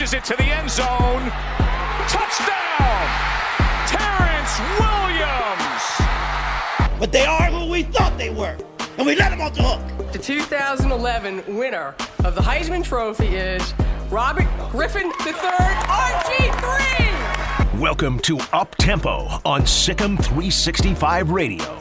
Is it to the end zone? Touchdown! Terrence Williams! But they are who we thought they were, and we let them off the hook. The 2011 winner of the Heisman Trophy is Robert Griffin III, RG3! Welcome to Up Tempo on SicEm365 Radio.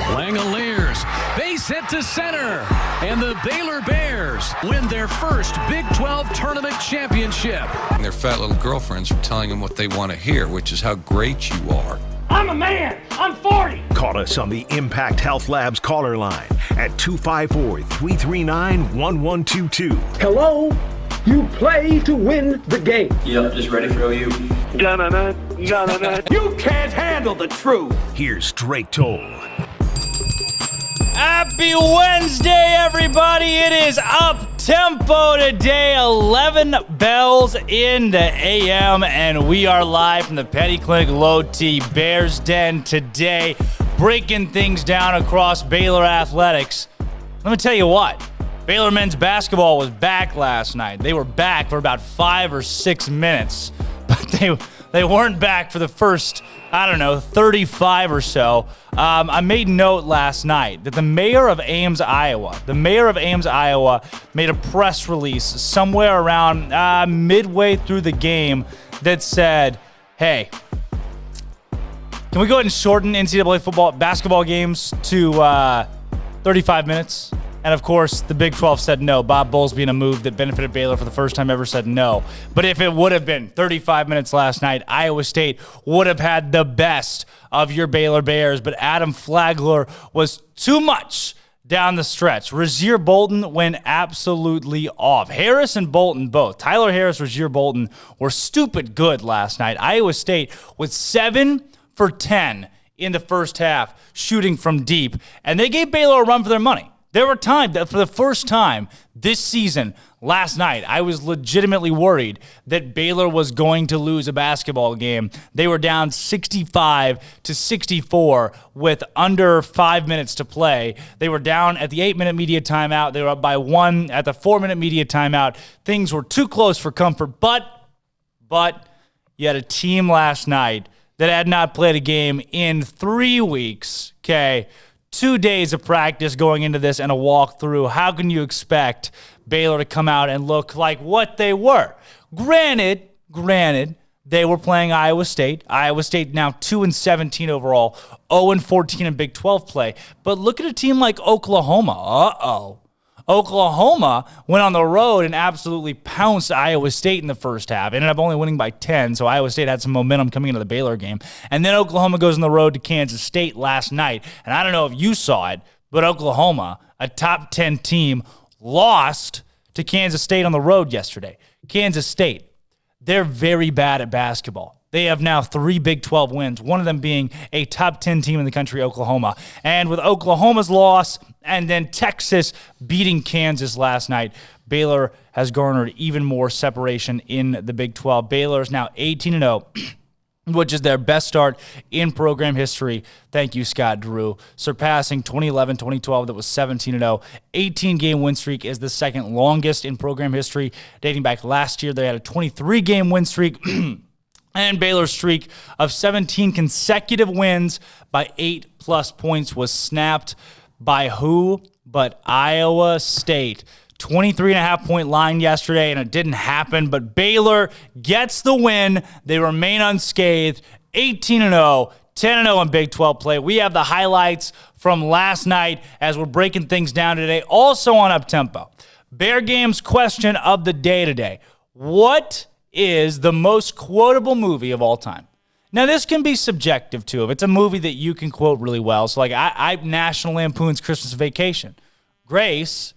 Langoliers, base hit to center, and the Baylor Bears win their first Big 12 tournament championship. Their fat little girlfriends are telling them what they want to hear, which is how great you are. I'm a man. I'm 40. Call us on the Impact Health Labs caller line at 254-339-1122. Hello? You play to win the game. Yep, just ready for OU. You can't handle the truth. Here's Drake Toll. Happy Wednesday, everybody. It is Up Tempo today, 11 bells in the AM, and we are live from the Petty Clinic Low T Bears Den today, breaking things down across Baylor athletics. Let me tell you what, Baylor men's basketball was back last night. They were back for about 5 or 6 minutes, but they weren't back for the first, 35 or so. I made note last night that the mayor of Ames, Iowa, made a press release somewhere around midway through the game that said, hey, can we go ahead and shorten NCAA basketball games to 35 minutes? And, of course, the Big 12 said no. Bob Bowlesby, in a move that benefited Baylor for the first time ever, said no. But if it would have been 35 minutes last night, Iowa State would have had the best of your Baylor Bears. But Adam Flagler was too much down the stretch. Rasir Bolton went absolutely off. Harris and Bolton both. Tyler Harris, Rasir Bolton were stupid good last night. Iowa State was 7 for 10 in the first half, shooting from deep. And they gave Baylor a run for their money. There were times that for the first time this season, last night, I was legitimately worried that Baylor was going to lose a basketball game. They were down 65-64 with under 5 minutes to play. They were down at the 8-minute media timeout. They were up by 1 at the 4-minute media timeout. Things were too close for comfort, but you had a team last night that had not played a game in 3 weeks, okay? 2 days of practice going into this and a walkthrough. How can you expect Baylor to come out and look like what they were? Granted, they were playing Iowa State. Iowa State now 2-17 overall, 0-14 in Big 12 play. But look at a team like Oklahoma. Oklahoma went on the road and absolutely pounced Iowa State in the first half. Ended up only winning by 10, so Iowa State had some momentum coming into the Baylor game. And then Oklahoma goes on the road to Kansas State last night. And I don't know if you saw it, but Oklahoma, a top 10 team, lost to Kansas State on the road yesterday. Kansas State, they're very bad at basketball. They have now 3 Big 12 wins, one of them being a top 10 team in the country, Oklahoma. And with Oklahoma's loss and then Texas beating Kansas last night, Baylor has garnered even more separation in the Big 12. Baylor is now 18-0, which is their best start in program history. Thank you, Scott Drew. Surpassing 2011-2012, that was 17-0. 18-game win streak is the second longest in program history. Dating back last year, they had a 23-game win streak. And Baylor's streak of 17 consecutive wins by 8+ points was snapped by who but Iowa State. 23.5-point line yesterday, and it didn't happen, but Baylor gets the win. They remain unscathed, 18-0, 10-0 in Big 12 play. We have the highlights from last night as we're breaking things down today, also on Up-Tempo. Bear Games question of the day today. What is the most quotable movie of all time? Now, this can be subjective, too. If it's a movie that you can quote really well, so like I National Lampoon's Christmas Vacation. Grace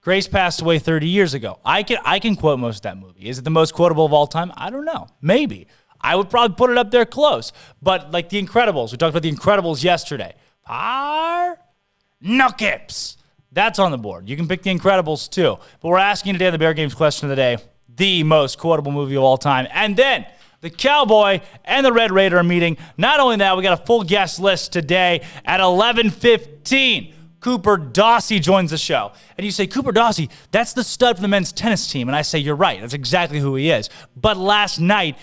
passed away 30 years ago. I can quote most of that movie. Is it the most quotable of all time? I don't know. Maybe. I would probably put it up there close. But like The Incredibles, we talked about The Incredibles yesterday. Nuckips. That's on the board. You can pick The Incredibles, too. But we're asking today the Bear Games question of the day, the most quotable movie of all time. And then the Cowboy and the Red Raider are meeting. Not only that, we got a full guest list today at 11:15. Cooper Dawson joins the show. And you say, Cooper Dawson, that's the stud for the men's tennis team. And I say, you're right. That's exactly who he is. But last night,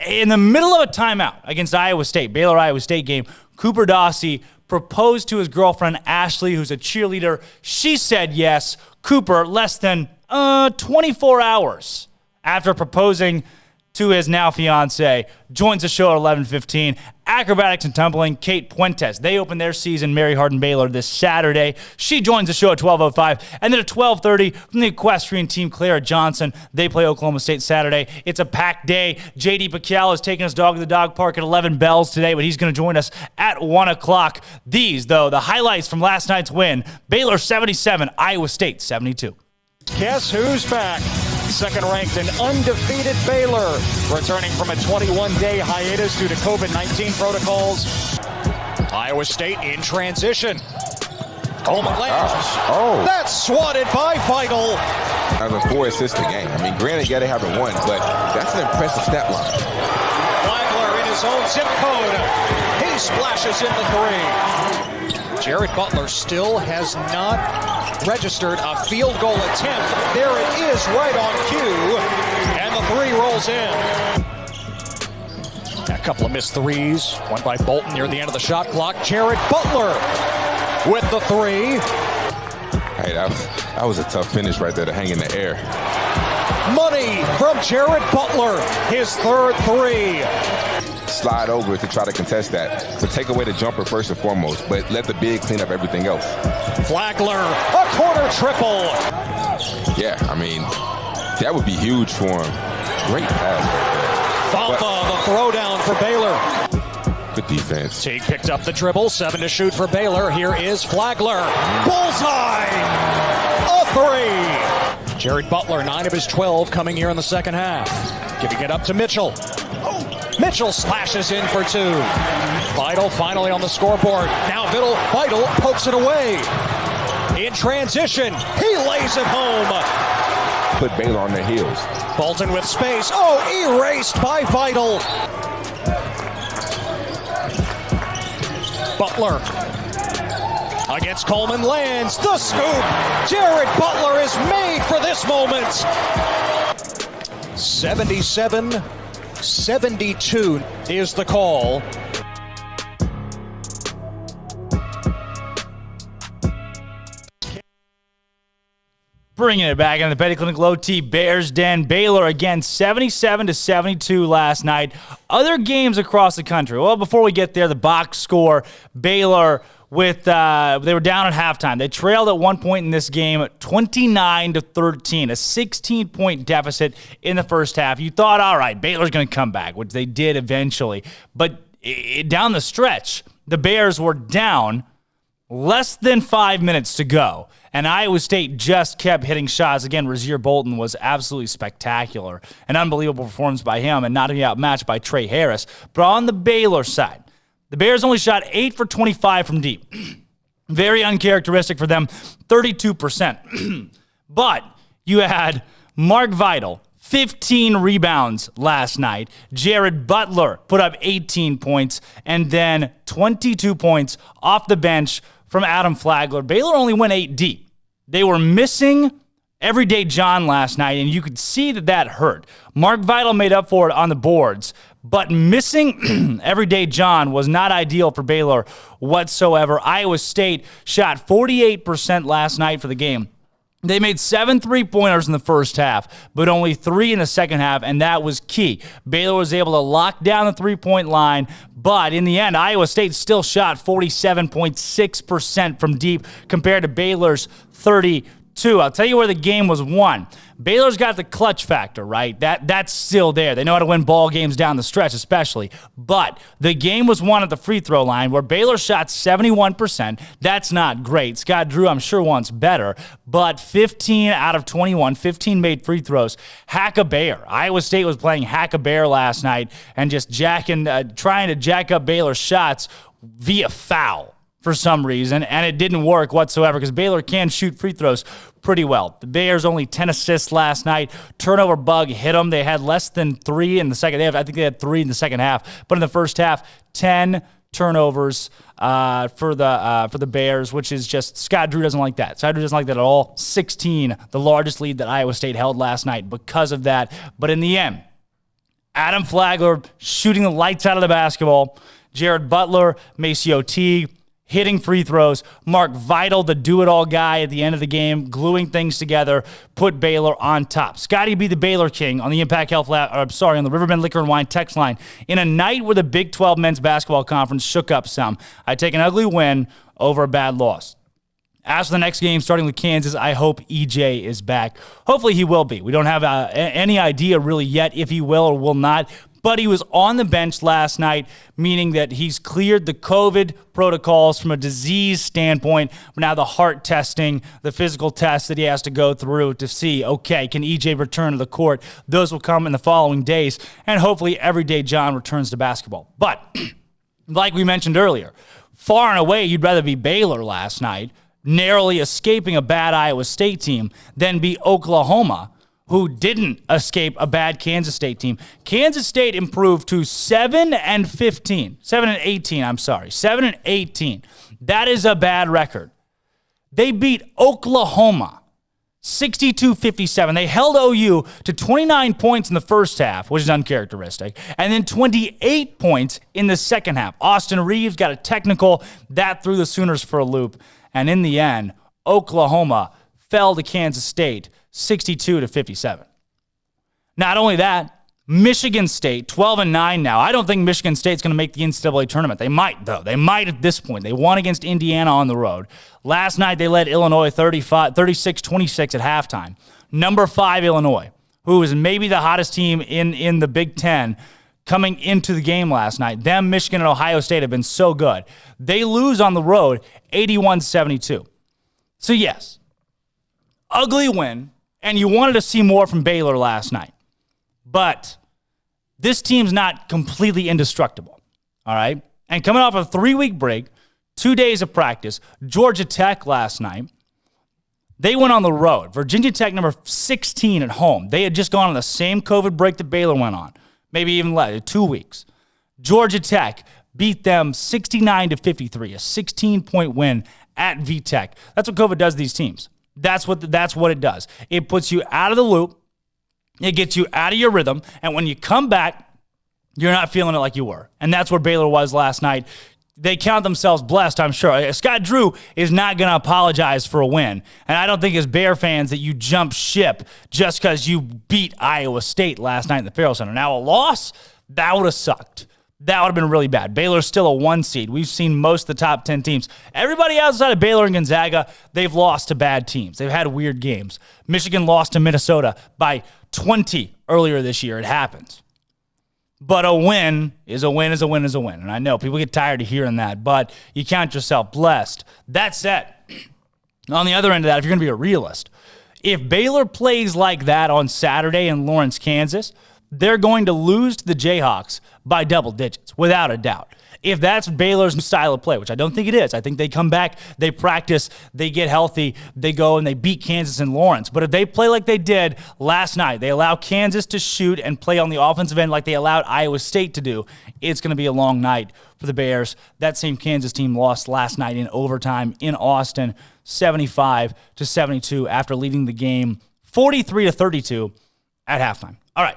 in the middle of a timeout against Iowa State, Baylor-Iowa State game, Cooper Dawson proposed to his girlfriend, Ashley, who's a cheerleader. She said yes. Cooper, less than 24 hours after proposing to his now fiance, joins the show at 11:15. Acrobatics and tumbling, Kate Puentes. They open their season, Mary Hardin Baylor, this Saturday. She joins the show at 12:05. And then at 12:30, from the equestrian team, Clara Johnson. They play Oklahoma State Saturday. It's a packed day. J.D. Pickell is taking his dog to the dog park at 11 bells today, but he's going to join us at 1 o'clock. These, though, the highlights from last night's win. Baylor 77, Iowa State 72. Guess who's back? Second-ranked and undefeated Baylor, returning from a 21-day hiatus due to COVID-19 protocols. Iowa State in transition. Coleman lands. Oh. That's swatted by Vital. That was a 4-assist game. I mean, granted, yeah, they haven't won, but that's an impressive stat line. Flagler in his own zip code. He splashes in the three. Jared Butler still has not registered a field goal attempt. There it is right on cue, and the three rolls in. A couple of missed threes, one by Bolton near the end of the shot clock. Jared Butler with the three. Hey, that was a tough finish right there to hang in the air. Money from Jared Butler, his third three. Slide over to try to contest that. So take away the jumper first and foremost, but let the big clean up everything else. Flagler, a corner triple. Yeah, I mean, that would be huge for him. Great pass. Falfa, the throwdown for Baylor. Good defense. Teague picked up the dribble, 7 to shoot for Baylor. Here is Flagler. Bullseye! A three! Jared Butler, 9 of his 12 coming here in the second half. Giving it up to Mitchell. Mitchell slashes in for 2. Vital finally on the scoreboard. Now Vital pokes it away. In transition, he lays it home. Put Baylor on their heels. Bolton with space. Oh, erased by Vital. Butler against Coleman lands. The scoop. Jared Butler is made for this moment. 77-72 is the call. Bringing it back in the Petty Clinic Low T Bears Den. Baylor again 77-72 last night. Other games across the country. Well, before we get there, the box score. Baylor with they were down at halftime. They trailed at one point in this game 29-13, a 16-point deficit in the first half. You thought, all right, Baylor's going to come back, which they did eventually. But down the stretch, the Bears were down less than 5 minutes to go. And Iowa State just kept hitting shots. Again, Rasir Bolton was absolutely spectacular. An unbelievable performance by him and not to be outmatched by Trey Harris. But on the Baylor side, the Bears only shot 8 for 25 from deep. Very uncharacteristic for them, 32%. But you had Mark Vital, 15 rebounds last night. Jared Butler put up 18 points. And then 22 points off the bench from Adam Flagler. Baylor only went 8 deep. They were missing Everyday John last night, and you could see that hurt. Mark Vital made up for it on the boards, but missing Everyday John was not ideal for Baylor whatsoever. Iowa State shot 48% last night for the game. They made 7 3-pointers in the first half, but only 3 in the second half, and that was key. Baylor was able to lock down the three-point line, but in the end, Iowa State still shot 47.6% from deep compared to Baylor's 32%. I'll tell you where the game was won. Baylor's got the clutch factor, right? That's still there. They know how to win ball games down the stretch, especially. But the game was won at the free throw line where Baylor shot 71%. That's not great. Scott Drew, I'm sure, wants better. But 15 out of 21, 15 made free throws. Hack a bear. Iowa State was playing hack a bear last night and just trying to jack up Baylor's shots via foul for some reason, and it didn't work whatsoever because Baylor can shoot free throws pretty well. The Bears only 10 assists last night. Turnover bug hit them. They had less than 3 in the second half. I think they had 3 in the second half. But in the first half, 10 turnovers for the Bears, which is just Scott Drew doesn't like that. Scott Drew doesn't like that at all. 16, the largest lead that Iowa State held last night because of that. But in the end, Adam Flagler shooting the lights out of the basketball. Jared Butler, Maceo Teague, hitting free throws. Mark Vidal, the do-it-all guy at the end of the game, gluing things together, put Baylor on top. Scotty B, the Baylor King, on the Impact Health on the Riverbend Liquor and Wine text line. In a night where the Big 12 men's basketball conference shook up some, I take an ugly win over a bad loss. As for the next game, starting with Kansas, I hope EJ is back. Hopefully he will be. We don't have any idea really yet if he will or will not. But he was on the bench last night, meaning that he's cleared the COVID protocols from a disease standpoint. Now the heart testing, the physical tests that he has to go through to see, okay, can EJ return to the court? Those will come in the following days. And hopefully everyday John returns to basketball. But like we mentioned earlier, far and away you'd rather be Baylor last night, narrowly escaping a bad Iowa State team, than be Oklahoma, who didn't escape a bad Kansas State team. Kansas State improved to 7-18. 7-18. That is a bad record. They beat Oklahoma 62-57. They held OU to 29 points in the first half, which is uncharacteristic, and then 28 points in the second half. Austin Reeves got a technical that threw the Sooners for a loop, and in the end, Oklahoma fell to Kansas State 62-57. Not only that, Michigan State, 12-9 now. I don't think Michigan State's going to make the NCAA tournament. They might, though. They might at this point. They won against Indiana on the road. Last night, they led Illinois 36-26 at halftime. Number 5, Illinois, who is maybe the hottest team in the Big Ten, coming into the game last night. Them, Michigan, and Ohio State have been so good. They lose on the road 81-72. So, yes, ugly win. And you wanted to see more from Baylor last night. But this team's not completely indestructible, all right? And coming off a 3-week break, 2 days of practice, Georgia Tech last night, they went on the road. Virginia Tech, number 16 at home. They had just gone on the same COVID break that Baylor went on, maybe even less, 2 weeks. Georgia Tech beat them 69-53, a 16-point win at VTech. That's what COVID does to these teams. That's what it does. It puts you out of the loop. It gets you out of your rhythm. And when you come back, you're not feeling it like you were. And that's where Baylor was last night. They count themselves blessed, I'm sure. Scott Drew is not going to apologize for a win. And I don't think as Bear fans that you jump ship just because you beat Iowa State last night in the Farrell Center. Now a loss, that would have sucked. That would have been really bad. Baylor's still a 1 seed. We've seen most of the top 10 teams. Everybody outside of Baylor and Gonzaga, they've lost to bad teams. They've had weird games. Michigan lost to Minnesota by 20 earlier this year. It happens. But a win is a win is a win is a win. And I know people get tired of hearing that, but you count yourself blessed. That said, on the other end of that, if you're going to be a realist, if Baylor plays like that on Saturday in Lawrence, Kansas, they're going to lose to the Jayhawks by double digits, without a doubt. If that's Baylor's style of play, which I don't think it is. I think they come back, they practice, they get healthy, they go and they beat Kansas and Lawrence. But if they play like they did last night, they allow Kansas to shoot and play on the offensive end like they allowed Iowa State to do, it's going to be a long night for the Bears. That same Kansas team lost last night in overtime in Austin, 75-72 after leading the game 43-32 at halftime. All right.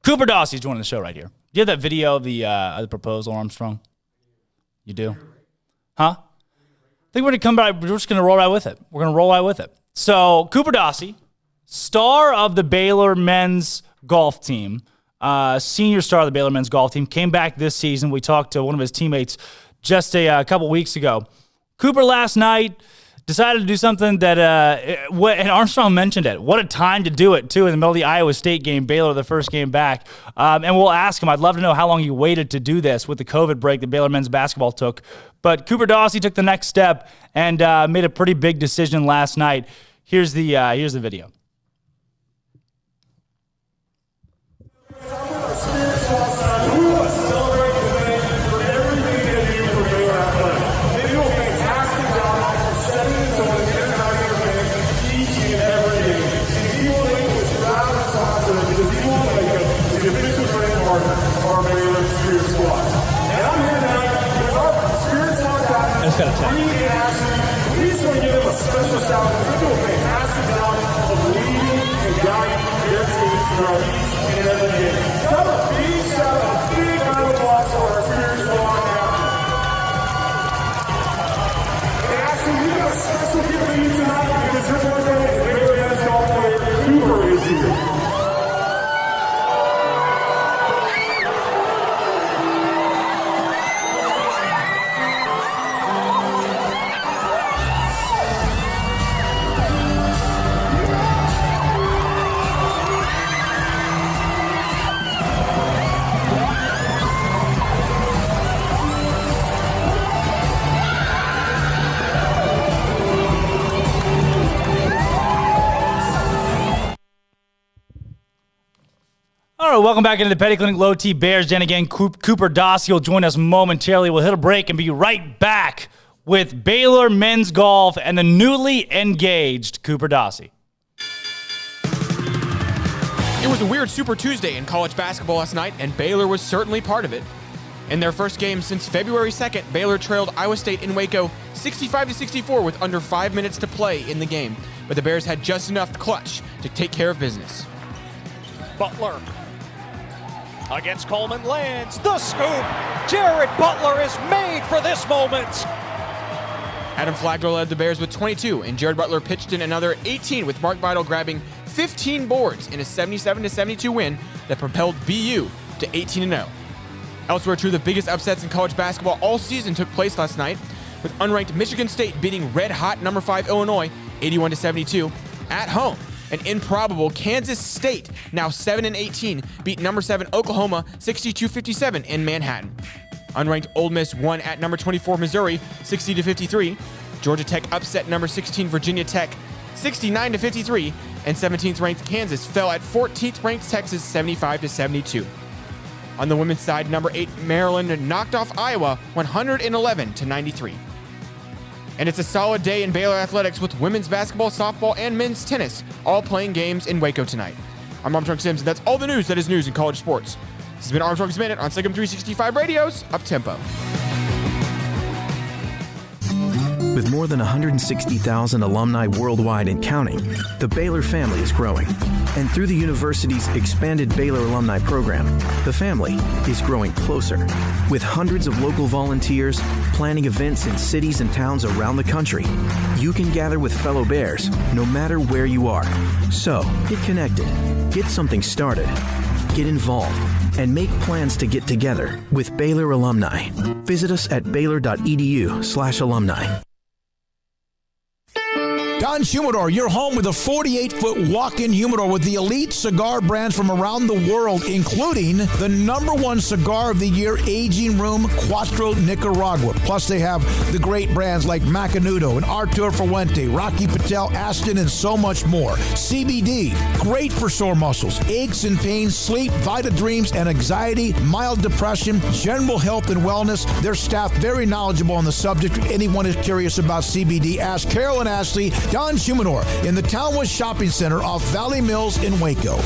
Cooper Dossey's joining the show right here. Do you have that video of the proposal, Armstrong? You do? Huh? I think we're going to come back. We're just going to roll right with it. We're going to roll right with it. So, Cooper Dossey, star of the Baylor men's golf team, senior star of the Baylor men's golf team, came back this season. We talked to one of his teammates just a couple weeks ago. Cooper last night decided to do something that, and Armstrong mentioned it. What a time to do it, too, in the middle of the Iowa State game, Baylor, the first game back. And we'll ask him. I'd love to know how long he waited to do this with the COVID break that Baylor men's basketball took. But Cooper Dossey took the next step and made a pretty big decision last night. Here's the video. Our Baylor Spears squad. And I'm here now He's got a 10. We just want to give them a special shout out. They do a fantastic job of leading and guiding their teams throughout each and every game. Tell a big shout out, a big round of applause for our spiritual on captain. And actually, we got a special gift for you tonight because your birthday and Riverbend golf player Cooper is here. All right, welcome back into the Petty Clinic Low T Bears Den again. Cooper Dawson will join us momentarily. We'll hit a break and be right back with Baylor men's golf and the newly engaged Cooper Dawson. It was a weird Super Tuesday in college basketball last night, and Baylor was certainly part of it. In their first game since February 2nd, Baylor trailed Iowa State in Waco 65-64 with under 5 minutes to play in the game, but the Bears had just enough clutch to take care of business. Butler against Coleman lands the scoop. Jared Butler is made for this moment. Adam Flagler led the Bears with 22, and Jared Butler pitched in another 18 with Mark Vidal grabbing 15 boards in a 77-72 win that propelled BU to 18-0. Elsewhere, two of the biggest upsets in college basketball all season took place last night, with unranked Michigan State beating red-hot number 5 Illinois 81-72 at home. An improbable Kansas State, now 7-18, beat number 7 Oklahoma 62-57 in Manhattan. Unranked Ole Miss won at number 24 Missouri 60-53. Georgia Tech upset number 16 Virginia Tech 69-53, and 17th ranked Kansas fell at 14th ranked Texas 75-72. On the women's side, number 8 Maryland knocked off Iowa 111-93. And it's a solid day in Baylor athletics with women's basketball, softball, and men's tennis all playing games in Waco tonight. I'm Armstrong Sims, and that's all the news that is news in college sports. This has been Armstrong's Minute on SicEm365 Radio's Up-Tempo. With more than 160,000 alumni worldwide and counting, the Baylor family is growing. And through the university's expanded Baylor alumni program, the family is growing closer. With hundreds of local volunteers planning events in cities and towns around the country, you can gather with fellow Bears no matter where you are. So, get connected, get something started, get involved, and make plans to get together with Baylor alumni. Visit us at baylor.edu/alumni. Don Humidor, your home with a 48-foot walk-in humidor with the elite cigar brands from around the world, including the #1 cigar of the year, Aging Room Cuatro Nicaragua. Plus, they have the great brands like Macanudo and Artur Fuente, Rocky Patel, Aston, and so much more. CBD, great for sore muscles, aches and pains, sleep, Vita Dreams, and anxiety, mild depression, general health and wellness. Their staff very knowledgeable on the subject. If anyone is curious about CBD, ask Carol and Ashley. Don Humidor in the Townwest Shopping Center off Valley Mills in Waco.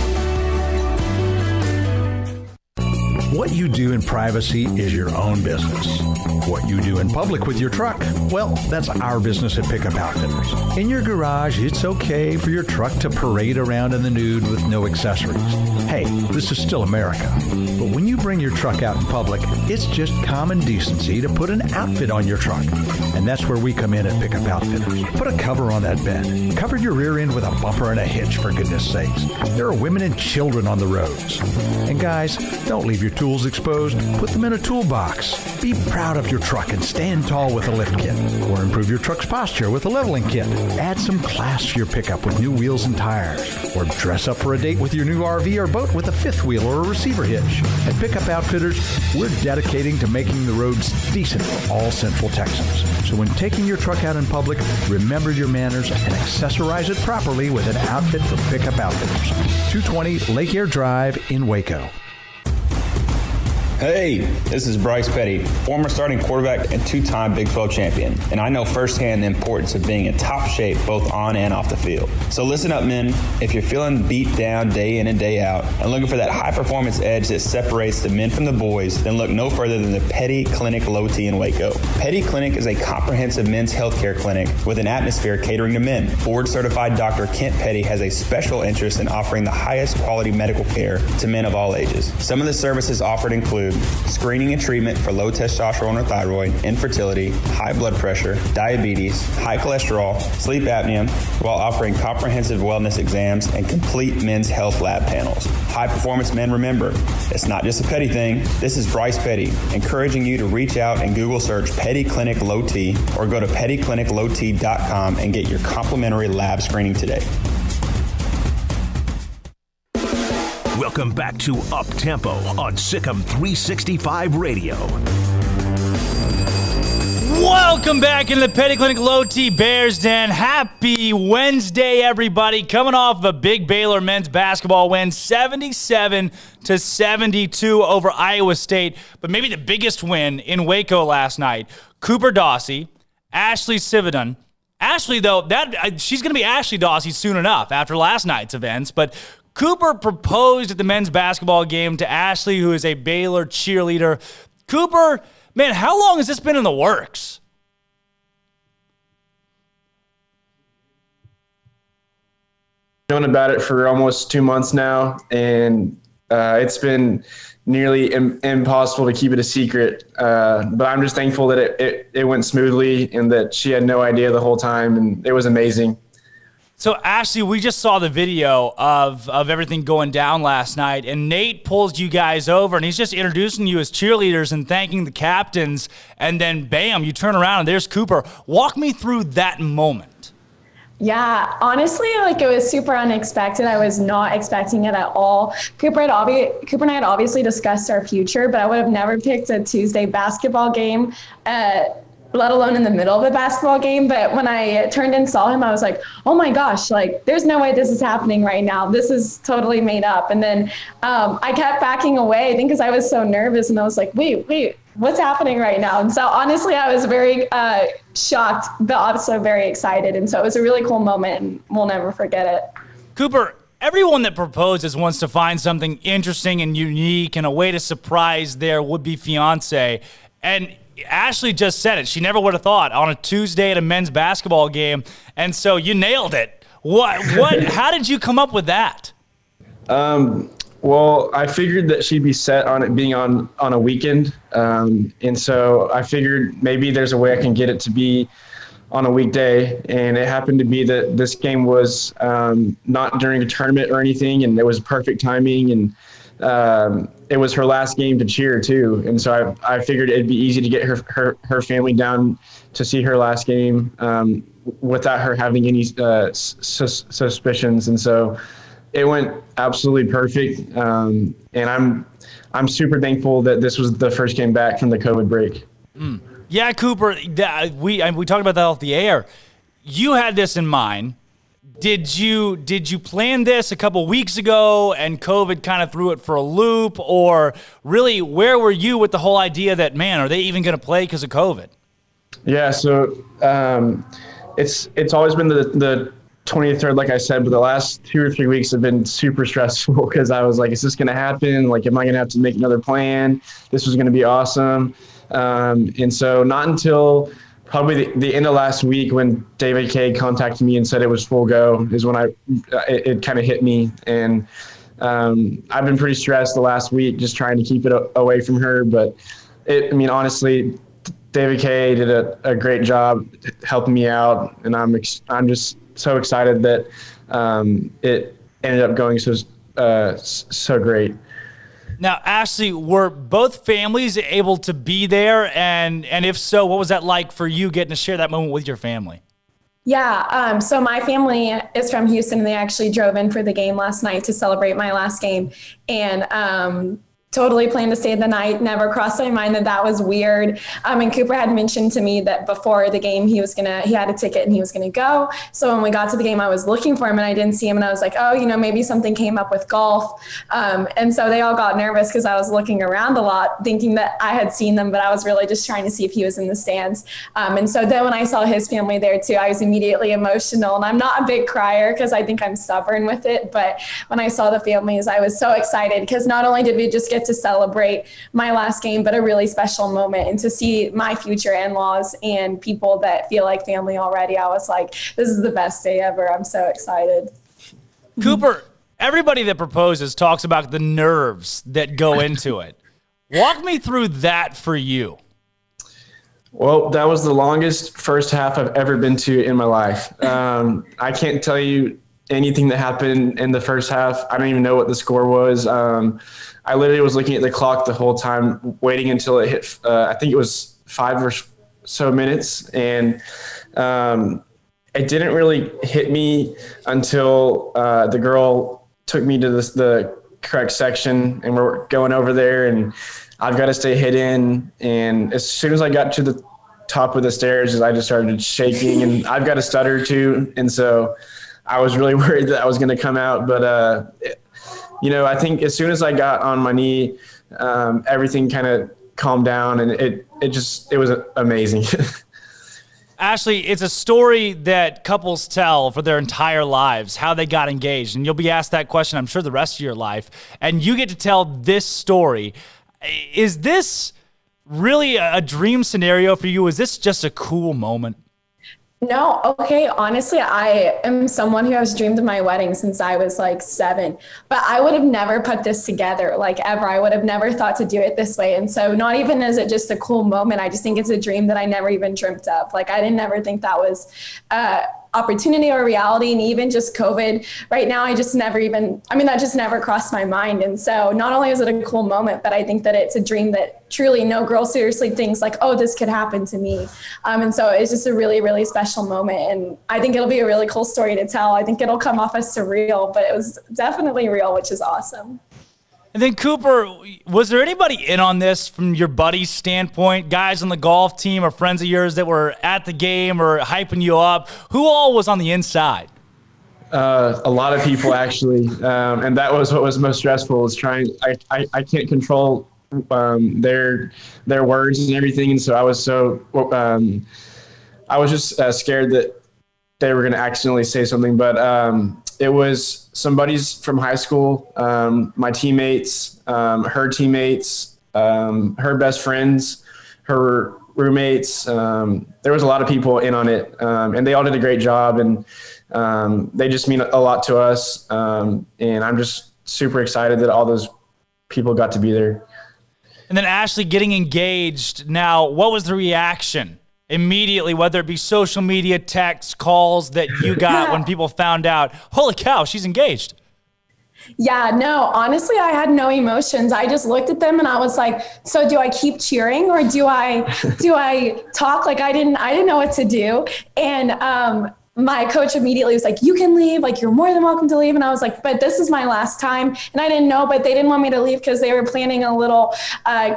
What you do in privacy is your own business. What you do in public with your truck, well, that's our business at Pickup Outfitters. In your garage, it's okay for your truck to parade around in the nude with no accessories. Hey, this is still America. But when you bring your truck out in public, it's just common decency to put an outfit on your truck. And that's where we come in at Pickup Outfitters. Put a cover on that bed. Cover your rear end with a bumper and a hitch, for goodness sakes. There are women and children on the roads. And guys, don't leave your tools exposed. Put them in a toolbox. Be proud of your truck and stand tall with a lift kit. Or improve your truck's posture with a leveling kit. Add some class to your pickup with new wheels and tires. Or dress up for a date with your new RV or boat with a fifth wheel or a receiver hitch. At Pickup Outfitters, we're dedicating to making the roads decent for all Central Texans. So when taking your truck out in public, remember your manners and accessorize it properly with an outfit from Pickup Outfitters. 220 Lake Air Drive in Waco. Hey, this is Bryce Petty, former starting quarterback and two-time Big 12 champion, and I know firsthand the importance of being in top shape both on and off the field. So listen up, men. If you're feeling beat down day in and day out and looking for that high-performance edge that separates the men from the boys, then look no further than the Petty Clinic Low T in Waco. Petty Clinic is a comprehensive men's healthcare clinic with an atmosphere catering to men. Board-certified Dr. Kent Petty has a special interest in offering the highest quality medical care to men of all ages. Some of the services offered include screening and treatment for low testosterone or thyroid, infertility, high blood pressure, diabetes, high cholesterol, sleep apnea, while offering comprehensive wellness exams and complete men's health lab panels. High performance men, remember, it's not just a Petty thing. This is Bryce Petty, encouraging you to reach out and Google search Petty Clinic Low T or go to pettycliniclowt.com and get your complimentary lab screening today. Welcome back to Up Tempo on SicEm365 Radio. Welcome back into the Petty Clinic Low T Bears Den. Happy Wednesday, everybody. Coming off of a big Baylor men's basketball win, 77-72 over Iowa State. But maybe the biggest win in Waco last night. Cooper Dawsey, Ashley Sivedon. Ashley, though, she's going to be Ashley Dawsey soon enough after last night's events. But Cooper proposed at the men's basketball game to Ashley, who is a Baylor cheerleader. Cooper, man, how long has this been in the works? Known about it for almost 2 months now, and it's been nearly impossible to keep it a secret. But I'm just thankful that it went smoothly and that she had no idea the whole time, and it was amazing. So, Ashley, we just saw the video of everything going down last night, and Nate pulls you guys over, and he's just introducing you as cheerleaders and thanking the captains, and then, bam, you turn around, and there's Cooper. Walk me through that moment. Yeah, honestly, it was super unexpected. I was not expecting it at all. Cooper and I had obviously discussed our future, but I would have never picked a Tuesday basketball game, let alone in the middle of a basketball game. But when I turned and saw him, I was like, oh my gosh, there's no way this is happening right now. This is totally made up. And then I kept backing away, I think because I was so nervous, and I was like, wait, what's happening right now? And so honestly, I was very shocked, but also very excited. And so it was a really cool moment, and we'll never forget it. Cooper, everyone that proposes wants to find something interesting and unique and a way to surprise their would-be fiance. And Ashley just said it. She never would have thought on a Tuesday at a men's basketball game. And so you nailed it. What, how did you come up with that? Well, I figured that she'd be set on it being on a weekend. And so I figured maybe there's a way I can get it to be on a weekday. And it happened to be that this game was not during a tournament or anything. And it was perfect timing. And it was her last game to cheer too, and so I figured it'd be easy to get her family down to see her last game without her having any suspicions, and so it went absolutely perfect. And I'm super thankful that this was the first game back from the COVID break. Yeah, Cooper, we talked about that off the air. You had this in mind. Did you plan this a couple weeks ago and COVID kind of threw it for a loop, or really where were you with the whole idea that, man, are they even going to play because of COVID? Yeah, so it's always been the 23rd, like I said, but the last 2 or 3 weeks have been super stressful because I was like, is this going to happen? Like, am I going to have to make another plan? This was going to be awesome. And so not until probably the end of last week when David K contacted me and said it was full go is when it kind of hit me. And I've been pretty stressed the last week just trying to keep it away from her. But honestly, David K did a great job helping me out. And I'm just so excited that it ended up going so great. Now, Ashley, were both families able to be there? And if so, what was that like for you getting to share that moment with your family? Yeah, so my family is from Houston, and they actually drove in for the game last night to celebrate my last game. And totally planned to stay the night. Never crossed my mind that was weird. And Cooper had mentioned to me that before the game, he had a ticket and he was going to go. So when we got to the game, I was looking for him and I didn't see him. And I was like, oh, maybe something came up with golf. And so they all got nervous because I was looking around a lot thinking that I had seen them, but I was really just trying to see if he was in the stands. And so then when I saw his family there too, I was immediately emotional. And I'm not a big crier because I think I'm stubborn with it. But when I saw the families, I was so excited because not only did we just get to celebrate my last game, but a really special moment, and to see my future in-laws and people that feel like family already, I was like, this is the best day ever. I'm so excited. Cooper, everybody that proposes talks about the nerves that go into it. Walk me through that for you. Well, that was the longest first half I've ever been to in my life. I can't tell you anything that happened in the first half. I don't even know what the score was. I literally was looking at the clock the whole time, waiting until it hit, I think it was 5 or so minutes. And it didn't really hit me until the girl took me to the correct section, and we're going over there, and I've got to stay hidden. And as soon as I got to the top of the stairs, I just started shaking, and I've got a stutter too. And so I was really worried that I was going to come out. But, I think as soon as I got on my knee, everything kind of calmed down, and it was amazing. Ashley, it's a story that couples tell for their entire lives, how they got engaged. And you'll be asked that question, I'm sure, the rest of your life. And you get to tell this story. Is this really a dream scenario for you? Is this just a cool moment? No, okay. Honestly, I am someone who has dreamed of my wedding since I was like 7, but I would have never put this together, like ever. I would have never thought to do it this way. And so not even is it just a cool moment, I just think it's a dream that I never even dreamt of. Like I didn't ever think that was opportunity or reality. And even just COVID right now, that just never crossed my mind. And so not only is it a cool moment, but I think that it's a dream that truly no girl seriously thinks like, oh, this could happen to me. And so it's just a really, really special moment. And I think it'll be a really cool story to tell. I think it'll come off as surreal, but it was definitely real, which is awesome. And then, Cooper, was there anybody in on this from your buddy's standpoint, guys on the golf team or friends of yours that were at the game or hyping you up? Who all was on the inside? A lot of people, actually. And that was what was most stressful, is I can't control their words and everything. And so I was just scared that they were going to accidentally say something. But it was some buddies from high school, my teammates, her teammates, her best friends, her roommates. There was a lot of people in on it, and they all did a great job, and they just mean a lot to us. And I'm just super excited that all those people got to be there. And then Ashley getting engaged. Now, what was the reaction immediately, whether it be social media, texts, calls that you got when people found out, holy cow, she's engaged? Yeah, no, honestly, I had no emotions. I just looked at them and I was like, so do I keep cheering or do I talk? Like I didn't know what to do. And, my coach immediately was like, you can leave, like, you're more than welcome to leave. And I was like, but this is my last time. And I didn't know, but they didn't want me to leave because they were planning a little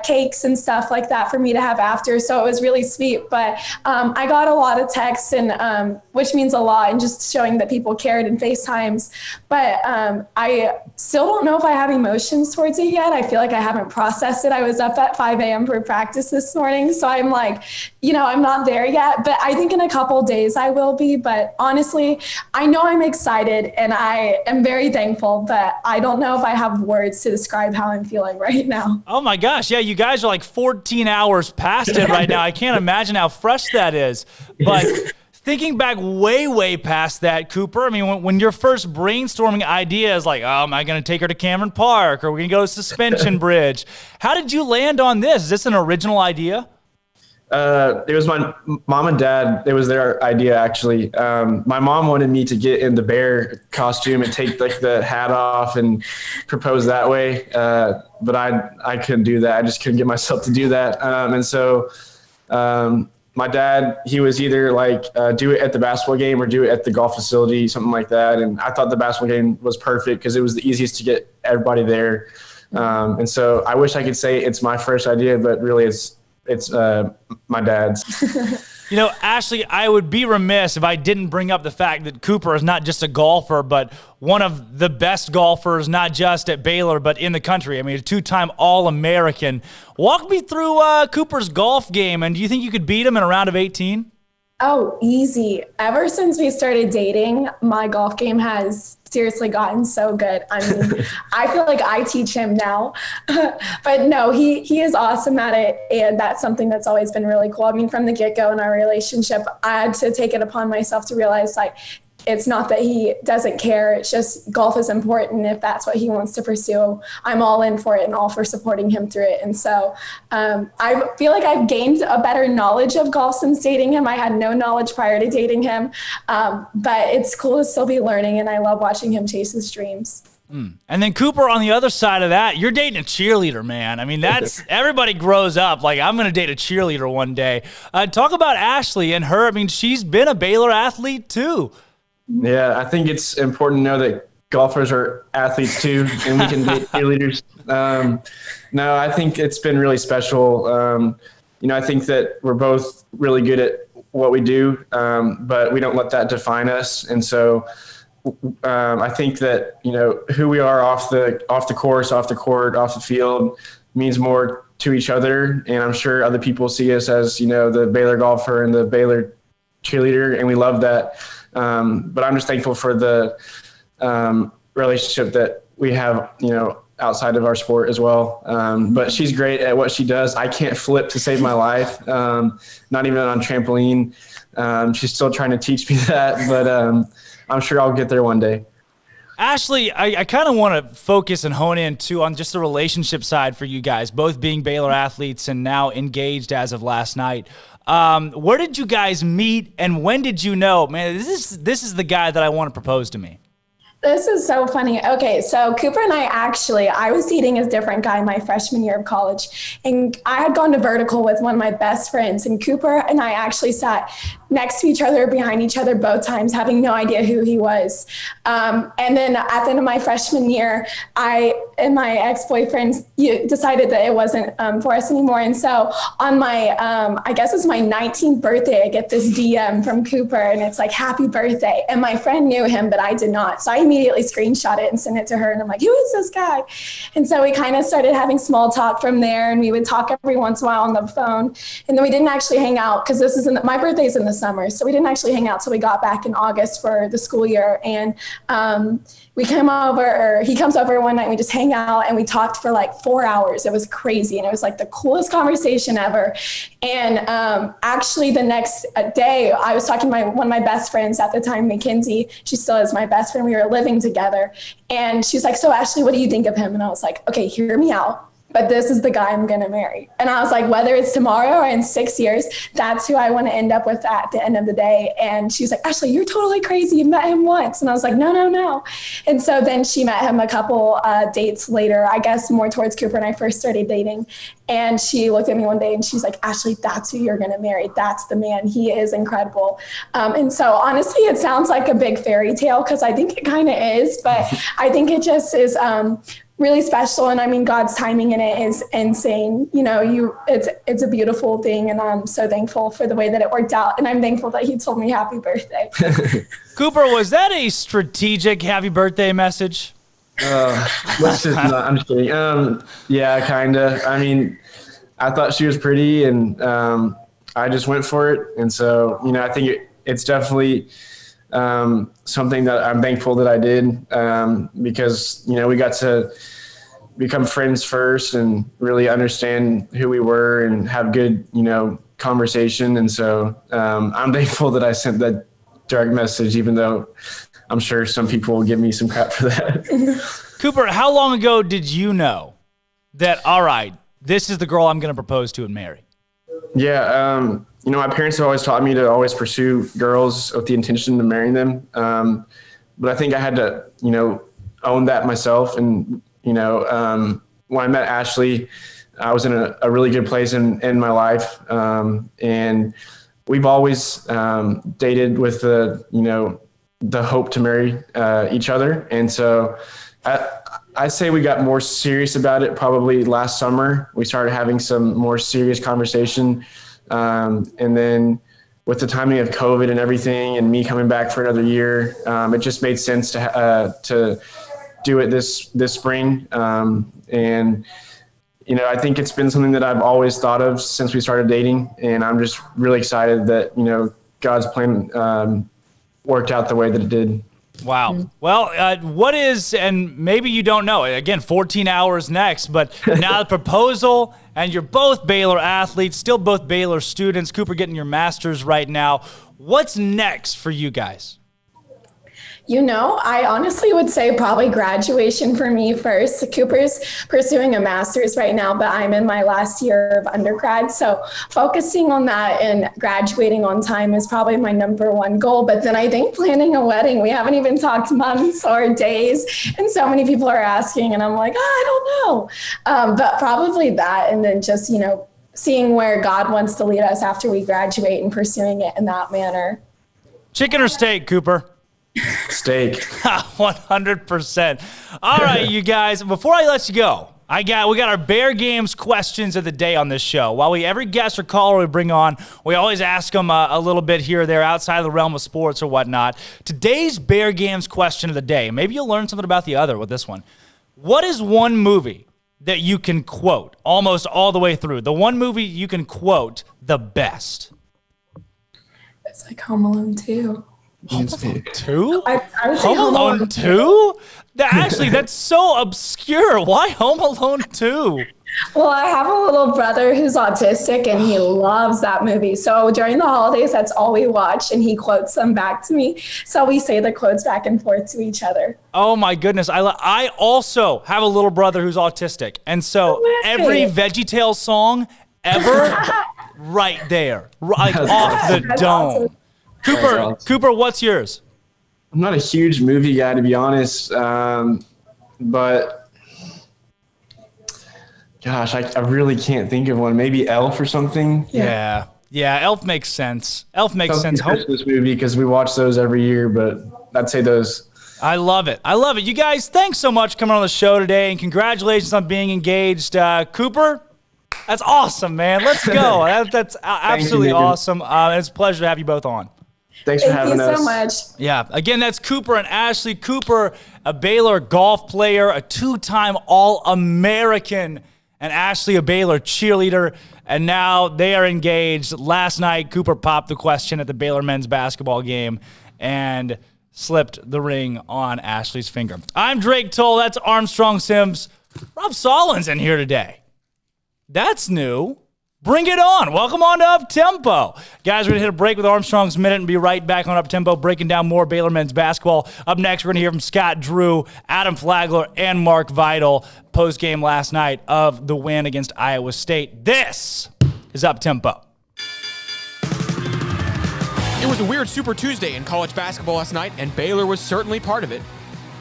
cakes and stuff like that for me to have after. So it was really sweet. But I got a lot of texts, and which means a lot, and just showing that people cared, and FaceTimes. But I still don't know if I have emotions towards it yet. I feel like I haven't processed it. I was up at 5 a.m. for practice this morning. So I'm like, I'm not there yet, but I think in a couple of days I will be. But honestly, I know I'm excited and I am very thankful, but I don't know if I have words to describe how I'm feeling right now. Oh my gosh. Yeah, you guys are like 14 hours past it right now. I can't imagine how fresh that is. But thinking back way past that, Cooper, I mean, when your first brainstorming idea is like, oh, am I going to take her to Cameron Park, or we're going to go to Suspension Bridge? How did you land on this? Is this an original idea? It was my mom and dad. It was their idea, actually. My mom wanted me to get in the bear costume and take like the hat off and propose that way. But I couldn't do that. I just couldn't get myself to do that. And so my dad, he was either like do it at the basketball game or do it at the golf facility, something like that. And I thought the basketball game was perfect because it was the easiest to get everybody there. And so I wish I could say it's my first idea, but really it's my dad's. You know, Ashley, I would be remiss if I didn't bring up the fact that Cooper is not just a golfer, but one of the best golfers, not just at Baylor, but in the country. I mean, a 2-time All-American. Walk me through Cooper's golf game, and do you think you could beat him in a round of 18? Oh, easy. Ever since we started dating, my golf game has seriously gotten so good. I mean, I feel like I teach him now. But no, he is awesome at it, and that's something that's always been really cool. I mean, from the get-go in our relationship, I had to take it upon myself to realize, like, it's not that he doesn't care. It's just golf is important. If that's what he wants to pursue, I'm all in for it and all for supporting him through it. And so I feel like I've gained a better knowledge of golf since dating him. I had no knowledge prior to dating him, but it's cool to still be learning, and I love watching him chase his dreams. And then Cooper, on the other side of that, you're dating a cheerleader, man. I mean, that's everybody grows up like, I'm going to date a cheerleader one day. Talk about Ashley and her. I mean, she's been a Baylor athlete too. Yeah, I think it's important to know that golfers are athletes too, and we can date cheerleaders. No, I think it's been really special. I think that we're both really good at what we do, but we don't let that define us. And so I think that, who we are off the course, off the court, off the field means more to each other. And I'm sure other people see us as, the Baylor golfer and the Baylor cheerleader, and we love that. But I'm just thankful for the relationship that we have, outside of our sport as well. But she's great at what she does. I can't flip to save my life, not even on trampoline. She's still trying to teach me that, but I'm sure I'll get there one day. Ashley, I kind of want to focus and hone in, too, on just the relationship side for you guys, both being Baylor athletes and now engaged as of last night. Where did you guys meet, and when did you know, man, this is the guy that I want to propose to me? This is so funny. Okay, so Cooper and I was dating a different guy my freshman year of college, and I had gone to vertical with one of my best friends, and Cooper and I actually sat next to each other, behind each other both times, having no idea who he was. And then at the end of my freshman year, I and my ex-boyfriend decided that it wasn't for us anymore. And so on my, I guess it's my 19th birthday, I get this DM from Cooper, and it's like, happy birthday. And my friend knew him, but I did not. So I immediately screenshot it and sent it to her. And I'm like, who is this guy? And so we kind of started having small talk from there, and we would talk every once in a while on the phone. And then we didn't actually hang out because my birthday's in the summer. So we didn't actually hang out till we got back in August for the school year. And he comes over one night, and we just hang out, and we talked for like 4 hours. It was crazy. And it was like the coolest conversation ever. And actually the next day I was talking to one of my best friends at the time, Mackenzie. She still is my best friend. We were living together, and she's like, so Ashley, what do you think of him? And I was like, okay, hear me out. But this is the guy I'm going to marry. And I was like, whether it's tomorrow or in 6 years, that's who I want to end up with at the end of the day. And she was like, Ashley, you're totally crazy. You met him once. And I was like, no. And so then she met him a couple dates later, I guess more towards Cooper and I first started dating. And she looked at me one day and she's like, Ashley, that's who you're going to marry. That's the man. He is incredible. And so honestly, it sounds like a big fairy tale because I think it kind of is, but I think it just is really special. And I mean, God's timing in it is insane. It's a beautiful thing. And I'm so thankful for the way that it worked out. And I'm thankful that he told me happy birthday. Cooper, was that a strategic happy birthday message? I'm just kidding. Yeah, kind of. I mean, I thought she was pretty, and I just went for it. And so, I think it's definitely something that I'm thankful that I did, because, we got to become friends first and really understand who we were and have good, conversation. And so I'm thankful that I sent that direct message, even though I'm sure some people will give me some crap for that. Cooper, how long ago did you know that, all right, this is the girl I'm going to propose to and marry? Yeah, my parents have always taught me to always pursue girls with the intention of marrying them. But I think I had to, own that myself. And, when I met Ashley, I was in a really good place in my life. And we've always dated with the hope to marry each other. And so I'd say we got more serious about it probably last summer. We started having some more serious conversation. And then with the timing of COVID and everything and me coming back for another year, it just made sense to do it this spring. And, you know, I think it's been something that I've always thought of since we started dating. And I'm just really excited that, you know, God's plan worked out the way that it did. Wow. Well, what is, and maybe you don't know, again, 14 hours next, but now the proposal, and you're both Baylor athletes, still both Baylor students. Cooper getting your master's right now. What's next for you guys? You know, I honestly would say probably graduation for me first. Cooper's pursuing a master's right now, but I'm in my last year of undergrad. So focusing on that and graduating on time is probably my number one goal. But then I think planning a wedding, we haven't even talked months or days. And so many people are asking and I'm like, I don't know. But probably that. And then just, you know, seeing where God wants to lead us after we graduate and pursuing it in that manner. Chicken or steak, Cooper? Steak. 100%. All right, you guys, before I let you go, we got our Bear Games questions of the day on this show. While every guest or caller we bring on, we always ask them a little bit here or there outside of the realm of sports or whatnot. Today's Bear Games question of the day, maybe you'll learn something about the other with this one. What is one movie that you can quote almost all the way through? The one movie you can quote the best? It's like Home Alone 2. Home Alone 2? I would say Home Alone 2? Actually, that's so obscure. Why Home Alone 2? Well, I have a little brother who's autistic, and he loves that movie. So during the holidays, that's all we watch, and he quotes them back to me. So we say the quotes back and forth to each other. Oh, my goodness. I also have a little brother who's autistic. And so every VeggieTales song ever, right there, like off the dome. Awesome. Cooper, what's yours? I'm not a huge movie guy, to be honest. But gosh, I really can't think of one. Maybe Elf or something. Yeah, Elf makes sense. Christmas movie, because we watch those every year, but I'd say those. I love it. You guys, thanks so much for coming on the show today, and congratulations on being engaged. Cooper, that's awesome, man. Let's go. That's absolutely awesome. It's a pleasure to have you both on. Thanks for having us. Thank you so much. Yeah. Again, that's Cooper and Ashley. Cooper, a Baylor golf player, a two-time All-American, and Ashley, a Baylor cheerleader. And now they are engaged. Last night, Cooper popped the question at the Baylor men's basketball game and slipped the ring on Ashley's finger. I'm Drake Toll. That's Armstrong Sims. Rob Solon's in here today. That's new. Bring it on. Welcome on to Up Tempo. Guys, we're going to hit a break with Armstrong's Minute and be right back on Up Tempo, breaking down more Baylor men's basketball. Up next, we're going to hear from Scott Drew, Adam Flagler, and Mark Vidal post-game last night of the win against Iowa State. This is Up Tempo. It was a weird Super Tuesday in college basketball last night, and Baylor was certainly part of it.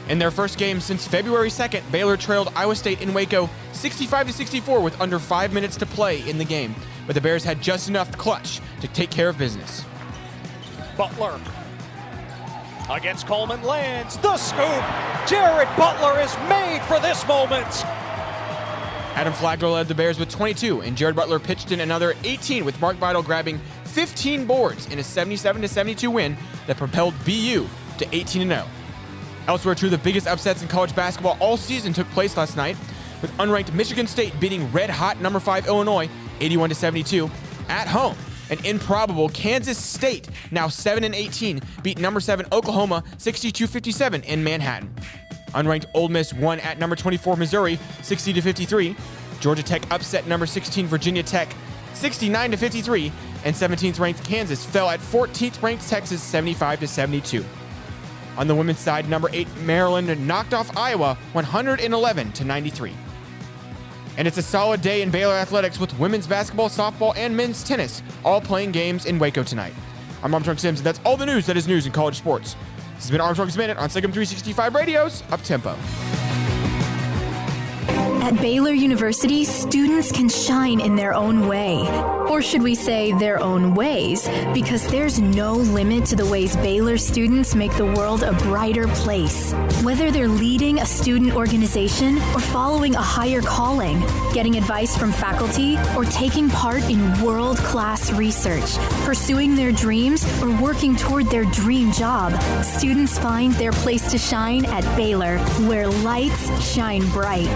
In their first game since February 2nd, Baylor trailed Iowa State in Waco 65-64 with under 5 minutes to play in the game. But the Bears had just enough clutch to take care of business. Butler against Coleman lands the scoop. Jared Butler is made for this moment. Adam Flagler led the Bears with 22, and Jared Butler pitched in another 18 with Mark Vidal grabbing 15 boards in a 77-72 win that propelled BU to 18-0. Elsewhere, two of the biggest upsets in college basketball all season took place last night, with unranked Michigan State beating red-hot number 5 Illinois 81-72 at home. And improbable Kansas State, now 7-18, beat number 7 Oklahoma 62-57 in Manhattan. Unranked Ole Miss won at number 24 Missouri 60-53. Georgia Tech upset number 16 Virginia Tech 69-53, and 17th ranked Kansas fell at 14th ranked Texas 75-72. On the women's side, number 8 Maryland knocked off Iowa 111-93. And it's a solid day in Baylor athletics with women's basketball, softball, and men's tennis all playing games in Waco tonight. I'm Armstrong Sims, and that's all the news that is news in college sports. This has been Armstrong's Minute on SicEm365 Radio's Up Tempo. At Baylor University, students can shine in their own way. Or should we say their own ways? Because there's no limit to the ways Baylor students make the world a brighter place. Whether they're leading a student organization or following a higher calling, getting advice from faculty, or taking part in world-class research, pursuing their dreams, or working toward their dream job, students find their place to shine at Baylor, where lights shine bright.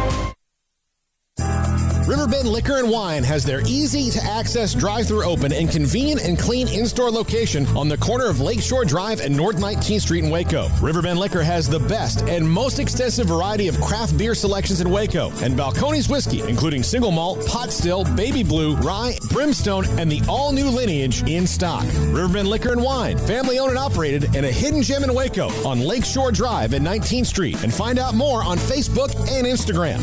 Riverbend Liquor and Wine has their easy-to-access drive-thru open and convenient and clean in-store location on the corner of Lakeshore Drive and North 19th Street in Waco. Riverbend Liquor has the best and most extensive variety of craft beer selections in Waco, and Balcones whiskey, including single malt, pot still, baby blue, rye, brimstone, and the all-new lineage in stock. Riverbend Liquor and Wine, family-owned and operated, and a hidden gem in Waco on Lakeshore Drive at 19th Street. And find out more on Facebook and Instagram.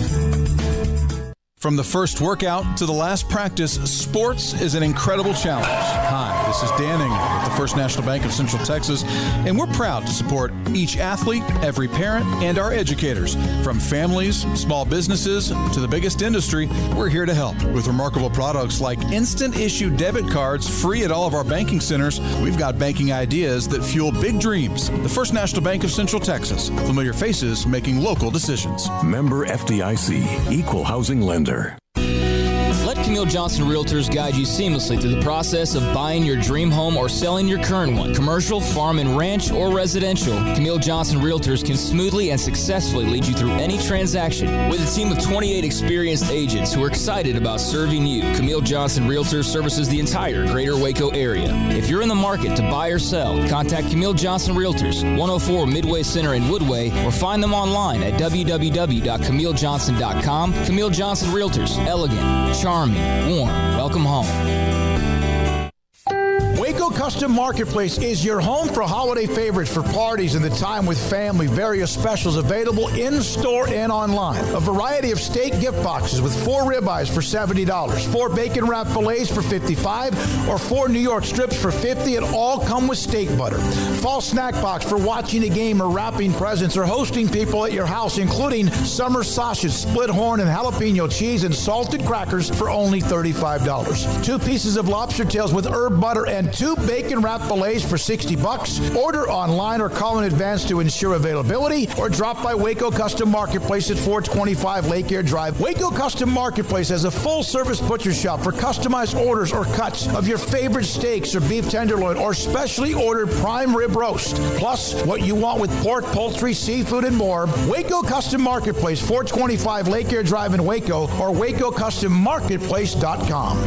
From the first workout to the last practice, sports is an incredible challenge. Hi, this is Dan Ingram with the First National Bank of Central Texas, and we're proud to support each athlete, every parent, and our educators. From families, small businesses, to the biggest industry, we're here to help. With remarkable products like instant issue debit cards free at all of our banking centers, we've got banking ideas that fuel big dreams. The First National Bank of Central Texas. Familiar faces making local decisions. Member FDIC, Equal Housing Lender. Let Camille Johnson Realtors guide you seamlessly through the process of buying your dream home or selling your current one. Commercial, farm and ranch, or residential, Camille Johnson Realtors can smoothly and successfully lead you through any transaction. With a team of 28 experienced agents who are excited about serving you, Camille Johnson Realtors services the entire greater Waco area. If you're in the market to buy or sell, contact Camille Johnson Realtors, 104 Midway Center in Woodway, or find them online at www.camillejohnson.com. Camille Johnson Realtors, elegant, charming, warm. Welcome home. Waco Custom Marketplace is your home for holiday favorites for parties and the time with family. Various specials available in-store and online. A variety of steak gift boxes with 4 ribeyes for $70, 4 bacon wrapped fillets for $55, or 4 New York strips for $50, and all come with steak butter. Fall snack box for watching a game or wrapping presents or hosting people at your house, including summer sausage, split horn, and jalapeno cheese, and salted crackers for only $35. 2 pieces of lobster tails with herb butter and 2 bacon wrapped fillets for $60. Order online or call in advance to ensure availability, or drop by Waco Custom Marketplace at 425 Lake Air Drive. Waco Custom Marketplace has a full-service butcher shop for customized orders or cuts of your favorite steaks or beef tenderloin or specially ordered prime rib roast. Plus, what you want with pork, poultry, seafood, and more. Waco Custom Marketplace, 425 Lake Air Drive in Waco, or WacoCustomMarketplace.com.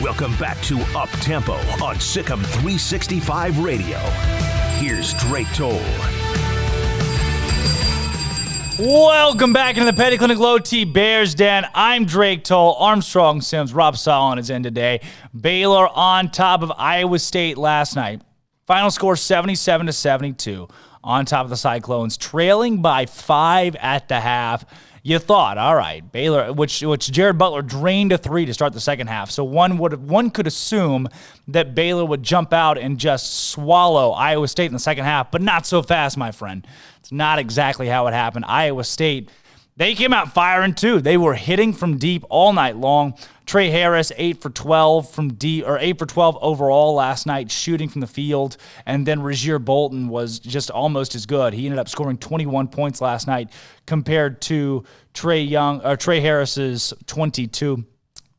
Welcome back to Up Tempo on SicEm365 Radio. Here's Drake Toll. Welcome back into the Petty Clinic Low T Bears Den. I'm Drake Toll. Armstrong Sims, Rob Solon is in today. Baylor on top of Iowa State last night. Final score 77-72 on top of the Cyclones, trailing by 5 at the half. You thought, all right, Baylor, which Jared Butler drained a 3 to start the second half. So one could assume that Baylor would jump out and just swallow Iowa State in the second half, but not so fast, my friend. It's not exactly how it happened. Iowa State, they came out firing too. They were hitting from deep all night long. Trey Harris, 8 for 12 from deep, or 8 for 12 overall last night, shooting from the field. And then Regier Bolton was just almost as good. He ended up scoring 21 points last night compared to Trey Harris's 22.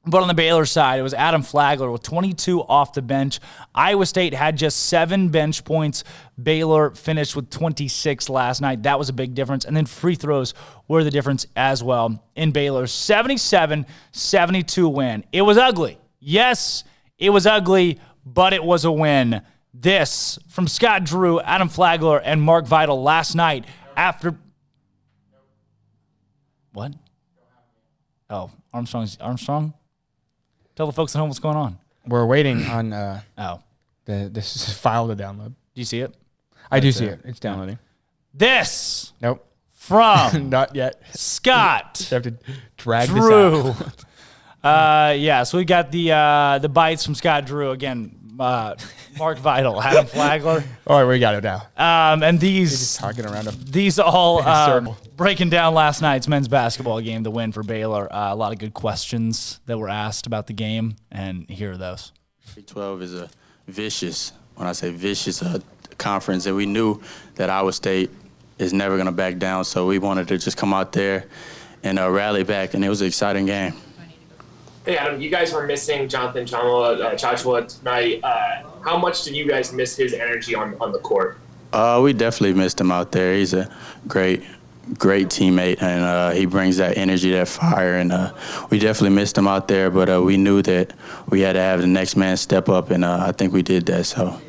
But on the Baylor side, it was Adam Flagler with 22 off the bench. Iowa State had just 7 bench points. Baylor finished with 26 last night. That was a big difference. And then free throws were the difference as well in Baylor's 77-72 win. It was ugly. Yes, it was ugly, but it was a win. This from Scott Drew, Adam Flagler, and Mark Vital last night after... What? Oh, Armstrong? Tell the folks at home what's going on. We're waiting on this file to download. Do you see it? I do see it. It's downloading. This. Nope. From. Not yet. Scott. You have to drag Drew. this out. So we got the bites from Scott Drew. Again, Mark Vidal, Adam Flagler. All right, we got it now. And He's just talking around him. These all breaking down last night's men's basketball game, the win for Baylor. A lot of good questions that were asked about the game, and here are those. Big 12 is a vicious, when I say vicious, conference, and we knew that Iowa State is never going to back down, so we wanted to just come out there and rally back, and it was an exciting game. Hey, Adam, you guys were missing Jonathan Chachua tonight. How much did you guys miss his energy on the court? We definitely missed him out there. He's a great teammate, and he brings that energy, that fire, and we definitely missed him out there, but we knew that we had to have the next man step up, and I think we did that. So.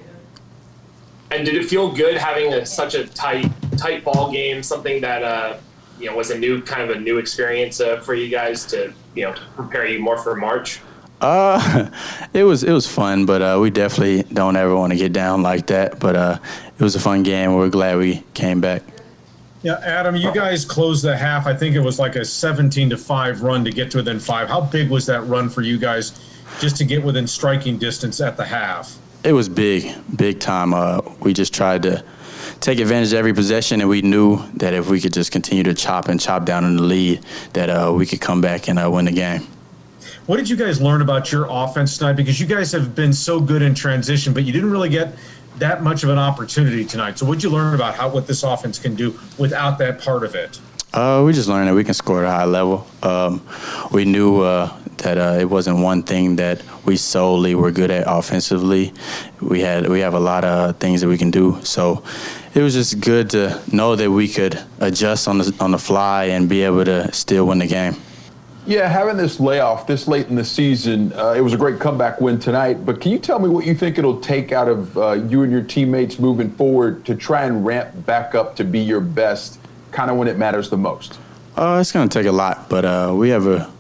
And did it feel good having such a tight ball game, something that was a new experience for you guys to prepare you more for March? It was fun, but we definitely don't ever want to get down like that. But it was a fun game. We're glad we came back. Yeah, Adam, you guys closed the half. I think it was like a 17-5 run to get to within 5. How big was that run for you guys just to get within striking distance at the half? It was big time. We just tried to take advantage of every possession, and we knew that if we could just continue to chop down in the lead, that we could come back and win the game. What did you guys learn about your offense tonight? Because you guys have been so good in transition, but you didn't really get that much of an opportunity tonight. So what did you learn about what this offense can do without that part of it? We just learned that we can score at a high level. We knew that it wasn't one thing that we solely were good at offensively. We have a lot of things that we can do. So it was just good to know that we could adjust on the fly and be able to still win the game. Yeah, having this layoff this late in the season, it was a great comeback win tonight. But can you tell me what you think it'll take out of you and your teammates moving forward to try and ramp back up to be your best, kind of when it matters the most? It's going to take a lot, but we have a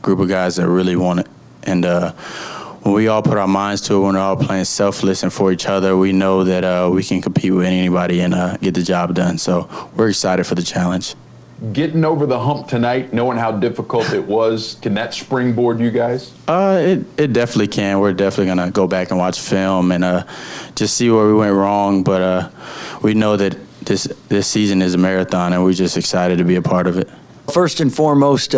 group of guys that really want it. And when we all put our minds to it, when we're all playing selfless and for each other, we know that we can compete with anybody and get the job done. So we're excited for the challenge. Getting over the hump tonight, knowing how difficult it was, can that springboard you guys? It definitely can. We're definitely going to go back and watch film and just see where we went wrong. But we know that this season is a marathon, and we're just excited to be a part of it. First and foremost,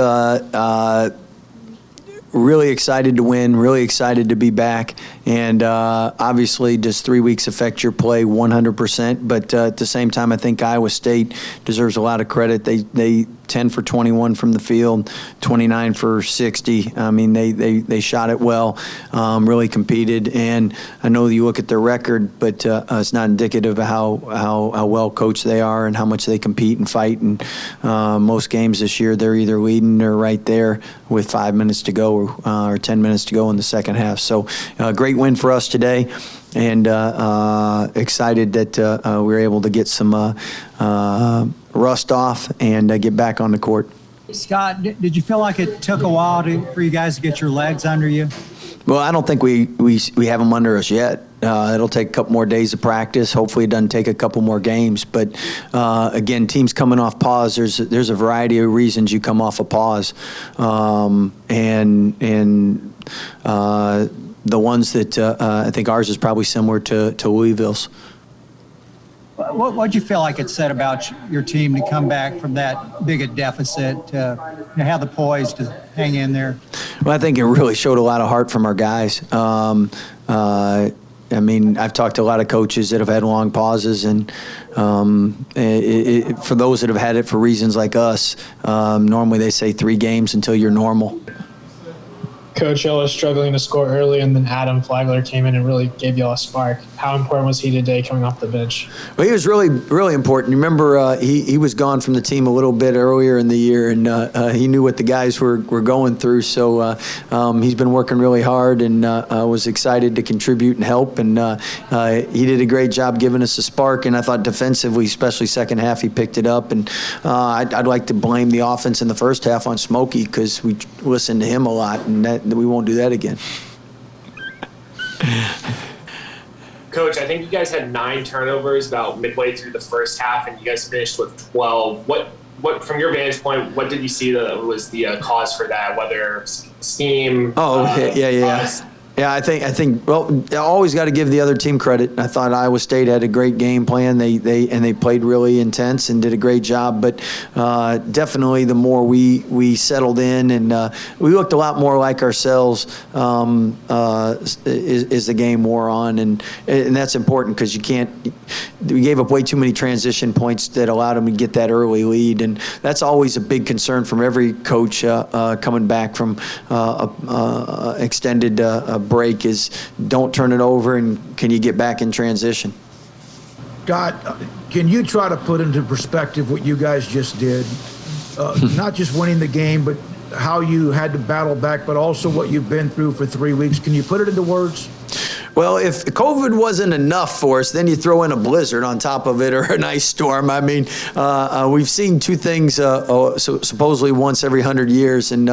really excited to win, really excited to be back. And obviously, does 3 weeks affect your play 100%? But at the same time, I think Iowa State deserves a lot of credit. They 10 for 21 from the field, 29 for 60. I mean, they shot it well, really competed. And I know you look at their record, but it's not indicative of how well coached they are and how much they compete and fight. And most games this year, they're either leading or right there with 5 minutes to go or 10 minutes to go in the second half. So great win for us today, and excited that we were able to get some rust off and get back on the court. Scott, did you feel like it took a while for you guys to get your legs under you? Well, I don't think we have them under us yet. It'll take a couple more days of practice. Hopefully it doesn't take a couple more games. But, again, teams coming off pause, there's a variety of reasons you come off a pause. The ones that I think ours is probably similar to Louisville's. What did you feel like it said about your team to come back from that big a deficit, to have the poise to hang in there? Well, I think it really showed a lot of heart from our guys. I mean, I've talked to a lot of coaches that have had long pauses, and for those that have had it for reasons like us, normally they say 3 games until you're normal. Coach Hill was struggling to score early, and then Adam Flagler came in and really gave you all a spark. How important was he today coming off the bench? Well, he was really, really important. You remember, he was gone from the team a little bit earlier in the year, and he knew what the guys were going through. So he's been working really hard, and was excited to contribute and help. And he did a great job giving us a spark. And I thought defensively, especially second half, he picked it up. And I'd like to blame the offense in the first half on Smokey, because we listened to him a lot, and that we won't do that again. Coach, I think you guys had 9 turnovers about midway through the first half, and you guys finished with 12. What from your vantage point, what did you see that was the cause for that? Whether scheme? Yeah. Yeah, I think. Well, I always got to give the other team credit. I thought Iowa State had a great game plan. They played really intense and did a great job. But definitely, the more we settled in and we looked a lot more like ourselves as the game wore on, and that's important because you can't. We gave up way too many transition points that allowed them to get that early lead, and that's always a big concern from every coach coming back from extended break is don't turn it over, and can you get back in transition? Scott, can you try to put into perspective what you guys just did? Not just winning the game, but how you had to battle back, but also what you've been through for 3 weeks. Can you put it into words? Well, if COVID wasn't enough for us, then you throw in a blizzard on top of it or an ice storm. I mean, we've seen two things supposedly once every 100 years, and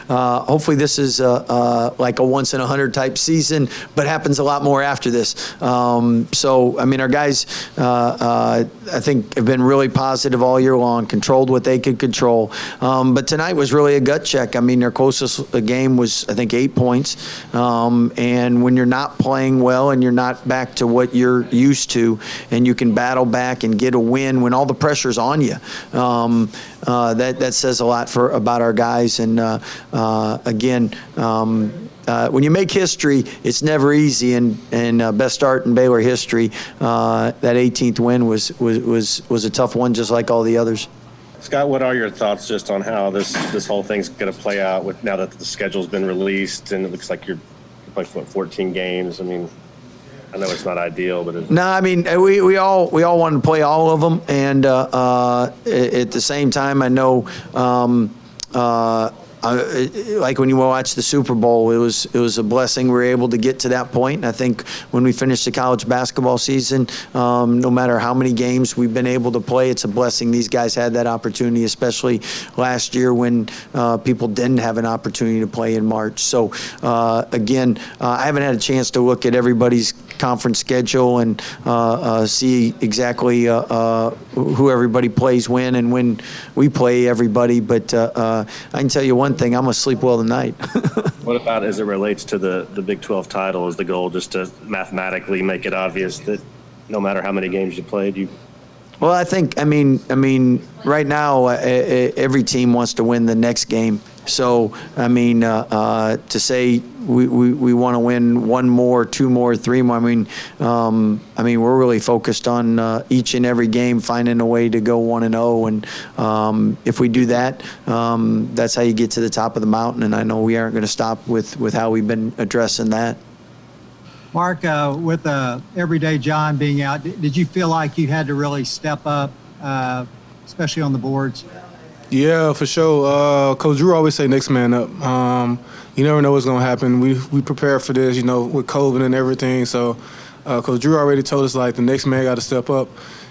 hopefully this is like a once in 100 type season, but happens a lot more after this. So, I mean, our guys, I think, have been really positive all year long, controlled what they could control. But tonight was really a gut check. I mean, their closest game was, I think, 8 points. And when you're not playing well and you're not back to what you're used to, and you can battle back and get a win when all the pressure's on you, that says a lot about our guys. And again, when you make history, it's never easy. And best start in Baylor history, that 18th win was a tough one, just like all the others. Scott, what are your thoughts just on how this whole thing's going to play out with now that the schedule's been released and it looks like you're playing 14 games? I mean, I know it's not ideal, but no, I mean, we all want to play all of them, and at the same time, I know. Like when you watch the Super Bowl, it was a blessing we were able to get to that point. And I think when we finish the college basketball season, no matter how many games we've been able to play, it's a blessing these guys had that opportunity, especially last year when people didn't have an opportunity to play in March. So again, I haven't had a chance to look at everybody's conference schedule and see exactly who everybody plays when and when we play everybody. But I can tell you one thing, I'm going to sleep well tonight. What about as it relates to the Big 12 title? Is the goal just to mathematically make it obvious that no matter how many games you played, Well, I mean, right now, every team wants to win the next game. So, I mean, to say we want to win one more, two more, three more. I mean, we're really focused on each and every game, finding a way to go 1-0, and if we do that, that's how you get to the top of the mountain. And I know we aren't going to stop with how we've been addressing that. Mark, with Everyday John being out, did you feel like you had to really step up, especially on the boards? Yeah, for sure. Coach Drew always say next man up. You never know what's going to happen. We prepare for this, with COVID and everything. So Coach Drew already told us, like, the next man got to step up,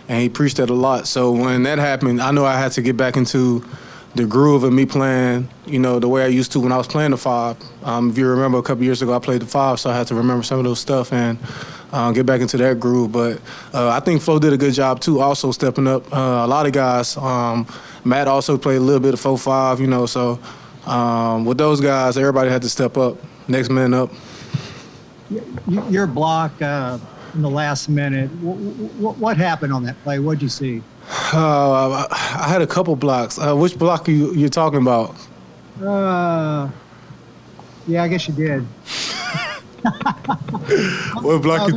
and he preached that a lot. So when that happened, I know I had to get back into the groove of me playing, the way I used to when I was playing the 5. If you remember, a couple years ago, I played the 5, so I had to remember some of those stuff and get back into that groove. But I think Flo did a good job, too, also stepping up. A lot of guys, Matt also played a little bit of 4-5, so with those guys, everybody had to step up, next man up. Your block in the last minute, what happened on that play? What did you see? I had a couple blocks. Which block are you talking about? Yeah, I guess you did. What block?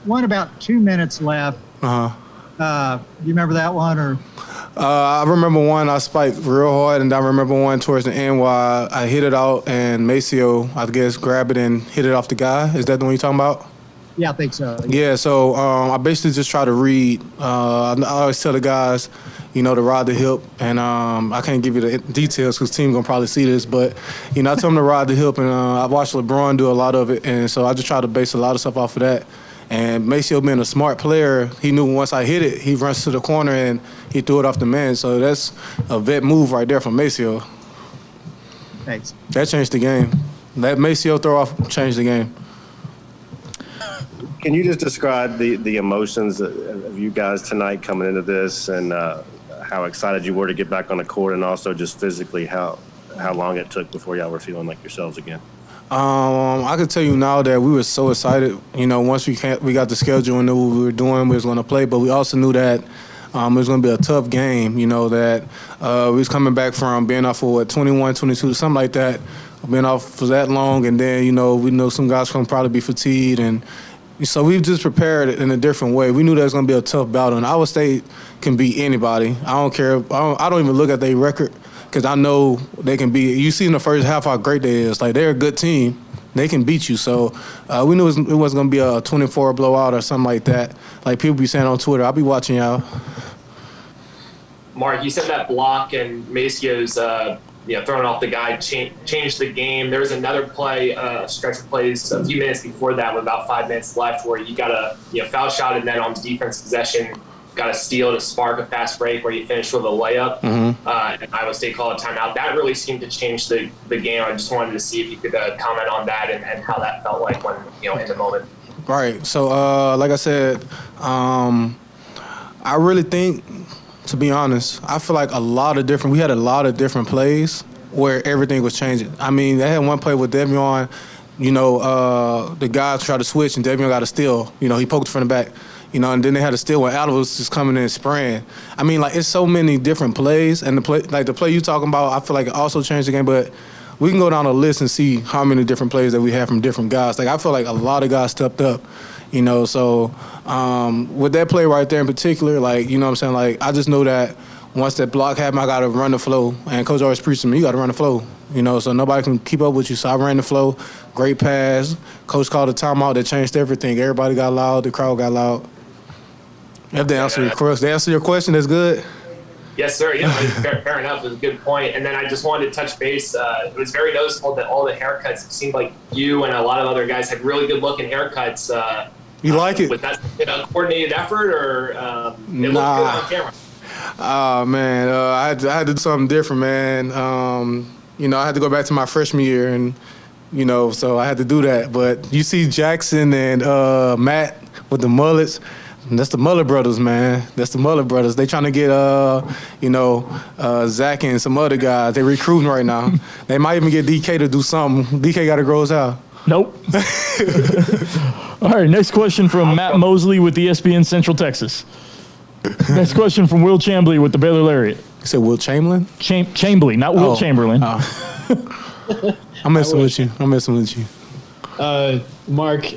One about 2 minutes left. Do you remember that one? Or? I remember one I spiked real hard, and I remember one towards the end where I hit it out, and Maceo, I guess, grabbed it and hit it off the guy. Is that the one you're talking about? Yeah, I think so. Yeah, so I basically just try to read. I always tell the guys, to ride the hip, and I can't give you the details because the team going to probably see this, but, I tell them to ride the hip, and I watched LeBron do a lot of it, and so I just try to base a lot of stuff off of that. And Maceo being a smart player, he knew once I hit it, he runs to the corner and he threw it off the man. So that's a vet move right there from Maceo. Thanks. That changed the game. That Maceo throw off changed the game. Can you just describe the emotions of you guys tonight coming into this, and how excited you were to get back on the court, and also just physically how long it took before y'all were feeling like yourselves again? I can tell you now that we were so excited. Once we got the schedule and knew what we were doing, we was going to play. But we also knew that it was going to be a tough game. That we was coming back from being off for 21, 22, something like that. Being off for that long, and then we know some guys going to probably be fatigued, and so we just prepared it in a different way. We knew that was going to be a tough battle, and Iowa State can beat anybody. I don't care. I don't even look at their record. Because I know they can beat. You see in the first half how great they is. Like, they're a good team. They can beat you. So we knew it wasn't going to be a 24 blowout or something like that. Like people be saying on Twitter. I'll be watching y'all. Mark, you said that block and Macio's throwing off the guy changed the game. There was another play, stretch of plays a few minutes before that with about 5 minutes left where you got a foul shot and then on defense possession got a steal to spark a fast break where you finished with a layup. And Iowa State called a timeout. That really seemed to change the game. I just wanted to see if you could comment on that and how that felt like when, in the moment. Right. So, like I said, I really think, to be honest, I feel like we had a lot of different plays where everything was changing. I mean, they had one play with Devion, the guys tried to switch and Devion got a steal. He poked from the back. And then they had a steal when Adam was just coming in and spraying. I mean, it's so many different plays, and the play you talking about, I feel like it also changed the game. But we can go down a list and see how many different plays that we have from different guys. I feel like a lot of guys stepped up, So with that play right there in particular, what I'm saying, I just know that once that block happened, I got to run the flow. And Coach always preached to me, you got to run the flow, so nobody can keep up with you. So I ran the flow, great pass. Coach called a timeout that changed everything. Everybody got loud, the crowd got loud. If they answer your question, that's good. Yes, sir. Yeah, fair enough. It was a good point. And then I just wanted to touch base. It was very noticeable that all the haircuts, it seemed like you and a lot of other guys had really good-looking haircuts. You like it? Was that a coordinated effort, or it looked good on camera? Oh, man. I had to do something different, man. I had to go back to my freshman year, and, so I had to do that. But you see Jackson and Matt with the mullets. That's the Muller brothers, man. That's the Muller brothers. They trying to get, Zach and some other guys. They recruiting right now. They might even get DK to do something. DK got to grow his out. Nope. All right, next question from Matt Mosley with ESPN Central Texas. Next question from Will Chambly with the Baylor Lariat. You said Will Chamberlain? Chambly, not Will Chamberlain. Oh. I'm messing with you. Mark,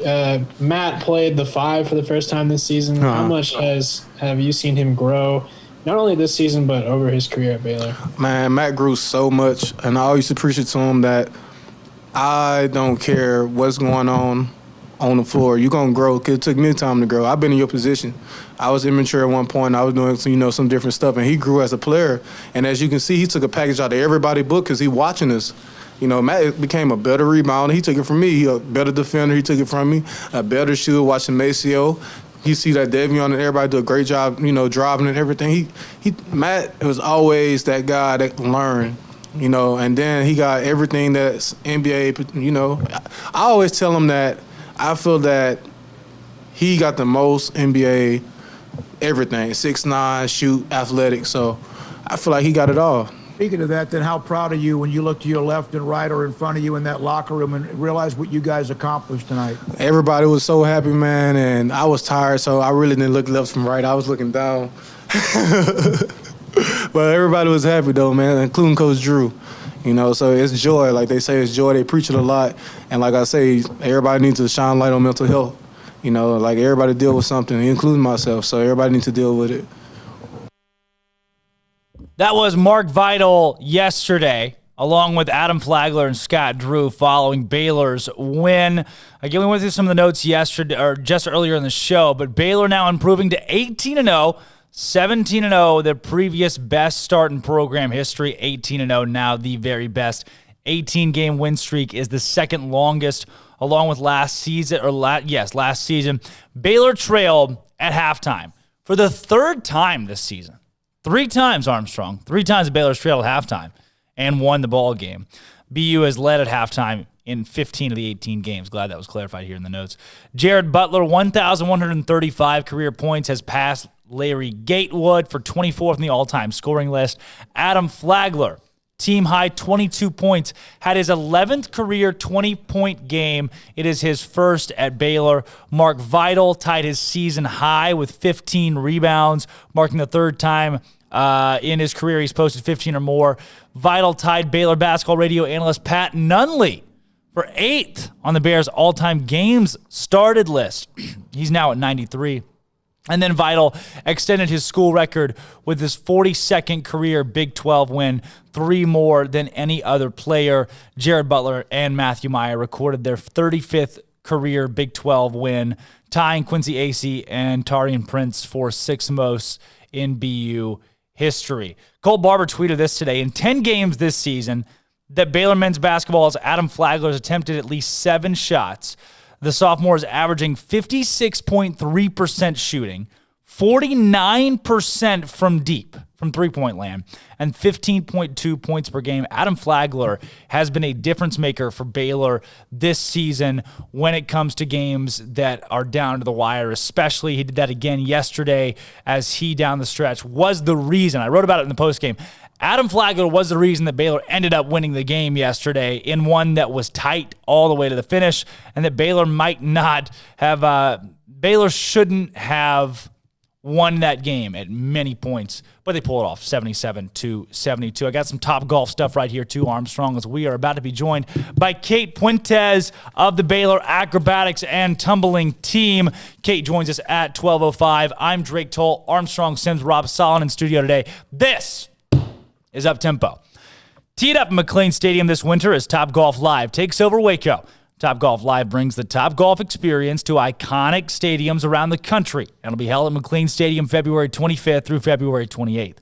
Matt played the 5 for the first time this season. How much have you seen him grow, not only this season, but over his career at Baylor? Man, Matt grew so much, and I always appreciate to him that I don't care what's going on the floor. You're going to grow. It took me time to grow. I've been in your position. I was immature at one point. I was doing some different stuff, and he grew as a player. And as you can see, he took a package out of everybody's book because he's watching us. Matt became a better rebounder. He took it from me. He a better defender. He took it from me. A better shooter watching Maceo. You see that Devion and everybody do a great job, driving and everything. Matt was always that guy that learned, and then he got everything that's NBA, I always tell him that I feel that he got the most NBA everything, 6'9", shoot, athletic. So I feel like he got it all. Speaking of that, then how proud are you when you look to your left and right or in front of you in that locker room and realize what you guys accomplished tonight? Everybody was so happy, man, and I was tired, so I really didn't look left from right. I was looking down. But everybody was happy, though, man, including Coach Drew. So it's joy. Like they say, it's joy. They preach it a lot. And like I say, everybody needs to shine light on mental health. Everybody deal with something, including myself, so everybody needs to deal with it. That was Mark Vital yesterday, along with Adam Flagler and Scott Drew following Baylor's win. Again, we went through some of the notes yesterday, or just earlier in the show, but Baylor now improving to 18-0, 17-0, their previous best start in program history, 18-0, now the very best. 18-game win streak is the second longest, along with last season. Last season. Baylor trailed at halftime for the third time this season. 3 times, Armstrong. 3 times Baylor's trailed at halftime and won the ball game. BU has led at halftime in 15 of the 18 games. Glad that was clarified here in the notes. Jared Butler, 1,135 career points, has passed Larry Gatewood for 24th in the all-time scoring list. Adam Flagler Team high 22 points. Had his 11th career 20-point game. It is his first at Baylor. Mark Vidal tied his season high with 15 rebounds, marking the third time in his career he's posted 15 or more. Vidal tied Baylor basketball radio analyst Pat Nunley for 8th on the Bears' all-time games started list. He's now at 93. And then Vidal extended his school record with his 42nd career Big 12 win, 3 more than any other player. Jared Butler and Matthew Meyer recorded their 35th career Big 12 win, tying Quincy Acey and Taurean Prince for 6th most in BU history. Cole Barber tweeted this today. In 10 games this season that Baylor men's basketball's Adam Flagler has attempted at least 7 shots. The sophomore is averaging 56.3% shooting, 49% from deep, from three-point land, and 15.2 points per game. Adam Flagler has been a difference maker for Baylor this season when it comes to games that are down to the wire, especially he did that again yesterday as he, down the stretch, was the reason. I wrote about it in the postgame. Adam Flagler was the reason that Baylor ended up winning the game yesterday in one that was tight all the way to the finish, and that Baylor might not have, Baylor shouldn't have won that game at many points, but they pull it off 77-72. I got some Topgolf stuff right here too, Armstrong, as we are about to be joined by Kate Puentes of the Baylor Acrobatics and Tumbling team. Kate joins us at 12:05. I'm Drake Toll, Armstrong, Sims, Rob Solon in studio today. This is Up Tempo. Teed up in McLean Stadium this winter as Topgolf Live takes over Waco. Topgolf Live brings the Topgolf experience to iconic stadiums around the country, and it'll be held at McLean Stadium February 25th through February 28th.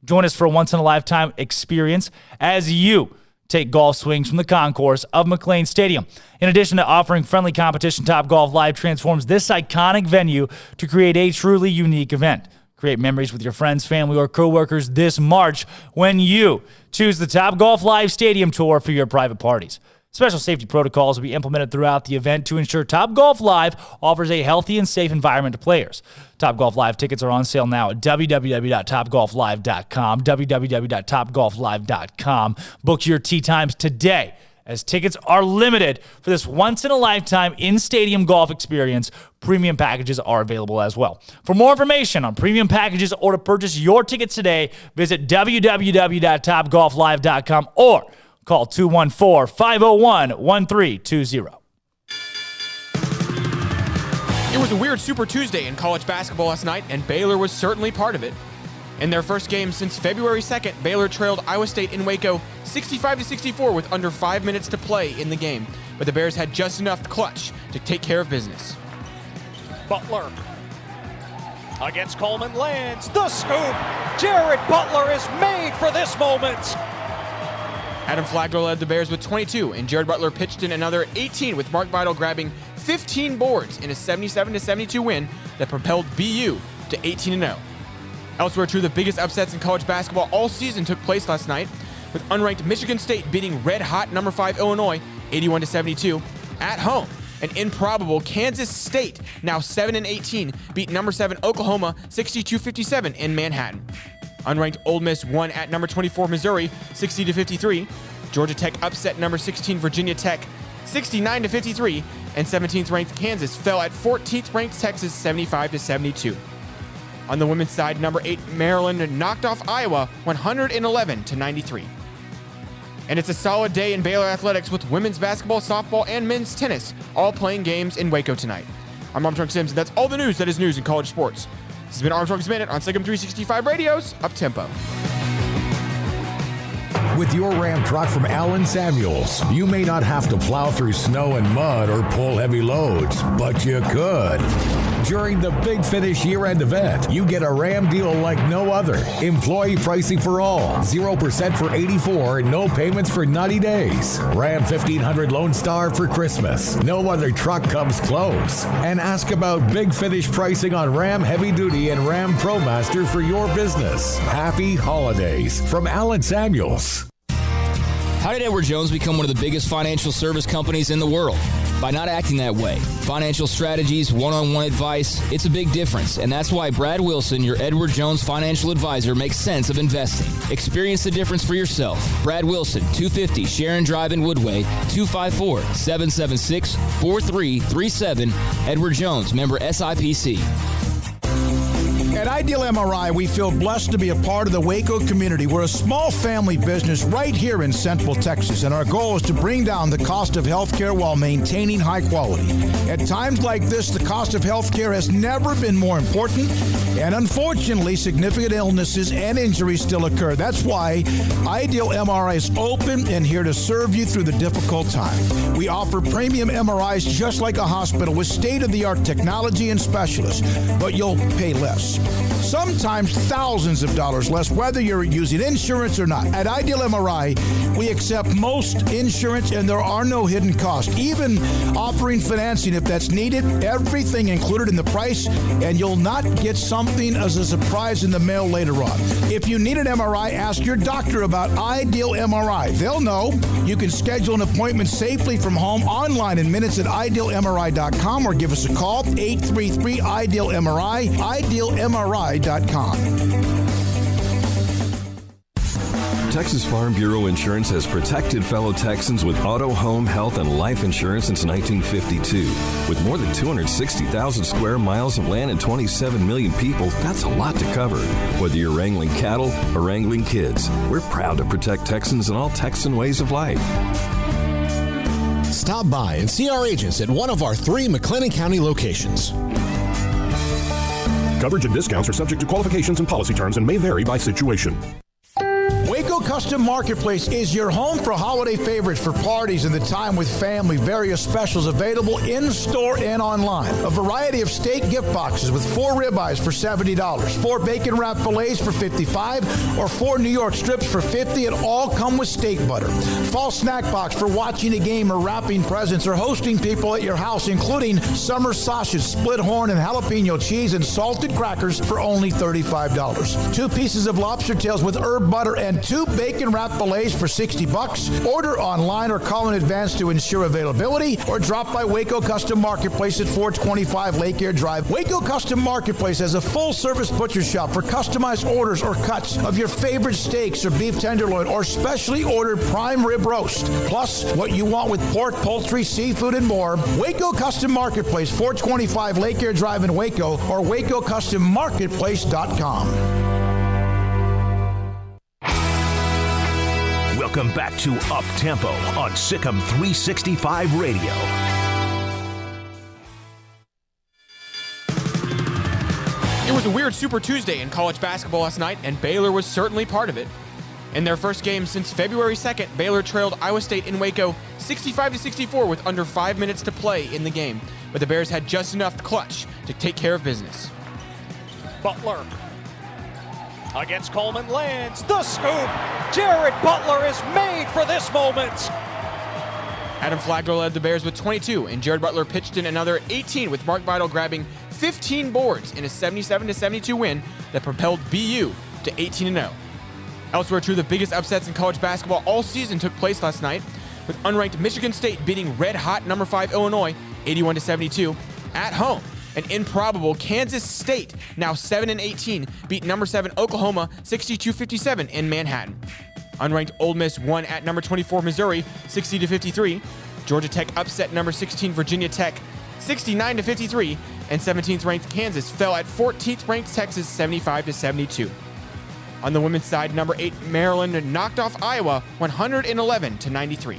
Join us for a once-in-a-lifetime experience as you take golf swings from the concourse of McLean Stadium. In addition to offering friendly competition, Topgolf Live transforms this iconic venue to create a truly unique event. Create memories with your friends, family, or coworkers this March when you choose the Topgolf Live Stadium Tour for your private parties. Special safety protocols will be implemented throughout the event to ensure Topgolf Live offers a healthy and safe environment to players. Topgolf Live tickets are on sale now at www.topgolflive.com, www.topgolflive.com. Book your tee times today, as tickets are limited for this once-in-a-lifetime in-stadium golf experience. Premium packages are available as well. For more information on premium packages or to purchase your tickets today, visit www.topgolflive.com or call 214-501-1320. It was a weird Super Tuesday in college basketball last night, and Baylor was certainly part of it. In their first game since February 2nd, Baylor trailed Iowa State in Waco 65-64 with under 5 minutes to play in the game, but the Bears had just enough clutch to take care of business. Butler against Coleman lands the scoop. Jared Butler is made for this moment. Adam Flagler led the Bears with 22, and Jared Butler pitched in another 18 with Mark Vidal grabbing 15 boards in a 77-72 win that propelled BU to 18-0. Elsewhere, two of the biggest upsets in college basketball all season took place last night, with unranked Michigan State beating red-hot number 5 Illinois 81-72 at home. An improbable Kansas State, now 7-18, beat number 7 Oklahoma 62-57 in Manhattan. Unranked Ole Miss won at number 24 Missouri 60-53. Georgia Tech upset number 16 Virginia Tech 69-53, and 17th ranked Kansas fell at 14th ranked Texas 75-72. On the women's side, number 8 Maryland knocked off Iowa 111-93. And it's a solid day in Baylor athletics with women's basketball, softball, and men's tennis all playing games in Waco tonight. I'm Armstrong Sims, and that's all the news that is news in college sports. This has been Armstrong's Minute on SicEm365 Radio's Up Tempo. With your Ram truck from Allen Samuels, you may not have to plow through snow and mud or pull heavy loads, but you could. During the Big Finish year-end event, you get a Ram deal like no other. Employee pricing for all, 0% for 84, and no payments for 90 days. Ram 1500 Lone Star for Christmas. No other truck comes close. And ask about Big Finish pricing on Ram Heavy Duty and Ram ProMaster for your business. Happy holidays from Allen Samuels. How did Edward Jones become one of the biggest financial service companies in the world? by not acting that way. Financial strategies, one-on-one advice, it's a big difference, and that's why Brad Wilson, your Edward Jones financial advisor, makes sense of investing. Experience the difference for yourself. Brad Wilson, 250 Sharon Drive in Woodway, 254-776-4337. Edward Jones, member SIPC. At Ideal MRI, we feel blessed to be a part of the Waco community. We're a small family business right here in Central Texas, and our goal is to bring down the cost of healthcare while maintaining high quality. At times like this, the cost of healthcare has never been more important, and unfortunately, significant illnesses and injuries still occur. That's why Ideal MRI is open and here to serve you through the difficult time. We offer premium MRIs just like a hospital with state-of-the-art technology and specialists, but you'll pay less. Sometimes thousands of dollars less, whether you're using insurance or not. At Ideal MRI, we accept most insurance and there are no hidden costs, even offering financing if that's needed. Everything included in the price, and you'll not get something as a surprise in the mail later on. If you need an MRI, ask your doctor about Ideal MRI. They'll know. You can schedule an appointment safely from home online in minutes at idealmri.com or give us a call, 833-IDEAL-MRI, idealmri.com. Texas Farm Bureau Insurance has protected fellow Texans with auto, home, health, and life insurance since 1952. With more than 260,000 square miles of land and 27 million people, that's a lot to cover. Whether you're wrangling cattle or wrangling kids, we're proud to protect Texans in all Texan ways of life. Stop by and see our agents at one of our 3 McLennan County locations. Coverage and discounts are subject to qualifications and policy terms and may vary by situation. Waco Custom Marketplace is your home for holiday favorites for parties and the time with family. Various specials available in-store and online. A variety of steak gift boxes with 4 ribeyes for $70, 4 bacon wrapped fillets for $55, or 4 New York strips for $50, and all come with steak butter. Fall snack box for watching a game or wrapping presents or hosting people at your house, including summer sausage, split horn, and jalapeno cheese and salted crackers for only $35. 2 pieces of lobster tails with herb butter and 2 bacon wrapped fillets for $60. Order online or call in advance to ensure availability, or drop by Waco Custom Marketplace at 425 Lake Air Drive. Waco Custom Marketplace has a full-service butcher shop for customized orders or cuts of your favorite steaks or beef tenderloin or specially ordered prime rib roast. Plus, what you want with pork, poultry, seafood, and more. Waco Custom Marketplace, 425 Lake Air Drive in Waco, or WacoCustomMarketplace.com. Welcome back to Up Tempo on SicEm365 Radio. It was a weird Super Tuesday in college basketball last night, and Baylor was certainly part of it. In their first game since February 2nd, Baylor trailed Iowa State in Waco 65-64 with under 5 minutes to play in the game, but the Bears had just enough clutch to take care of business. Butler against Coleman, lands the scoop. Jared Butler is made for this moment. Adam Flagler led the Bears with 22, and Jared Butler pitched in another 18 with Mark Vidal grabbing 15 boards in a 77-72 win that propelled BU to 18-0. Elsewhere, two of the biggest upsets in college basketball all season took place last night, with unranked Michigan State beating red-hot number 5 Illinois 81-72 at home. And improbable Kansas State, now 7-18, beat number 7 Oklahoma 62-57 in Manhattan. Unranked Ole Miss won at number 24 Missouri 60-53. Georgia Tech upset number 16 Virginia Tech 69-53, and 17th ranked Kansas fell at 14th ranked Texas 75-72. On the women's side, number 8 Maryland knocked off Iowa 111-93.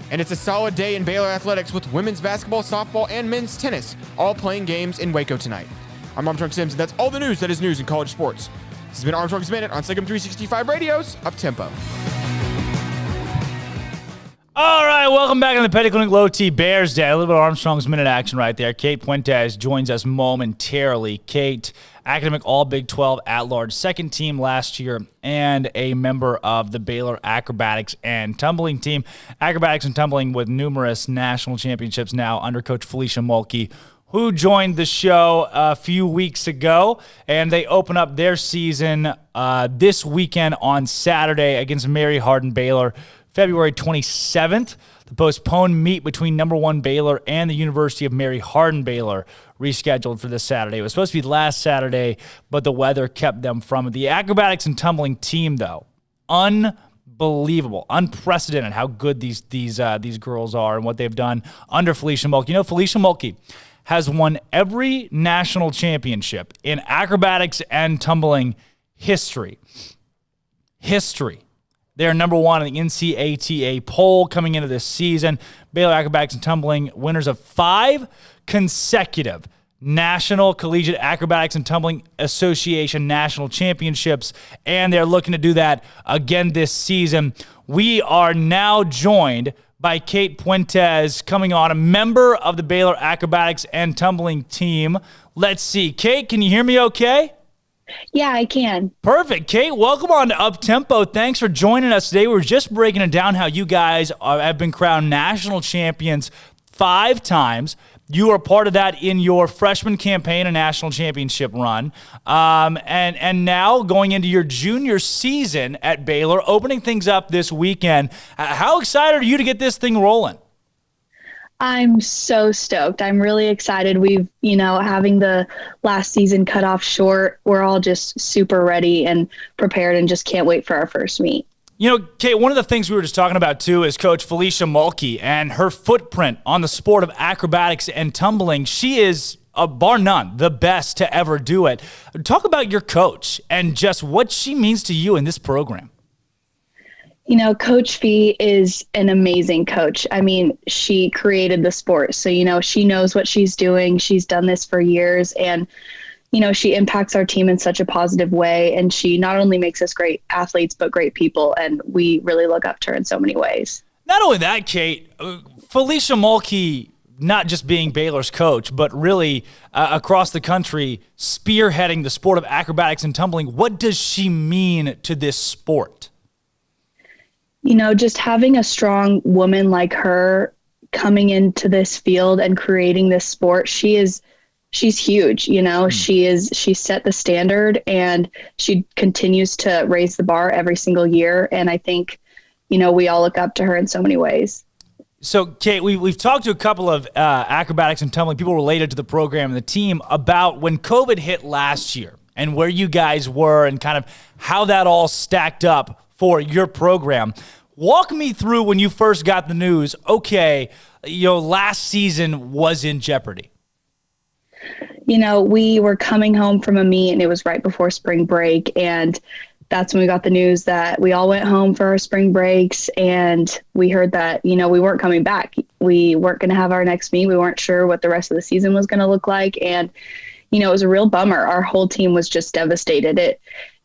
And it's a solid day in Baylor athletics with women's basketball, softball, and men's tennis all playing games in Waco tonight. I'm Armstrong Sims, and that's all the news that is news in college sports. This has been Armstrong's Minute on SicEm365 Radio's Up Tempo. All right, welcome back on the Petticoat Low T Bears Day. A little bit of Armstrong's Minute action right there. Kate Puentes joins us momentarily. Kate, academic All-Big 12 at-large, second team last year, and a member of the Baylor acrobatics and tumbling team. Acrobatics and tumbling with numerous national championships now under Coach Felicia Mulkey, who joined the show a few weeks ago, and they open up their season this weekend on Saturday against Mary Hardin Baylor. February 27th. The postponed meet between number 1 Baylor and the University of Mary Hardin Baylor rescheduled for this Saturday. It was supposed to be last Saturday, but the weather kept them from it. The acrobatics and tumbling team, though, unbelievable, unprecedented how good these girls are and what they've done under Felicia Mulkey. You know, Felicia Mulkey has won every national championship in acrobatics and tumbling history. They're number 1 in the NCATA poll coming into this season. Baylor Acrobatics and Tumbling, winners of 5 consecutive National Collegiate Acrobatics and Tumbling Association National Championships, and they're looking to do that again this season. We are now joined by Kate Puentes, coming on, a member of the Baylor Acrobatics and Tumbling team. Let's see. Kate, can you hear me okay? Yeah, I can. Perfect. Kate, welcome on to Uptempo. Thanks for joining us today. We were just breaking it down how you guys have been crowned national champions 5 times. You were part of that in your freshman campaign, a national championship run. And now going into your junior season at Baylor, opening things up this weekend. How excited are you to get this thing rolling? I'm so stoked. I'm really excited. We've, having the last season cut off short, we're all just super ready and prepared and just can't wait for our first meet. You know, Kate, one of the things we were just talking about, too, is Coach Felicia Mulkey and her footprint on the sport of acrobatics and tumbling. She is, bar none, the best to ever do it. Talk about your coach and just what she means to you in this program. Coach Fee is an amazing coach. I mean, she created the sport. So, she knows what she's doing. She's done this for years. And, she impacts our team in such a positive way. And she not only makes us great athletes, but great people. And we really look up to her in so many ways. Not only that, Kate, Felicia Mulkey, not just being Baylor's coach, but really across the country, spearheading the sport of acrobatics and tumbling. What does she mean to this sport? Just having a strong woman like her coming into this field and creating this sport, she's huge. She set the standard and she continues to raise the bar every single year. And I think, we all look up to her in so many ways. So, Kate, we've talked to a couple of acrobatics and tumbling people related to the program and the team about when COVID hit last year and where you guys were and kind of how that all stacked up for your program. Walk me through when you first got the news, okay, last season was in jeopardy. We were coming home from a meet and it was right before spring break. And that's when we got the news that we all went home for our spring breaks. And we heard that, we weren't coming back. We weren't going to have our next meet. We weren't sure what the rest of the season was going to look like. And, it was a real bummer. Our whole team was just devastated.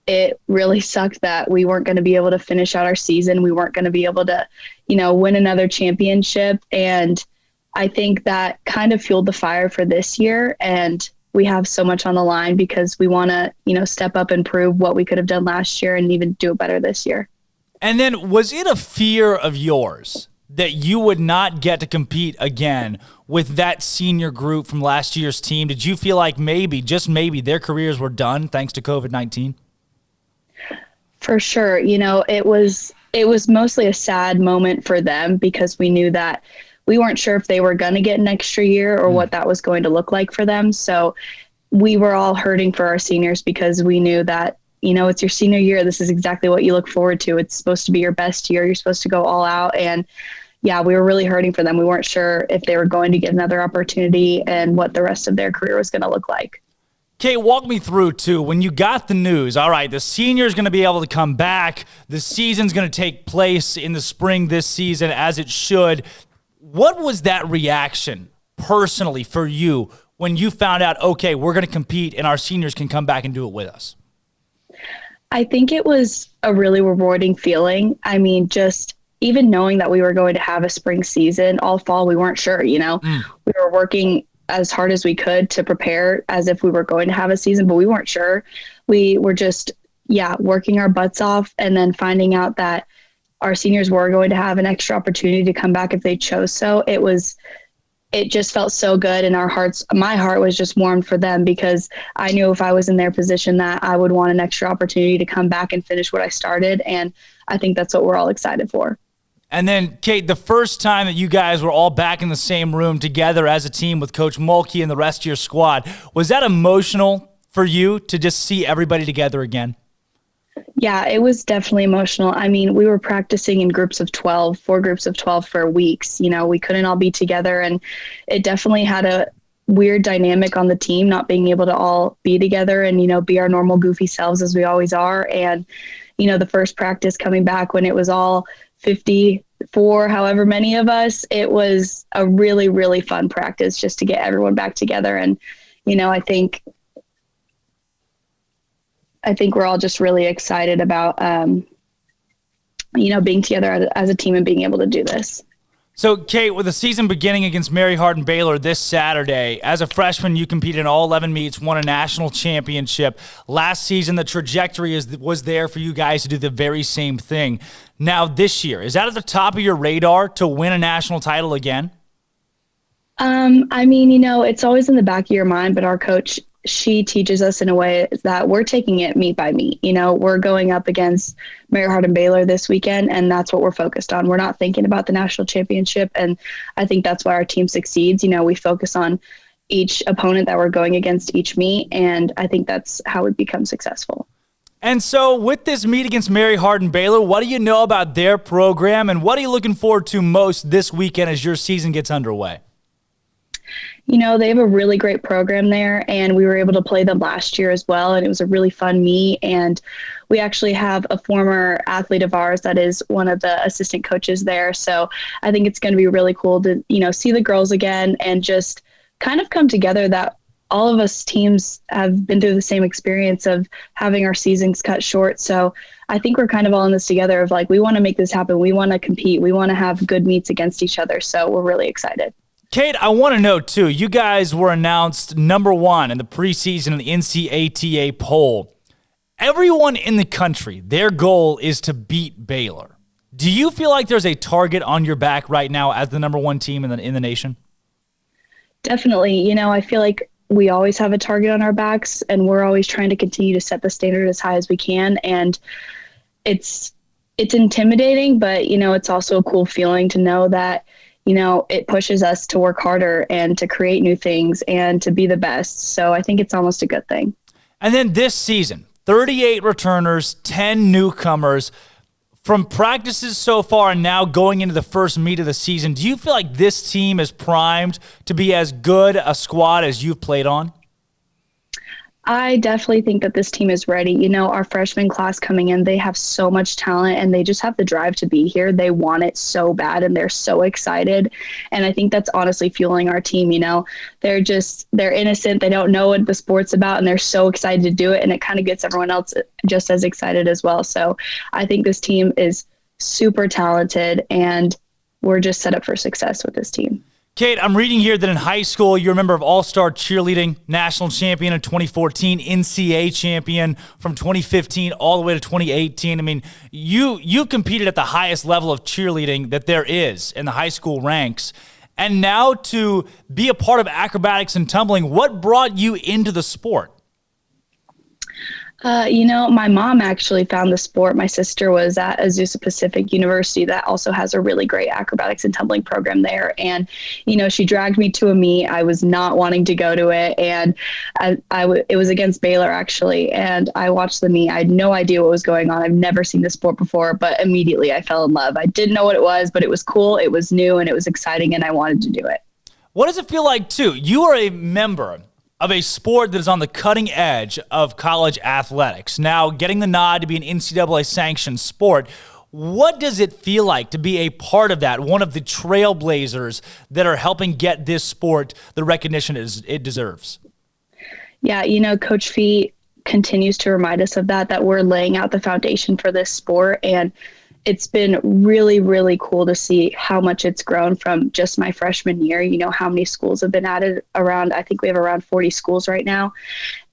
It really sucked that we weren't going to be able to finish out our season. We weren't going to be able to, win another championship. And I think that kind of fueled the fire for this year. And we have so much on the line because we want to, step up and prove what we could have done last year and even do it better this year. And then was it a fear of yours that you would not get to compete again with that senior group from last year's team? Did you feel like maybe, just maybe, their careers were done thanks to COVID-19? For sure. It was mostly a sad moment for them because we knew that we weren't sure if they were going to get an extra year or what that was going to look like for them. So we were all hurting for our seniors because we knew that, it's your senior year. This is exactly what you look forward to. It's supposed to be your best year. You're supposed to go all out. And yeah, we were really hurting for them. We weren't sure if they were going to get another opportunity and what the rest of their career was going to look like. Kate, walk me through, too, when you got the news, all right, the senior's going to be able to come back, the season's going to take place in the spring this season as it should. What was that reaction personally for you when you found out, okay, we're going to compete and our seniors can come back and do it with us? I think it was a really rewarding feeling. I mean, just even knowing that we were going to have a spring season all fall, we weren't sure, We were working as hard as we could to prepare as if we were going to have a season, but we weren't sure. We were just, working our butts off and then finding out that our seniors were going to have an extra opportunity to come back if they chose so. It just felt so good, and my heart was just warmed for them because I knew if I was in their position that I would want an extra opportunity to come back and finish what I started, and I think that's what we're all excited for. And then, Kate, the first time that you guys were all back in the same room together as a team with Coach Mulkey and the rest of your squad, was that emotional for you to just see everybody together again? Yeah, it was definitely emotional. I mean, we were practicing in groups of 12, 4 groups of 12 for weeks. You know, we couldn't all be together, and it definitely had a weird dynamic on the team, not being able to all be together and, you know, be our normal goofy selves as we always are. And, you know, the first practice coming back when it was all 54, however many of us, it was a really, really fun practice just to get everyone back together. And, you know, I think we're all just really excited about, you know, being together as a team and being able to do this. So, Kate, with the season beginning against Mary Hardin Baylor this Saturday, as a freshman, you competed in all 11 meets, won a national championship. Last season, the trajectory was there for you guys to do the very same thing. Now, this year, is that at the top of your radar to win a national title again? I mean, you know, it's always in the back of your mind, but our coach, she teaches us in a way that we're taking it meet by meet. You know, we're going up against Mary Hardin Baylor this weekend, and that's what we're focused on. We're not thinking about the national championship, and I think that's why our team succeeds. You know, we focus on each opponent that we're going against each meet, and I think that's how we become successful. And so with this meet against Mary Hardin Baylor, what do you know about their program, and what are you looking forward to most this weekend as your season gets underway? You know, they have a really great program there, and we were able to play them last year as well, and it was a really fun meet. And we actually have a former athlete of ours that is one of the assistant coaches there. So I think it's going to be really cool to, you know, see the girls again and just kind of come together, that all of us teams have been through the same experience of having our seasons cut short. So I think we're kind of all in this together of like, we want to make this happen. We want to compete. We want to have good meets against each other. So we're really excited. Kate, I want to know, too, you guys were announced number 1 in the preseason in the NCATA poll. Everyone in the country, their goal is to beat Baylor. Do you feel like there's a target on your back right now as the number 1 team in the nation? Definitely. You know, I feel like we always have a target on our backs, and we're always trying to continue to set the standard as high as we can. And it's intimidating, but, you know, it's also a cool feeling to know that, you know, it pushes us to work harder and to create new things and to be the best. So I think it's almost a good thing. And then this season, 38 returners, 10 newcomers. From practices so far and now going into the first meet of the season, do you feel like this team is primed to be as good a squad as you've played on? I definitely think that this team is ready. You know, our freshman class coming in, they have so much talent and they just have the drive to be here. They want it so bad and they're so excited. And I think that's honestly fueling our team. You know, they're innocent. They don't know what the sport's about and they're so excited to do it. And it kind of gets everyone else just as excited as well. So I think this team is super talented and we're just set up for success with this team. Kate, I'm reading here that in high school, you're a member of All-Star Cheerleading, national champion in 2014, NCAA champion from 2015 all the way to 2018. I mean, you competed at the highest level of cheerleading that there is in the high school ranks. And now to be a part of acrobatics and tumbling, what brought you into the sport? You know, my mom actually found the sport. My sister was at Azusa Pacific University that also has a really great acrobatics and tumbling program there. And, you know, she dragged me to a meet. I was not wanting to go to it. And it was against Baylor, actually. And I watched the meet. I had no idea what was going on. I've never seen the sport before, but immediately I fell in love. I didn't know what it was, but it was cool. It was new and it was exciting and I wanted to do it. What does it feel like, too? You are a member of a sport that is on the cutting edge of college athletics. Now, getting the nod to be an NCAA sanctioned sport, what does it feel like to be a part of that, one of the trailblazers that are helping get this sport the recognition it deserves? Yeah, you know, Coach Fee continues to remind us of that we're laying out the foundation for this sport. And it's been really, really cool to see how much it's grown from just my freshman year. You know, how many schools have been added around. I think we have around 40 schools right now.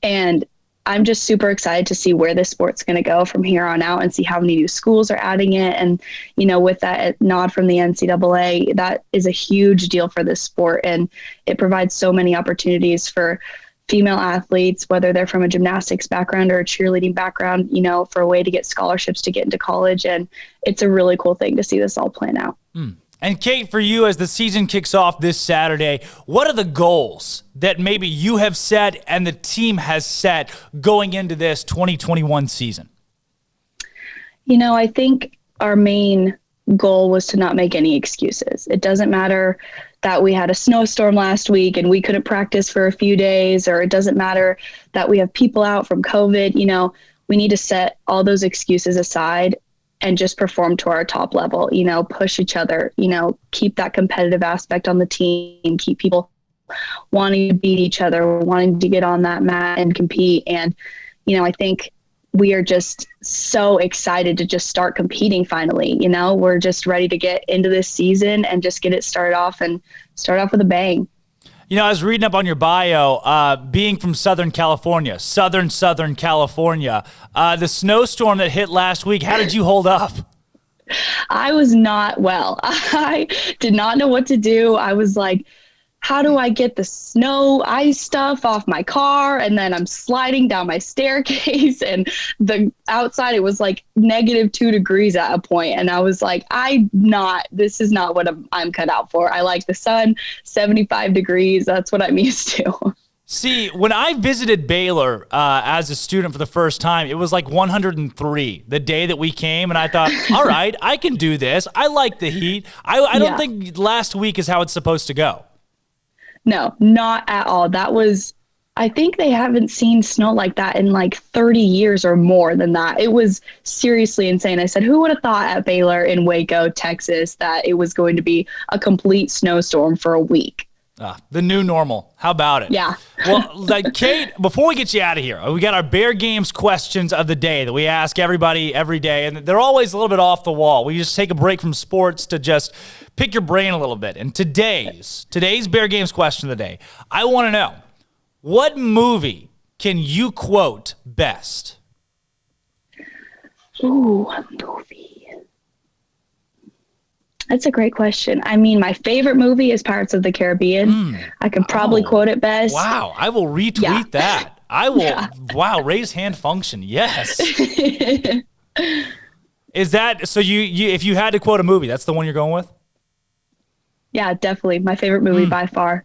And I'm just super excited to see where this sport's going to go from here on out and see how many new schools are adding it. And, you know, with that nod from the NCAA, that is a huge deal for this sport. And it provides so many opportunities for female athletes, whether they're from a gymnastics background or a cheerleading background, for a way to get scholarships to get into college. And it's a really cool thing to see this all plan out. And Kate, for you, as the season kicks off this Saturday, what are the goals that maybe you have set and the team has set going into this 2021 season? I think our main goal was to not make any excuses. It doesn't matter that we had a snowstorm last week and we couldn't practice for a few days, or it doesn't matter that we have people out from COVID. We need to set all those excuses aside and just perform to our top level, push each other, keep that competitive aspect on the team, keep people wanting to beat each other, wanting to get on that mat and compete. And, I think we are just so excited to just start competing finally. We're just ready to get into this season and just get it started off with a bang. I was reading up on your bio, being from Southern California, Southern California, the snowstorm that hit last week, how did you hold up? I was not well. I did not know what to do. I was like, how do I get the snow ice stuff off my car? And then I'm sliding down my staircase, and the outside, it was like -2 degrees at a point. And I was like, this is not what I'm cut out for. I like the sun, 75 degrees. That's what I'm used to. See, when I visited Baylor as a student for the first time, it was like 103 the day that we came. And I thought, all right, I can do this. I like the heat. I don't think last week is how it's supposed to go. No, not at all. I think they haven't seen snow like that in like 30 years or more than that. It was seriously insane. I said, who would have thought at Baylor in Waco, Texas, that it was going to be a complete snowstorm for a week? The new normal. How about it? Yeah. Well, Kate, before we get you out of here, we got our Bear Games questions of the day that we ask everybody every day, and they're always a little bit off the wall. We just take a break from sports to just pick your brain a little bit. And today's Bear Games question of the day, I want to know, what movie can you quote best? Ooh, a movie. That's a great question. I mean, my favorite movie is Pirates of the Caribbean. I can probably quote it best. Wow, I will retweet that. I will. Yeah. Wow, raise hand function. Yes. Is that so? You if you had to quote a movie, that's the one you're going with? Yeah, definitely my favorite movie by far.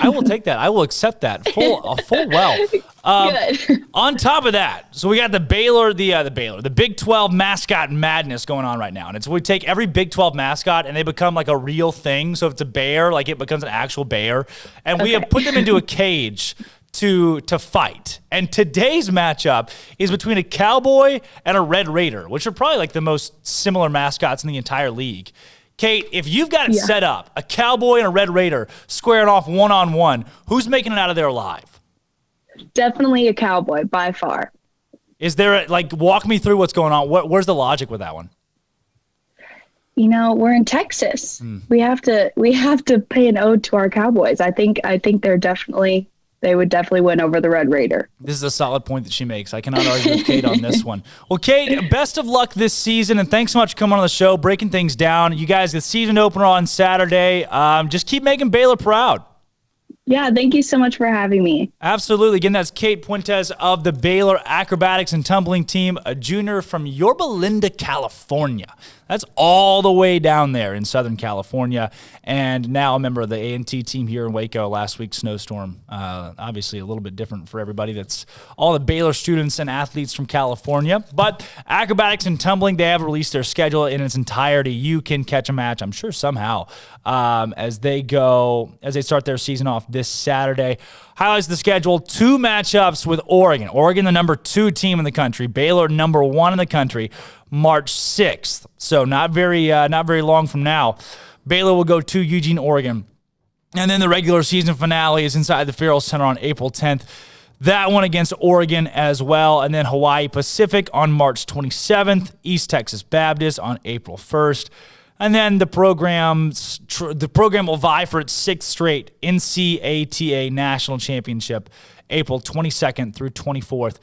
I will take that. I will accept that full well. Good. On top of that, so we got the Baylor, the Big 12 mascot madness going on right now, and we take every Big 12 mascot and they become like a real thing. So if it's a bear, like it becomes an actual bear, and we have put them into a cage to fight. And today's matchup is between a cowboy and a Red Raider, which are probably like the most similar mascots in the entire league. Kate, if you've got it set up, a cowboy and a Red Raider squaring off one-on-one, who's making it out of there alive? Definitely a cowboy, by far. Is there, walk me through what's going on. Where's the logic with that one? We're in Texas. We have to pay an ode to our Cowboys. I think they would definitely win over the Red Raider. This is a solid point that she makes. I cannot argue with Kate on this one. Well, Kate, best of luck this season, and thanks so much for coming on the show, breaking things down. You guys, the season opener on Saturday. Just keep making Baylor proud. Yeah, thank you so much for having me. Absolutely. Again, that's Kate Puentes of the Baylor Acrobatics and Tumbling Team, a junior from Yorba Linda, California. That's all the way down there in Southern California, and now a member of the A&T team here in Waco. Last week's snowstorm, obviously a little bit different for everybody. That's all the Baylor students and athletes from California. But Acrobatics and Tumbling, they have released their schedule in its entirety. You can catch a match, I'm sure somehow, as they start their season off this Saturday. Highlights the schedule: 2 matchups with Oregon. Oregon, the number 2 team in the country. Baylor, number 1 in the country. March 6th. So not very long from now. Baylor will go to Eugene, Oregon. And then the regular season finale is inside the Farrell Center on April 10th. That one against Oregon as well. And then Hawaii Pacific on March 27th. East Texas Baptist on April 1st. And then the program will vie for its 6th straight NCATA National Championship, April 22nd through 24th.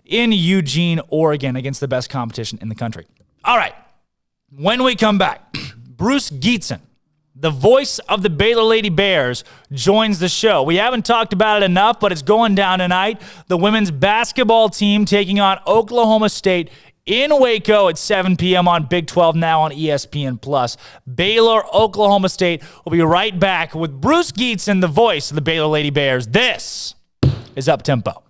In Eugene, Oregon, against the best competition in the country. All right. When we come back, Bruce Gietzen, the voice of the Baylor Lady Bears, joins the show. We haven't talked about it enough, but it's going down tonight. The women's basketball team taking on Oklahoma State in Waco at 7 p.m. on Big 12 now on ESPN+. Baylor, Oklahoma State. We'll be right back with Bruce Geetson, the voice of the Baylor Lady Bears. This is Up Tempo.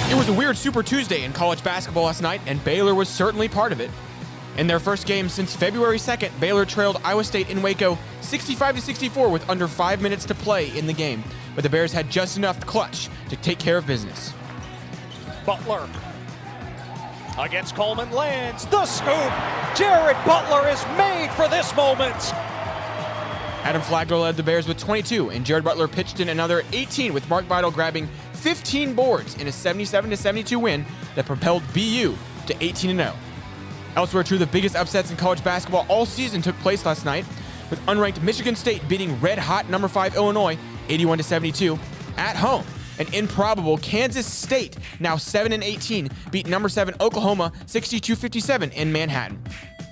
It was a weird Super Tuesday in college basketball last night, and Baylor was certainly part of it. In their first game since February 2nd, Baylor trailed Iowa State in Waco 65-64 with under 5 minutes to play in the game. But the Bears had just enough clutch to take care of business. Butler against Coleman lands the scoop. Jared Butler is made for this moment. Adam Flagler led the Bears with 22, and Jared Butler pitched in another 18 with Mark Vidal grabbing 15 boards in a 77-72 win that propelled BU to 18-0. Elsewhere, two of the biggest upsets in college basketball all season took place last night, with unranked Michigan State beating red-hot number 5 Illinois 81-72 at home. And improbable Kansas State, now 7-18, beat number 7 Oklahoma 62-57 in Manhattan.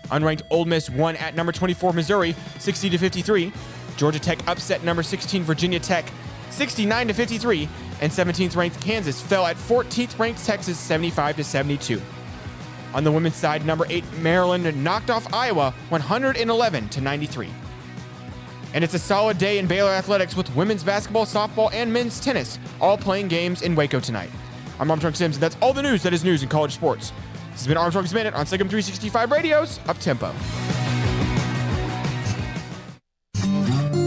Unranked Ole Miss won at number 24 Missouri 60-53. Georgia Tech upset number 16 Virginia Tech 69-53, and 17th ranked Kansas fell at 14th ranked Texas 75-72. On the women's side, number 8 Maryland knocked off Iowa 111-93. And it's a solid day in Baylor athletics with women's basketball, softball, and men's tennis all playing games in Waco tonight. I'm Armstrong Sims, and that's all the news that is news in college sports. This has been Armstrong's Minute on SicEm365 Radio's Up Tempo.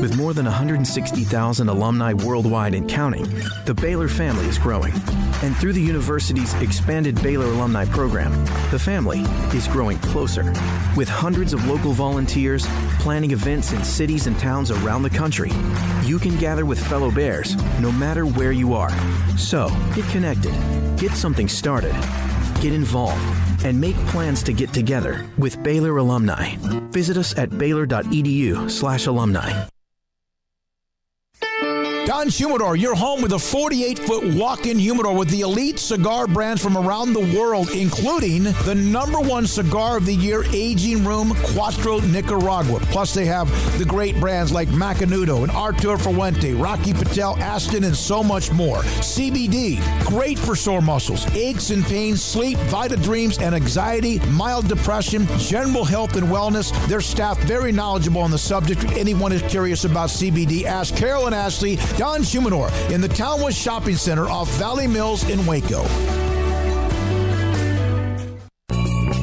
With more than 160,000 alumni worldwide and counting, the Baylor family is growing. And through the university's expanded Baylor alumni program, the family is growing closer. With hundreds of local volunteers planning events in cities and towns around the country, you can gather with fellow Bears no matter where you are. So, get connected, get something started, get involved, and make plans to get together with Baylor alumni. Visit us at baylor.edu/alumni. Don's Humidor, your home with a 48-foot walk-in humidor with the elite cigar brands from around the world, including the #1 cigar of the year, Aging Room Cuatro Nicaragua. Plus, they have the great brands like Macanudo and Artur Fuente, Rocky Patel, Aston, and so much more. CBD, great for sore muscles, aches and pains, sleep, Vita Dreams, and anxiety, mild depression, general health and wellness. Their staff very knowledgeable on the subject. If anyone is curious about CBD, ask Carol and Ashley. Don's Humidor in the Townwest Shopping Center off Valley Mills in Waco.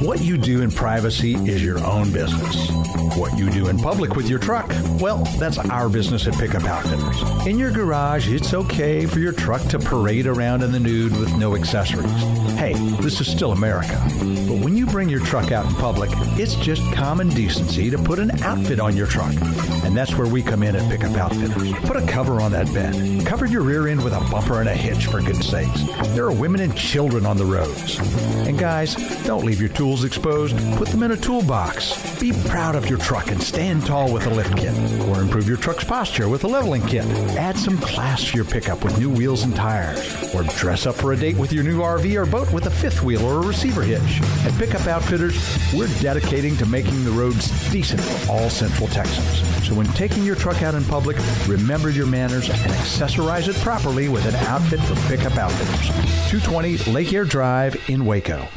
What you do in privacy is your own business. What you do in public with your truck, well, that's our business at Pickup Outfitters. In your garage, it's okay for your truck to parade around in the nude with no accessories. Hey, this is still America. But when you bring your truck out in public, it's just common decency to put an outfit on your truck. And that's where we come in at Pickup Outfitters. Put a cover on that bed. Cover your rear end with a bumper and a hitch, for goodness sakes. There are women and children on the roads. And guys, don't leave your tools exposed. Put them in a toolbox. Be proud of your truck and stand tall with a lift kit. Or improve your truck's posture with a leveling kit. Add some class to your pickup with new wheels and tires. Or dress up for a date with your new RV or boat with a fifth wheel or a receiver hitch. At Pickup Outfitters, we're dedicating to making the roads decent for all Central Texans. So when taking your truck out in public, remember your manners and accessorize it properly with an outfit from Pickup Outfitters. 220 Lake Air Drive in Waco.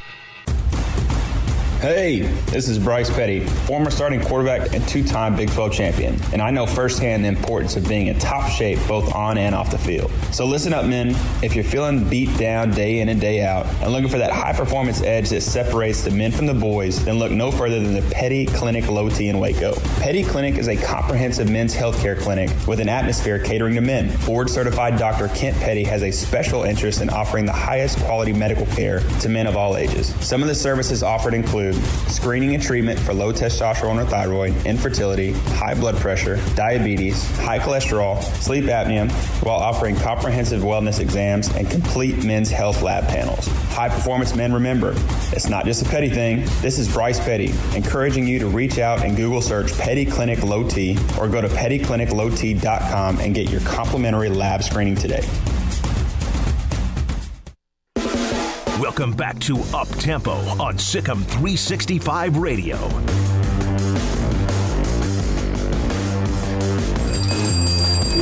Hey, this is Bryce Petty, former starting quarterback and two-time Big 12 champion, and I know firsthand the importance of being in top shape both on and off the field. So listen up, men. If you're feeling beat down day in and day out and looking for that high-performance edge that separates the men from the boys, then look no further than the Petty Clinic Low T in Waco. Petty Clinic is a comprehensive men's healthcare clinic with an atmosphere catering to men. Board-certified Dr. Kent Petty has a special interest in offering the highest quality medical care to men of all ages. Some of the services offered include screening and treatment for low testosterone or thyroid, infertility, high blood pressure, diabetes, high cholesterol, sleep apnea, while offering comprehensive wellness exams and complete men's health lab panels. High performance men, remember, it's not just a Petty thing. This is Bryce Petty, encouraging you to reach out and Google search Petty Clinic Low T or go to pettycliniclowt.com and get your complimentary lab screening today. Welcome back to Up Tempo on SicEm365 Radio.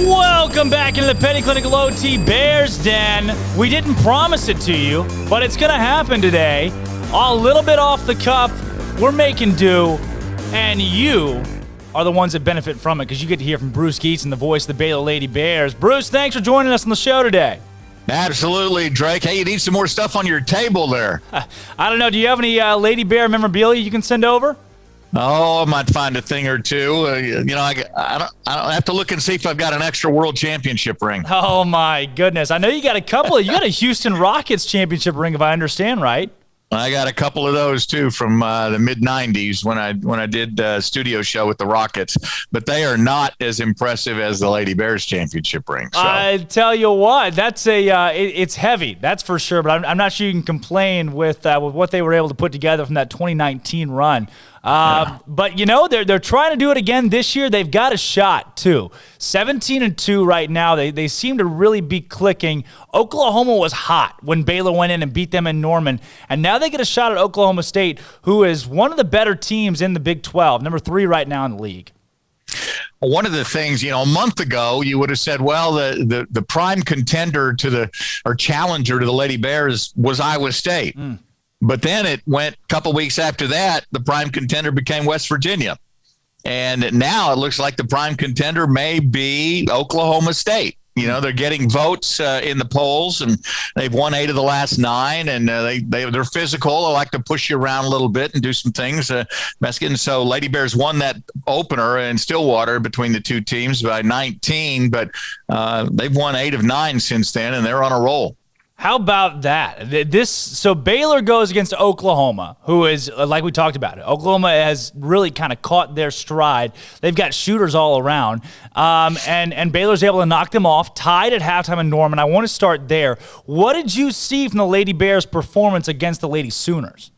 Welcome back into the Penny Clinical OT Bears Den. We didn't promise it to you, but it's going to happen today. A little bit off the cuff. We're making do, and you are the ones that benefit from it because you get to hear from Bruce Geetson, the voice of the Baylor Lady Bears. Bruce, thanks for joining us on the show today. Absolutely, Drake. Hey, you need some more stuff on your table there. I don't know. Do you have any Lady Bear memorabilia you can send over? Oh, I might find a thing or two. I don't have to look and see if I've got an extra world championship ring. Oh, my goodness. I know you got a couple. You got a Houston Rockets championship ring, if I understand right. I got a couple of those too from the mid '90s when I did a studio show with the Rockets, but they are not as impressive as the Lady Bears championship ring. So. I tell you what, that's it's heavy, that's for sure. But I'm not sure you can complain with what they were able to put together from that 2019 run. But they're trying to do it again this year. They've got a shot too. 17-2 right now. They seem to really be clicking. Oklahoma was hot when Baylor went in and beat them in Norman, and now they get a shot at Oklahoma State, who is one of the better teams in the Big 12, number 3 right now in the league. One of the things, a month ago, you would have said, well, the prime contender or challenger to the Lady Bears was Iowa State. But then it went a couple weeks after that, the prime contender became West Virginia. And now it looks like the prime contender may be Oklahoma State. They're getting votes in the polls, and they've won 8 of the last 9, and they're physical. They like to push you around a little bit and do some things. So Lady Bears won that opener in Stillwater between the two teams by 19, but they've won 8 of 9 since then, and they're on a roll. How about that? So Baylor goes against Oklahoma, who is, like we talked about, Oklahoma has really kind of caught their stride. They've got shooters all around, and Baylor's able to knock them off, tied at halftime in Norman. I want to start there. What did you see from the Lady Bears' performance against the Lady Sooners?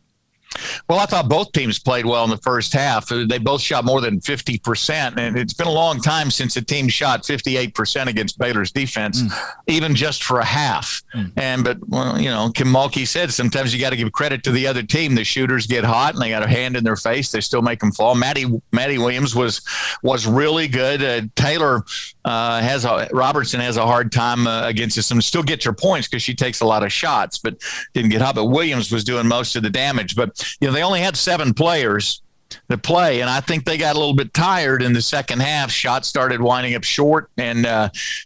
Well, I thought both teams played well in the first half. They both shot more than 50%, and it's been a long time since a team shot 58% against Baylor's defense, even just for a half. But Kim Mulkey said sometimes you got to give credit to the other team. The shooters get hot, and they got a hand in their face. They still make them fall. Maddie Williams was really good. Taylor Robertson has a hard time against us, and still get your points because she takes a lot of shots, but didn't get hot. But Williams was doing most of the damage. But they only had 7 players to play, and I think they got a little bit tired in the second half. Shots started winding up short, and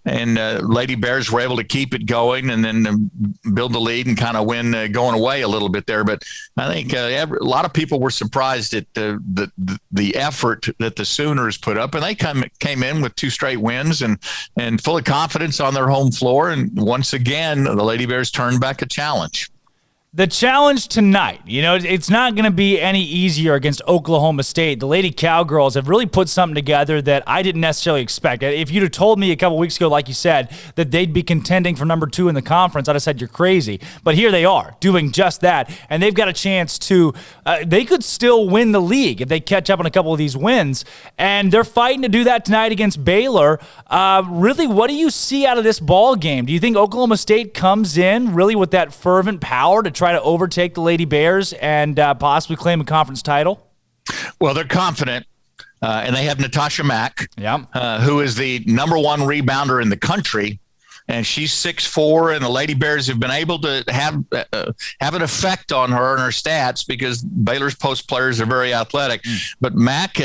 Lady Bears were able to keep it going and then build the lead and kind of win going away a little bit there. But I think a lot of people were surprised at the effort that the Sooners put up, and they came in with 2 straight wins and full of confidence on their home floor. And once again, the Lady Bears turned back a challenge. The challenge tonight, it's not going to be any easier against Oklahoma State. The Lady Cowgirls have really put something together that I didn't necessarily expect. If you'd have told me a couple weeks ago, like you said, that they'd be contending for number 2 in the conference, I'd have said you're crazy. But here they are doing just that, and they've got a chance to they could still win the league if they catch up on a couple of these wins, and they're fighting to do that tonight against Baylor. Really, what do you see out of this ball game? Do you think Oklahoma State comes in really with that fervent power to try to overtake the Lady Bears and possibly claim a conference title? Well, they're confident, and they have Natasha Mack, who is the number 1 rebounder in the country, and she's 6'4", and the Lady Bears have been able to have an effect on her and her stats because Baylor's post players are very athletic. But Mack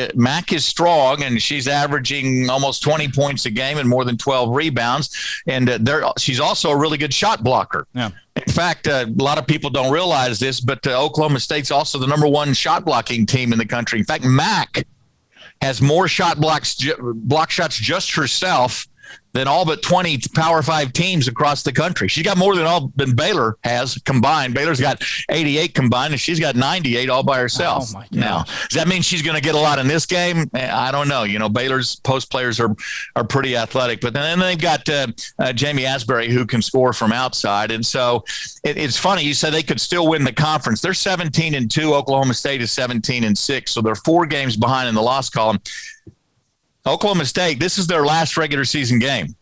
is strong, and she's averaging almost 20 points a game and more than 12 rebounds, and she's also a really good shot blocker. Yeah. In fact, a lot of people don't realize this, but Oklahoma State's also the number 1 shot blocking team in the country. In fact, Mack has more block shots just herself than all but 20 Power 5 teams across the country. She's got more than Baylor has combined. Baylor's got 88 combined, and she's got 98 all by herself. Oh my God. Now, does that mean she's going to get a lot in this game? I don't know. Baylor's post players are pretty athletic, but then they've got Jamie Asbury who can score from outside. And so it's funny. You said they could still win the conference. They're 17-2. Oklahoma State is 17-6. So they're 4 games behind in the loss column. Oklahoma State, this is their last regular season game.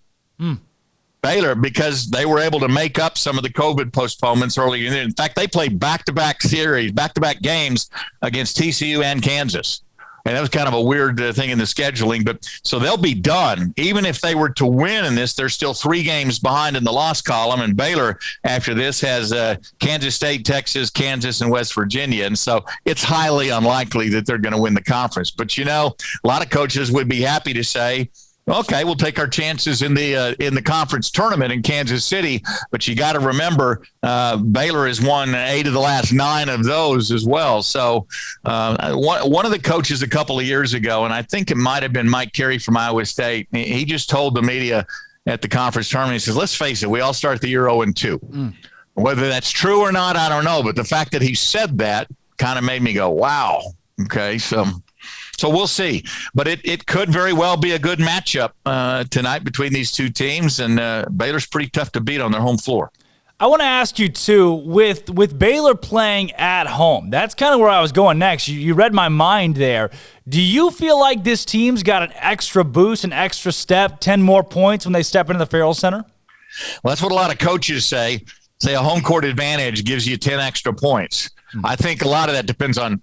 Baylor, because they were able to make up some of the COVID postponements early. In fact, they played back-to-back games against TCU and Kansas. And that was kind of a weird thing in the scheduling. But so they'll be done. Even if they were to win in this, they're still 3 games behind in the loss column. And Baylor, after this, has Kansas State, Texas, Kansas, and West Virginia. And so it's highly unlikely that they're going to win the conference. But, a lot of coaches would be happy to say, okay, we'll take our chances in the conference tournament in Kansas City. But you got to remember, Baylor has won 8 of the last 9 of those as well. So one of the coaches a couple of years ago, and I think it might have been Mike Carey from Iowa State, he just told the media at the conference tournament, he says, let's face it, we all start the year 0-2. Whether that's true or not, I don't know. But the fact that he said that kind of made me go, wow. Okay, so we'll see. But it could very well be a good matchup tonight between these two teams, and Baylor's pretty tough to beat on their home floor. I want to ask you, too, with Baylor playing at home, that's kind of where I was going next. You read my mind there. Do you feel like this team's got an extra boost, an extra step, 10 more points when they step into the Farrell Center? Well, that's what a lot of coaches say. Say a home court advantage gives you 10 extra points. I think a lot of that depends on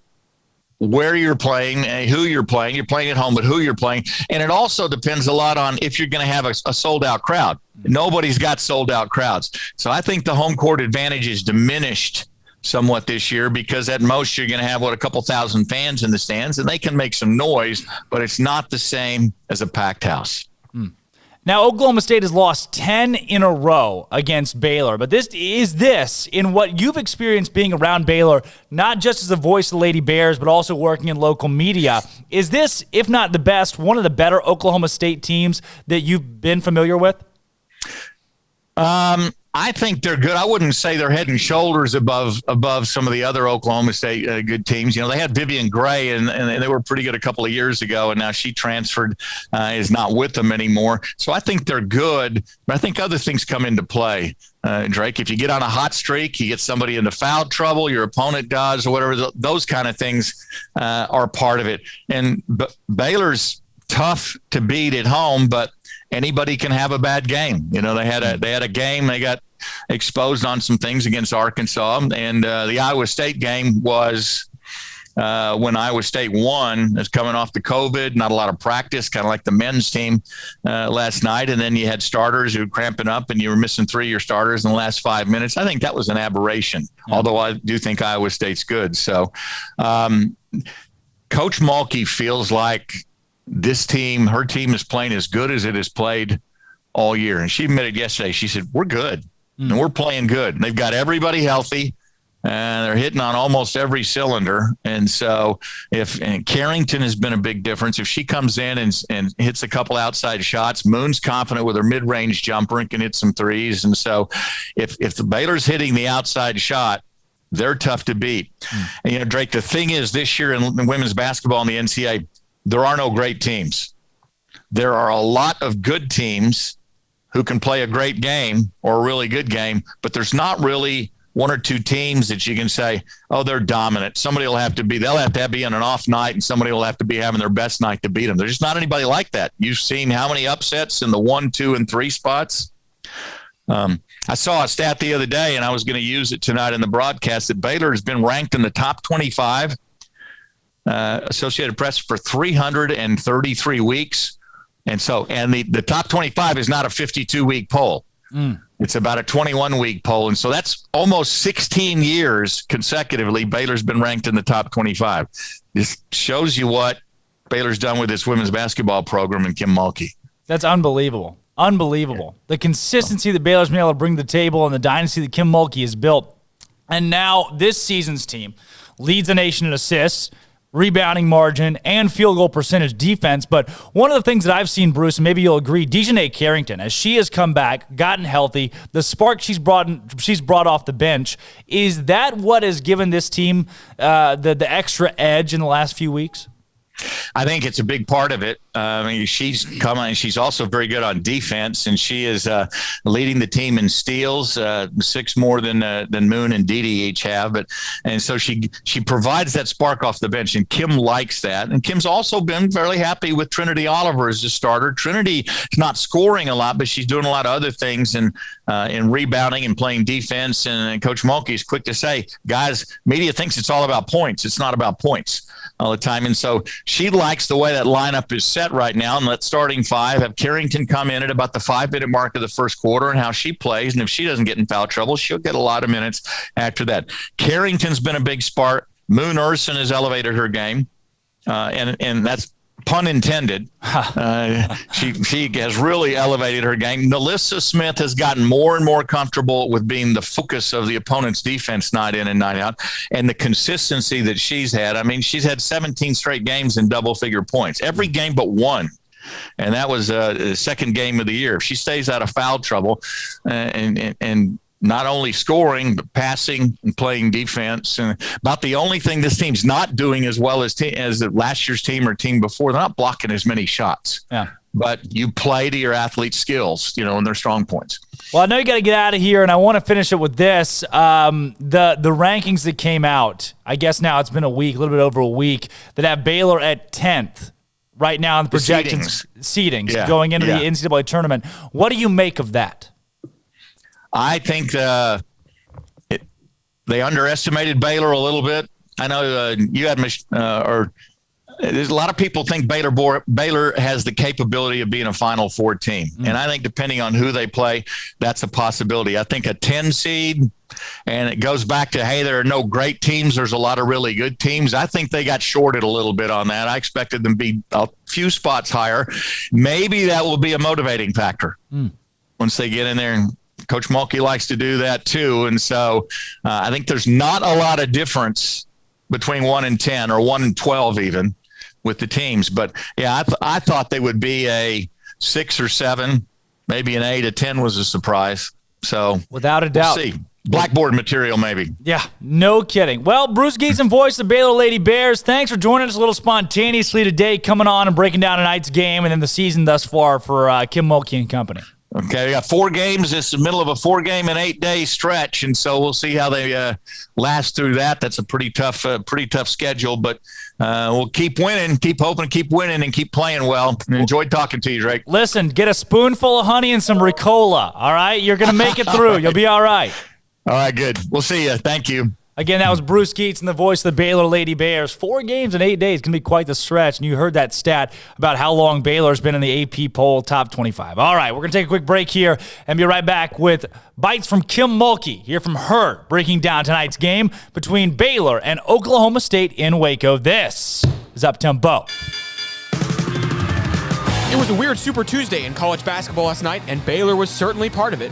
where you're playing, who you're playing. You're playing at home, but who you're playing. And it also depends a lot on if you're going to have a sold-out crowd. Nobody's got sold-out crowds. So I think the home court advantage is diminished somewhat this year because at most you're going to have, a couple thousand fans in the stands, and they can make some noise, but it's not the same as a packed house. Now, Oklahoma State has lost 10 in a row against Baylor, but this, in what you've experienced being around Baylor, not just as a voice of the Lady Bears, but also working in local media, is this, if not the best, one of the better Oklahoma State teams that you've been familiar with? I think they're good. I wouldn't say they're head and shoulders above some of the other Oklahoma State good teams. They had Vivian Gray, and they were pretty good a couple of years ago, and now she transferred, is not with them anymore. So I think they're good, but I think other things come into play. Drake, if you get on a hot streak, you get somebody into foul trouble, your opponent does, or whatever, those kind of things are part of it. And Baylor's tough to beat at home, but anybody can have a bad game. They had a game, they got exposed on some things against Arkansas, and the Iowa State game was when Iowa State won. It's coming off the COVID, not a lot of practice, kind of like the men's team last night, and then you had starters who were cramping up, and you were missing 3 of your starters in the last 5 minutes. I think that was an aberration, although I do think Iowa State's good. So Coach Mulkey feels like her team is playing as good as it has played all year. And she admitted yesterday, she said, we're good and we're playing good. And they've got everybody healthy and they're hitting on almost every cylinder. And so and Carrington has been a big difference. If she comes in and hits a couple outside shots, Moon's confident with her mid-range jumper and can hit some threes. And so if the Baylor's hitting the outside shot, they're tough to beat. And, Drake, the thing is this year in women's basketball in the NCAA, there are no great teams. There are a lot of good teams who can play a great game or a really good game, but there's not really 1 or 2 teams that you can say, oh, they're dominant. They'll have to be on an off night, and somebody will have to be having their best night to beat them. There's just not anybody like that. You've seen how many upsets in the 1, 2, and 3 spots. I saw a stat the other day, and I was going to use it tonight in the broadcast, that Baylor has been ranked in the top 25 Associated Press for 333 weeks. And the top 25 is not a 52-week poll. It's about a 21-week poll. And so that's almost 16 years consecutively Baylor's been ranked in the top 25. This shows you what Baylor's done with this women's basketball program and Kim Mulkey. That's unbelievable. Unbelievable. The consistency that Baylor's been able to bring to the table and the dynasty that Kim Mulkey has built. And now this season's team leads the nation in assists, rebounding margin, and field goal percentage defense. But one of the things that I've seen, Bruce, and maybe you'll agree, Dejanay Carrington, as she has come back, gotten healthy, the spark she's brought off the bench, is that what has given this team the extra edge in the last few weeks? I think it's a big part of it. She's coming. She's also very good on defense, and she is leading the team in steals, 6 more than Moon and J.D. each have. And so she provides that spark off the bench, and Kim likes that. And Kim's also been fairly happy with Trinity Oliver as a starter. Trinity is not scoring a lot, but she's doing a lot of other things. And in rebounding and playing defense. And Coach Mulkey is quick to say, guys, media thinks it's all about points. It's not about points all the time. And so she likes the way that lineup is set right now. And let starting five have Carrington come in at about the 5-minute mark of the first quarter and how she plays. And if she doesn't get in foul trouble, she'll get a lot of minutes after that. Carrington's been a big spark. Moon Urson has elevated her game. And that's pun intended. She has really elevated her game. Nalissa Smith has gotten more and more comfortable with being the focus of the opponent's defense night in and night out, and the consistency that she's had. I mean, she's had 17 straight games in double-figure points, every game but one. And that was the second game of the year. If she stays out of foul trouble and not only scoring, but passing and playing defense. And about the only thing this team's not doing as well as last year's team or team before, they're not blocking as many shots. Yeah. But you play to your athlete's skills, and their strong points. Well, I know you got to get out of here, and I want to finish it with this. The rankings that came out, I guess now it's been a week, a little bit over a week, that have Baylor at 10th right now in the projections, seedings going into the NCAA tournament. What do you make of that? I think they underestimated Baylor a little bit. I know you had there's a lot of people think Baylor has the capability of being a Final Four team. And I think depending on who they play, that's a possibility. I think a 10 seed, and it goes back to, hey, there are no great teams. There's a lot of really good teams. I think they got shorted a little bit on that. I expected them to be a few spots higher. Maybe that will be a motivating factor once they get in there. And Coach Mulkey likes to do that too. And so I think there's not a lot of difference between 1 and 10 or 1 and 12 even with the teams. But, yeah, I thought they would be a 6 or 7, maybe an 8. A 10 was a surprise. So without a doubt. We'll see. Blackboard material, maybe. Yeah, no kidding. Well, Bruce Giesen, voice of the Baylor Lady Bears, thanks for joining us a little spontaneously today, coming on and breaking down tonight's game and then the season thus far for Kim Mulkey and company. Okay, we got 4 games. This is the middle of a 4-game and 8-day stretch, and so we'll see how they last through that. That's a pretty tough schedule, but we'll keep winning, keep hoping, keep winning, and keep playing well. Enjoyed talking to you, Drake. Listen, get a spoonful of honey and some Ricola, all right? You're going to make it through. You'll be all right. All right, good. We'll see you. Thank you. Again, that was Bruce Giesen, the voice of the Baylor Lady Bears. 4 games in 8 days can be quite the stretch. And you heard that stat about how long Baylor's been in the AP poll top 25. All right, we're going to take a quick break here and be right back with bites from Kim Mulkey. Hear from her breaking down tonight's game between Baylor and Oklahoma State in Waco. This is Up Tempo. It was a weird Super Tuesday in college basketball last night, and Baylor was certainly part of it.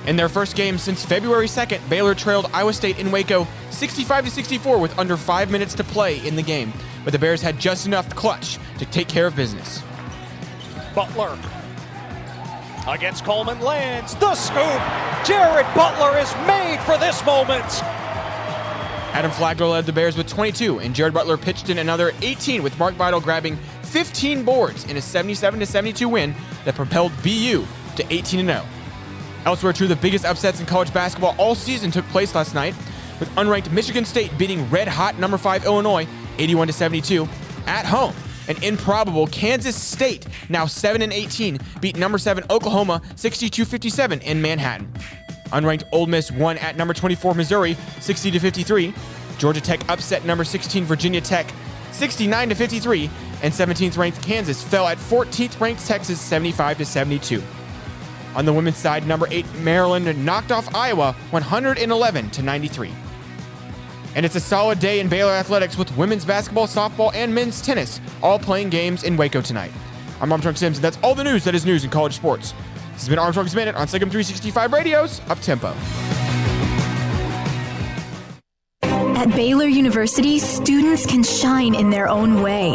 In their first game since February 2nd, Baylor trailed Iowa State in Waco 65-64 with under 5 minutes to play in the game. But the Bears had just enough clutch to take care of business. Butler against Coleman lands the scoop. Jared Butler is made for this moment. Adam Flagler led the Bears with 22, and Jared Butler pitched in another 18 with Mark Vidal grabbing 15 boards in a 77-72 win that propelled BU to 18-0. Elsewhere, two of the biggest upsets in college basketball all season took place last night, with unranked Michigan State beating red-hot number 5 Illinois 81-72 at home. And improbable Kansas State, now 7-18, beat number 7 Oklahoma 62-57 in Manhattan. Unranked Ole Miss won at number 24 Missouri 60-53. Georgia Tech upset number 16 Virginia Tech 69-53, and 17th ranked Kansas fell at 14th ranked Texas 75-72. On the women's side, number 8 Maryland knocked off Iowa 111-93. And it's a solid day in Baylor athletics with women's basketball, softball, and men's tennis all playing games in Waco tonight. I'm Armstrong Sims, and that's all the news that is news in college sports. This has been Armstrong's Minute on SicEm365 Radio's Up Tempo. At Baylor University, students can shine in their own way.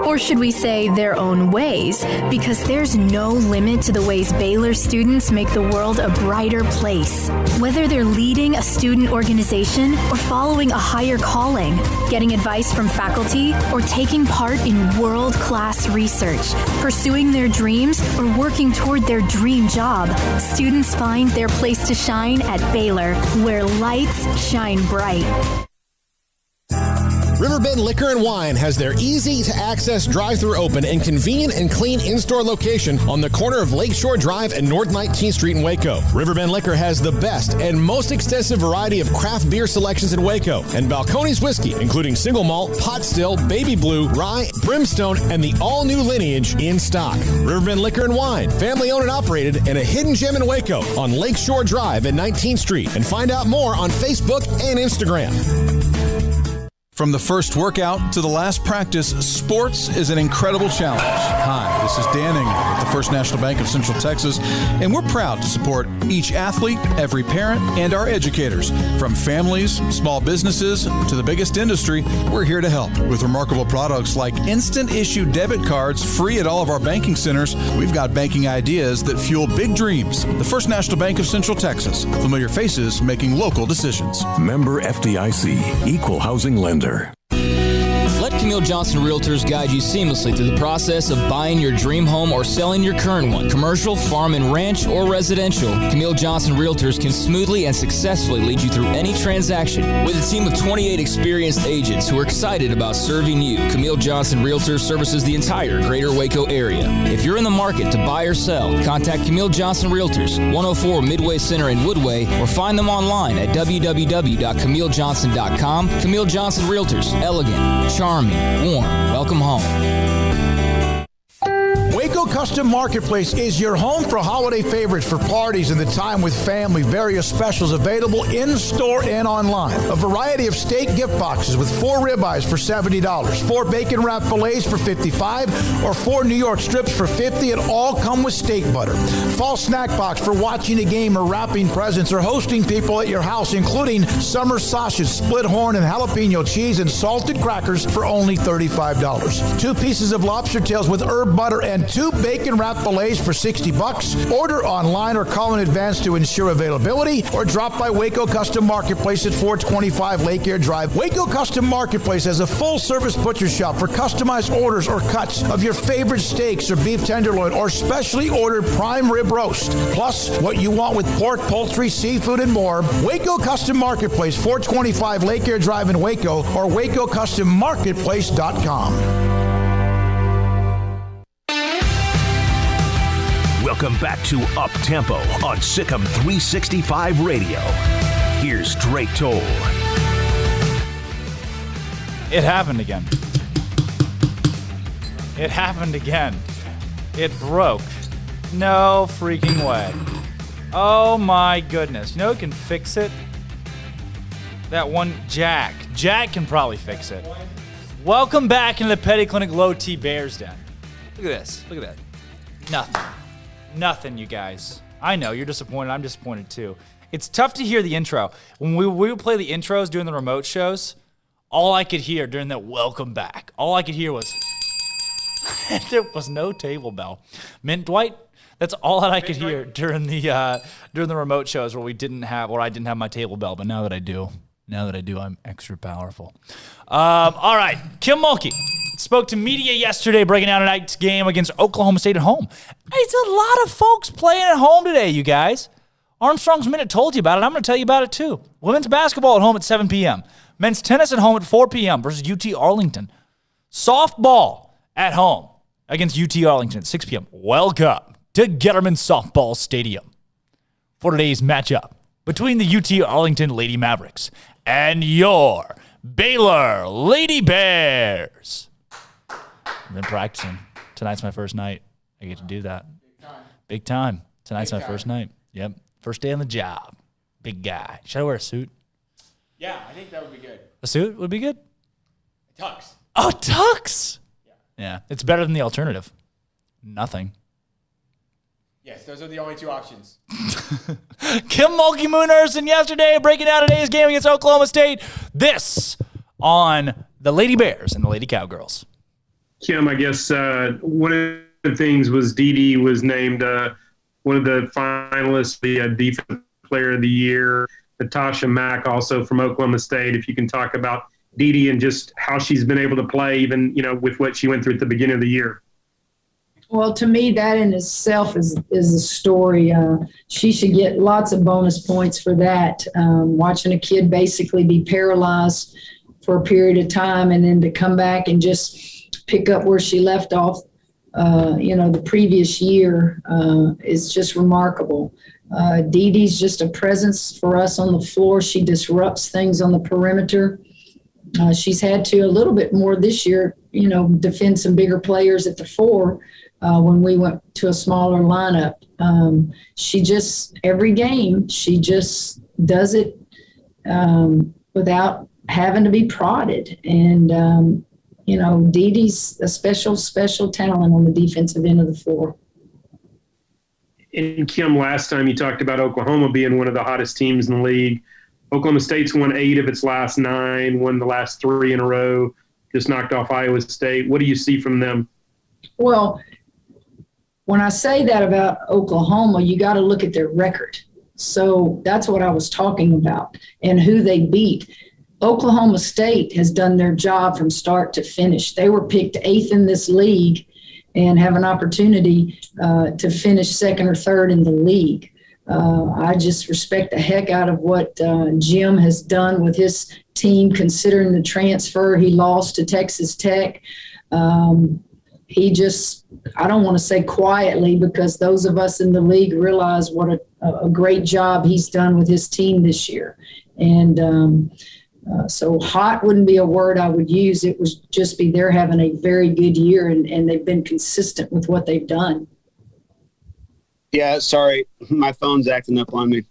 Or should we say their own ways? Because there's no limit to the ways Baylor students make the world a brighter place. Whether they're leading a student organization or following a higher calling, getting advice from faculty, or taking part in world-class research, pursuing their dreams, or working toward their dream job, students find their place to shine at Baylor, where lights shine bright. Riverbend Liquor and Wine has their easy-to-access drive-thru open and convenient and clean in-store location on the corner of Lakeshore Drive and North 19th Street in Waco. Riverbend Liquor has the best and most extensive variety of craft beer selections in Waco, and Balcones whiskey, including single malt, pot still, baby blue, rye, brimstone, and the all-new lineage in stock. Riverbend Liquor and Wine, family-owned and operated, and a hidden gem in Waco on Lakeshore Drive at 19th Street. And find out more on Facebook and Instagram. From the first workout to the last practice, sports is an incredible challenge. Hi, this is Dan Engel with the First National Bank of Central Texas, and we're proud to support each athlete, every parent, and our educators. From families, small businesses, to the biggest industry, we're here to help. With remarkable products like instant issue debit cards free at all of our banking centers, we've got banking ideas that fuel big dreams. The First National Bank of Central Texas. Familiar faces making local decisions. Member FDIC, Equal Housing Lender. Let Camille Johnson Realtors guide you seamlessly through the process of buying your dream home or selling your current one. Commercial, farm and ranch, or residential, Camille Johnson Realtors can smoothly and successfully lead you through any transaction. With a team of 28 experienced agents who are excited about serving you, Camille Johnson Realtors services the entire greater Waco area. If you're in the market to buy or sell, contact Camille Johnson Realtors, 104 Midway Center in Woodway, or find them online at www.camillejohnson.com. Camille Johnson Realtors, elegant, charming, warm. Welcome home. Waco Custom Marketplace is your home for holiday favorites for parties and the time with family. Various specials available in-store and online. A variety of steak gift boxes with 4 ribeyes for $70, 4 bacon wrap fillets for $55, or 4 New York strips for $50, and all come with steak butter. Fall snack box for watching a game or wrapping presents or hosting people at your house, including summer sausage, split horn, and jalapeno cheese, and salted crackers for only $35. 2 pieces of lobster tails with herb butter and 2 bacon wrap fillets for $60. Order online or call in advance to ensure availability, or drop by Waco Custom Marketplace at 425 Lake Air Drive. Waco Custom Marketplace has a full-service butcher shop for customized orders or cuts of your favorite steaks or beef tenderloin or specially ordered prime rib roast. Plus, what you want with pork, poultry, seafood, and more. Waco Custom Marketplace, 425 Lake Air Drive in Waco, or WacoCustomMarketplace.com. Welcome back to Up Tempo on SicEm365 Radio. Here's Drake Toll. It happened again. It happened again. It broke. No freaking way. Oh my goodness. You know who can fix it? That one Jack. Jack can probably fix it. Welcome back into the Petty Clinic Low T Bears Den. Look at this. Look at that. Nothing. Nothing, you guys. I know, you're disappointed. I'm disappointed too. It's tough to hear the intro. When we would play the intros during the remote shows, all I could hear during that welcome back, all I could hear was, there was no table bell. Mint Dwight, that's all that I could hear during the remote shows where I didn't have my table bell. But now that I do, I'm extra powerful. All right, Kim Mulkey spoke to media yesterday breaking down tonight's game against Oklahoma State at home. It's a lot of folks playing at home today, you guys. Armstrong's Minute told you about it. I'm going to tell you about it too. Women's basketball at home at 7 p.m. Men's tennis at home at 4 p.m. versus UT Arlington. Softball at home against UT Arlington at 6 p.m. Welcome to Getterman Softball Stadium for today's matchup between the UT Arlington Lady Mavericks and your Baylor Lady Bears. I've been practicing. Tonight's my first night. I get to do that. Big time. Tonight's my first night. Yep. First day on the job. Big guy. Should I wear a suit? Yeah, I think that would be good. A suit would be good? Tux. Oh, tux! Yeah. It's better than the alternative. Nothing. Yes, those are the only 2 options. Kim Mulkey Moonhurst yesterday breaking down today's game against Oklahoma State. This on the Lady Bears and the Lady Cowgirls. Kim, I guess one of the things was Dee was named one of the finalists, the Defensive Player of the Year. Natasha Mack, also from Oklahoma State. If you can talk about Dee and just how she's been able to play, even with what she went through at the beginning of the year. Well, to me, that in itself is a story. She should get lots of bonus points for that. Watching a kid basically be paralyzed for a period of time, and then to come back and just pick up where she left off, the previous year is just remarkable. DeDe's just a presence for us on the floor. She disrupts things on the perimeter. She's had to a little bit more this year, defend some bigger players at the 4 when we went to a smaller lineup. She just, every game, she just does it without having to be prodded. And, DeDe's a special talent on the defensive end of the floor. And Kim, last time you talked about Oklahoma being one of the hottest teams in the league. Oklahoma State's won 8 of its last 9, won the last 3 in a row, just knocked off Iowa State. What do you see from them? Well, when I say that about Oklahoma, you got to look at their record. So that's what I was talking about and who they beat. Oklahoma State has done their job from start to finish. They were picked 8th in this league and have an opportunity to finish 2nd or 3rd in the league. I just respect the heck out of what Jim has done with his team, considering the transfer he lost to Texas Tech. He just, I don't want to say quietly, because those of us in the league realize what a great job he's done with his team this year. And so hot wouldn't be a word I would use. It would just be they're having a very good year, and they've been consistent with what they've done. Yeah, sorry, my phone's acting up on me.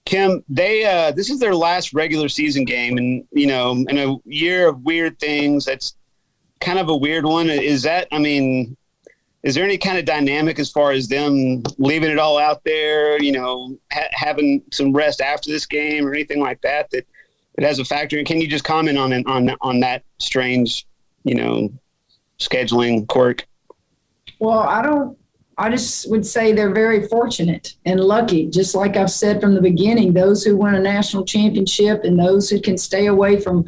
Kim, they this is their last regular season game, and in a year of weird things, that's kind of a weird one. Is there any kind of dynamic as far as them leaving it all out there, having some rest after this game or anything like that has a factor? And can you just comment on that strange, scheduling quirk? Well, I just would say they're very fortunate and lucky. Just like I've said from the beginning, those who win a national championship and those who can stay away from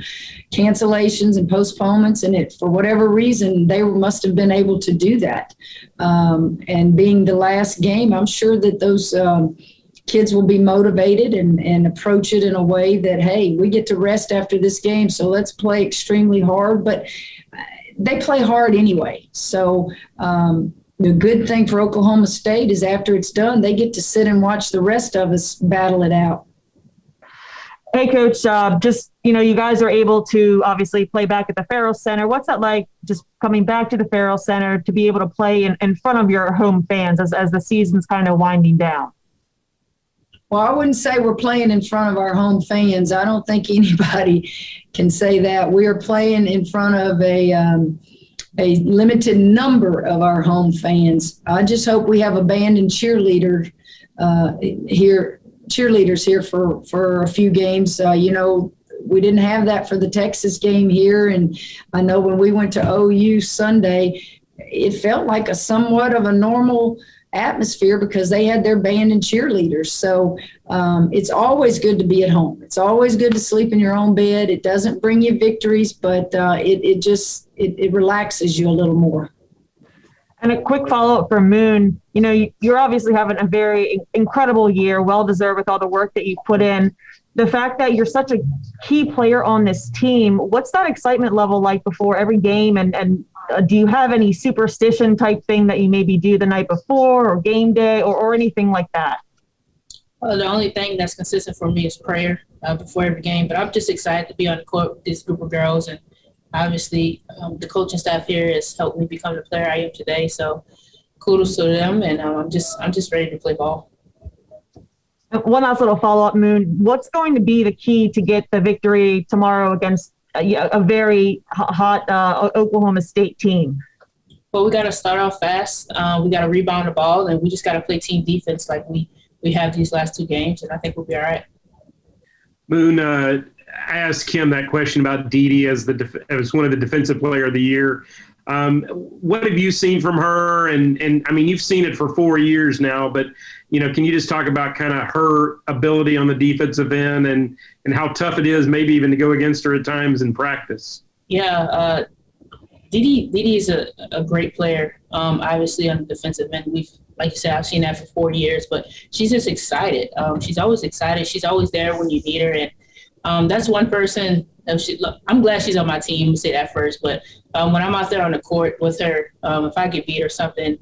cancellations and postponements, and for whatever reason, they must have been able to do that. And being the last game, I'm sure that those kids will be motivated and approach it in a way that, hey, we get to rest after this game, so let's play extremely hard. But they play hard anyway. So the good thing for Oklahoma State is after it's done, they get to sit and watch the rest of us battle it out. Hey, Coach, you guys are able to obviously play back at the Farrell Center. What's that like, just coming back to the Farrell Center to be able to play in front of your home fans as the season's kind of winding down? Well, I wouldn't say we're playing in front of our home fans. I don't think anybody can say that. We are playing in front of a limited number of our home fans. I just hope we have a band and cheerleaders here for a few games. We didn't have that for the Texas game here. And I know when we went to OU Sunday, it felt like somewhat of a normal atmosphere because they had their band and cheerleaders. So it's always good to be at home. It's always good to sleep in your own bed. It doesn't bring you victories, but it relaxes you a little more. And a quick follow-up for Moon. You're obviously having a very incredible year, well-deserved with all the work that you put in. The fact that you're such a key player on this team, what's that excitement level like before every game? And do you have any superstition type thing that you maybe do the night before or game day or anything like that? Well, the only thing that's consistent for me is prayer before every game. But I'm just excited to be on the court with this group of girls. And obviously, the coaching staff here has helped me become the player I am today. So kudos to them. And I'm just ready to play ball. One last little follow-up, Moon. What's going to be the key to get the victory tomorrow against a very hot Oklahoma State team? Well, we got to start off fast. We got to rebound the ball, and we just got to play team defense like we have these last 2 games, and I think we'll be all right. Moon, I asked Kim that question about DeDe as one of the defensive player of the year. What have you seen from her? And I mean, you've seen it for 4 years now, but can you just talk about kind of her ability on the defensive end and how tough it is maybe even to go against her at times in practice? Yeah, DeDe is a great player. Obviously on the defensive end, like you said, I've seen that for 4 years, but she's just excited. She's always excited. She's always there when you need her. And That's one person. I'm glad she's on my team, say that first. But when I'm out there on the court with her, if I get beat or something,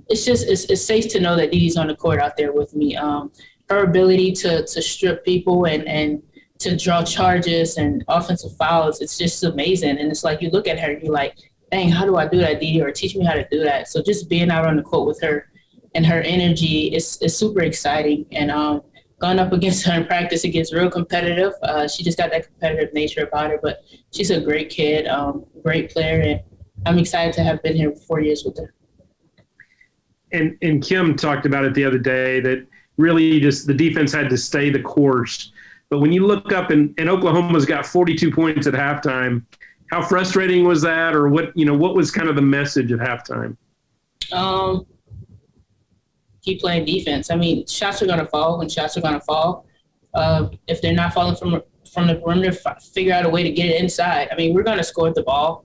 it's safe to know that Didi's on the court out there with me. Her ability to strip people and to draw charges and offensive fouls, it's just amazing. And it's like you look at her and you're like, dang, how do I do that, Didi? Or teach me how to do that. So just being out on the court with her and her energy is super exciting. And going up against her in practice, it gets real competitive. She just got that competitive nature about her, but she's a great kid, great player, and I'm excited to have been here for 4 years with her. And Kim talked about it the other day that really just the defense had to stay the course. But when you look up and Oklahoma's got 42 points at halftime, how frustrating was that, or what was kind of the message at halftime? Keep playing defense. I mean, shots are going to fall when shots are going to fall. If they're not falling from the perimeter, figure out a way to get it inside. I mean, we're going to score the ball.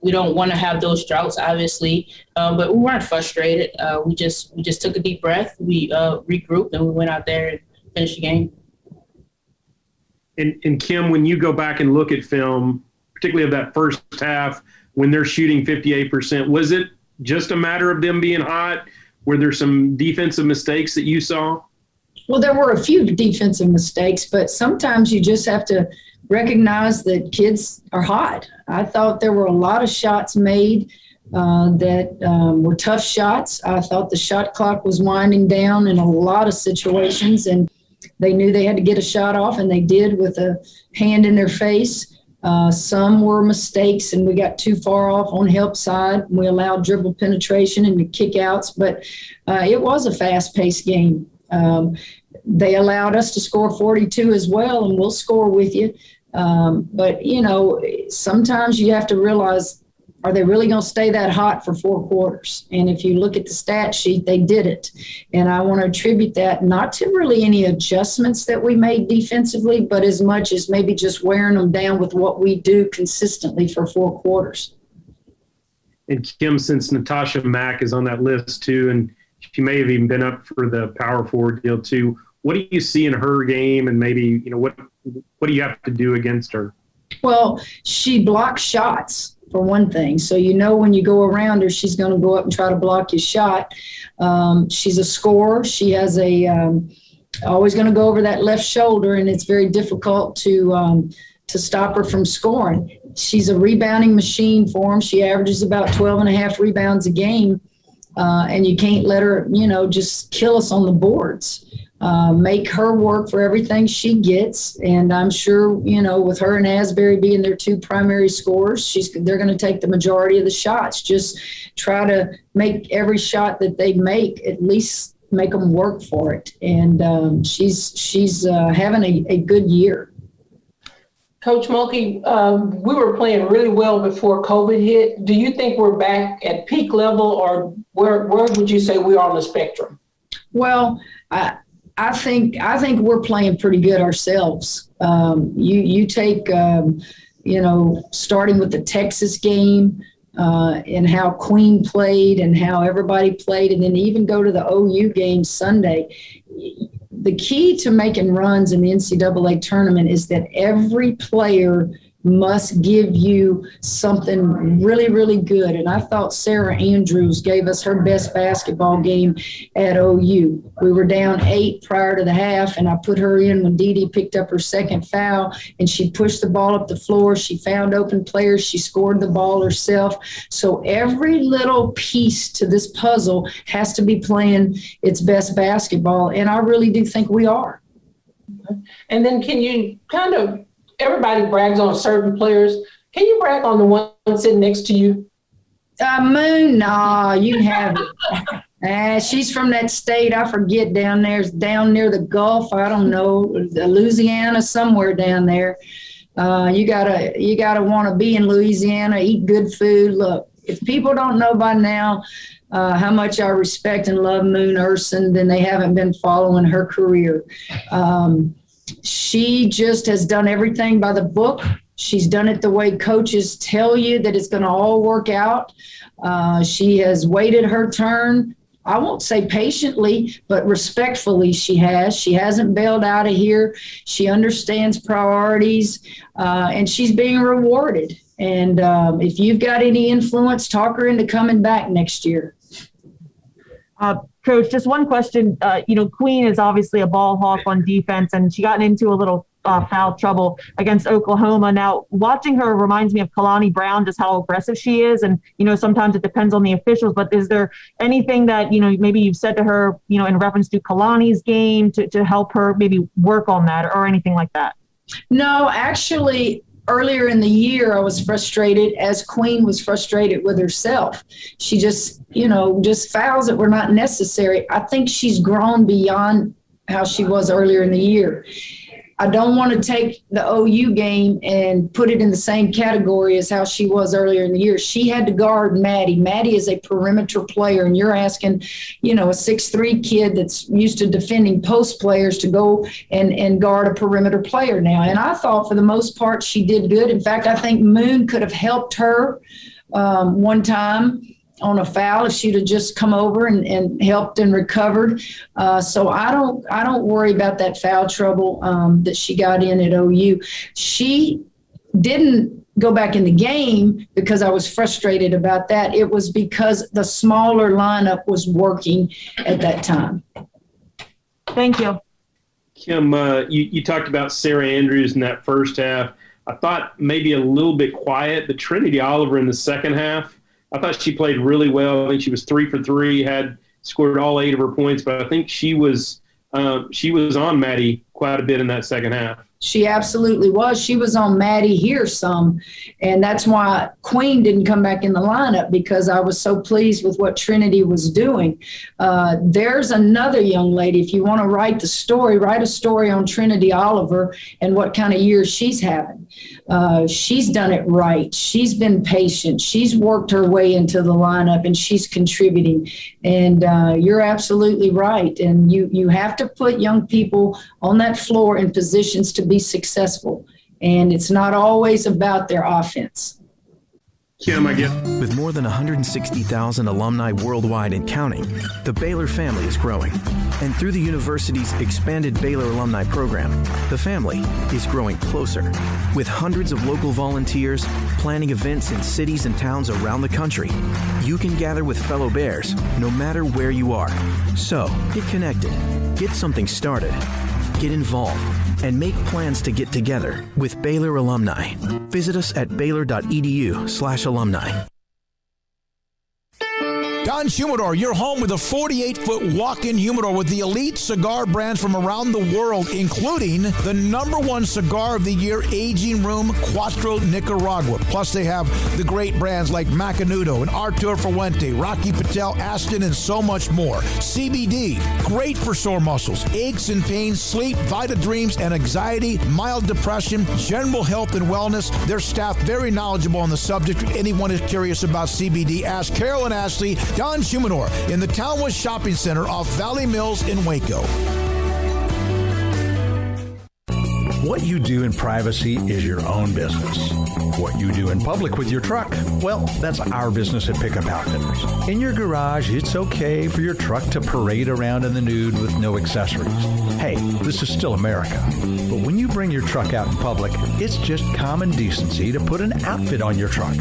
We don't want to have those droughts, obviously, but we weren't frustrated. We just took a deep breath. We regrouped, and we went out there and finished the game. And Kim, when you go back and look at film, particularly of that first half, when they're shooting 58%, was it just a matter of them being hot? Were there some defensive mistakes that you saw? Well, there were a few defensive mistakes, but sometimes you just have to recognize that kids are hot. I thought there were a lot of shots made that were tough shots. I thought the shot clock was winding down in a lot of situations, and they knew they had to get a shot off, and they did with a hand in their face. Some were mistakes, and we got too far off on help side. We allowed dribble penetration and the kickouts, but it was a fast-paced game. They allowed us to score 42 as well, and we'll score with you. But, sometimes you have to realize, are they really going to stay that hot for 4 quarters? And if you look at the stat sheet, they did it. And I want to attribute that not to really any adjustments that we made defensively, but as much as maybe just wearing them down with what we do consistently for 4 quarters. And Kim, since Natasha Mack is on that list too, and she may have even been up for the power forward deal too, what do you see in her game, and maybe, what do you have to do against her? Well, she blocks shots, for one thing. So when you go around her, she's going to go up and try to block your shot. She's a scorer. She has always going to go over that left shoulder, and it's very difficult to stop her from scoring. She's a rebounding machine for them. She averages about 12.5 rebounds a game, and you can't let her, just kill us on the boards. Make her work for everything she gets. And I'm sure, with her and Asbury being their 2 primary scorers, they're going to take the majority of the shots. Just try to make every shot that they make, at least make them work for it. And she's having a good year. Coach Mulkey, we were playing really well before COVID hit. Do you think we're back at peak level, or where would you say we are on the spectrum? Well, I think we're playing pretty good ourselves. You take, starting with the Texas game and how Queen played and how everybody played, and then even go to the OU game Sunday. The key to making runs in the NCAA tournament is that every player must give you something really, really good. And I thought Sarah Andrews gave us her best basketball game at OU. We were down 8 prior to the half, and I put her in when Didi picked up her second foul, and she pushed the ball up the floor. She found open players. She scored the ball herself. So every little piece to this puzzle has to be playing its best basketball, and I really do think we are. And then can you everybody brags on certain players. Can you brag on the one sitting next to you? Moon, no, you can have it. She's from that state, I forget, down near the Gulf. I don't know, Louisiana, somewhere down there. You gotta want to be in Louisiana, eat good food. Look, if people don't know by now how much I respect and love Moon Urson, then they haven't been following her career. She just has done everything by the book. She's done it the way coaches tell you that it's going to all work out. She has waited her turn I won't say patiently, but respectfully she has. She hasn't bailed out of here. She understands priorities, and she's being rewarded. And if you've got any influence, talk her into coming back next year. Coach, just one question. Queen is obviously a ball hawk on defense, and she got into a little foul trouble against Oklahoma. Now, watching her reminds me of Kalani Brown, just how aggressive she is. And, sometimes it depends on the officials, but is there anything that, maybe you've said to her, in reference to Kalani's game to help her maybe work on that or anything like that? No, actually, earlier in the year, I was frustrated as Queen was frustrated with herself. She just fouls that were not necessary. I think she's grown beyond how she was earlier in the year. I don't want to take the OU game and put it in the same category as how she was earlier in the year. She had to guard Maddie. Maddie is a perimeter player, and you're asking, a 6'3" kid that's used to defending post players to go and guard a perimeter player now. And I thought for the most part she did good. In fact, I think Moon could have helped her one time on a foul if she'd have just come over and helped and recovered. So I don't worry about that foul trouble that she got in at OU. She didn't go back in the game because I was frustrated about that. It was because the smaller lineup was working at that time. Thank you. Kim, you talked about Sarah Andrews in that first half. I thought maybe a little bit quiet, but Trinity Oliver in the second half, I thought she played really well. I think she was 3 for 3, had scored all 8 of her points, but I think she was on Maddie quite a bit in that second half. She absolutely was. She was on Maddie here some, and that's why Queen didn't come back in the lineup, because I was so pleased with what Trinity was doing. There's another young lady. If you want to write a story on Trinity Oliver and what kind of year she's having. She's done it right. She's been patient. She's worked her way into the lineup, and she's contributing. And you're absolutely right. And you have to put young people on that floor in positions to be successful. And it's not always about their offense. Kim, I guess. With more than 160,000 alumni worldwide and counting, the Baylor family is growing. And through the university's expanded Baylor alumni program, the family is growing closer. With hundreds of local volunteers planning events in cities and towns around the country, you can gather with fellow Bears no matter where you are. So, get connected, get something started, get involved, and make plans to get together with Baylor alumni. Visit us at baylor.edu/alumni. Don Humidor, your home with a 48-foot walk-in humidor with the elite cigar brands from around the world, including the #1 cigar of the year, Aging Room Cuatro Nicaragua. Plus, they have the great brands like Macanudo and Artur Fuente, Rocky Patel, Aston, and so much more. CBD, great for sore muscles, aches and pains, sleep, Vita Dreams, and anxiety, mild depression, general health and wellness. Their staff very knowledgeable on the subject. If anyone is curious about CBD, ask Carol and Ashley. Don Humidor in the Townwood Shopping Center off Valley Mills in Waco. What you do in privacy is your own business. What you do in public with your truck, well, that's our business at Pickup Outfitters. In your garage, it's okay for your truck to parade around in the nude with no accessories. Hey, this is still America. But when you bring your truck out in public, it's just common decency to put an outfit on your truck.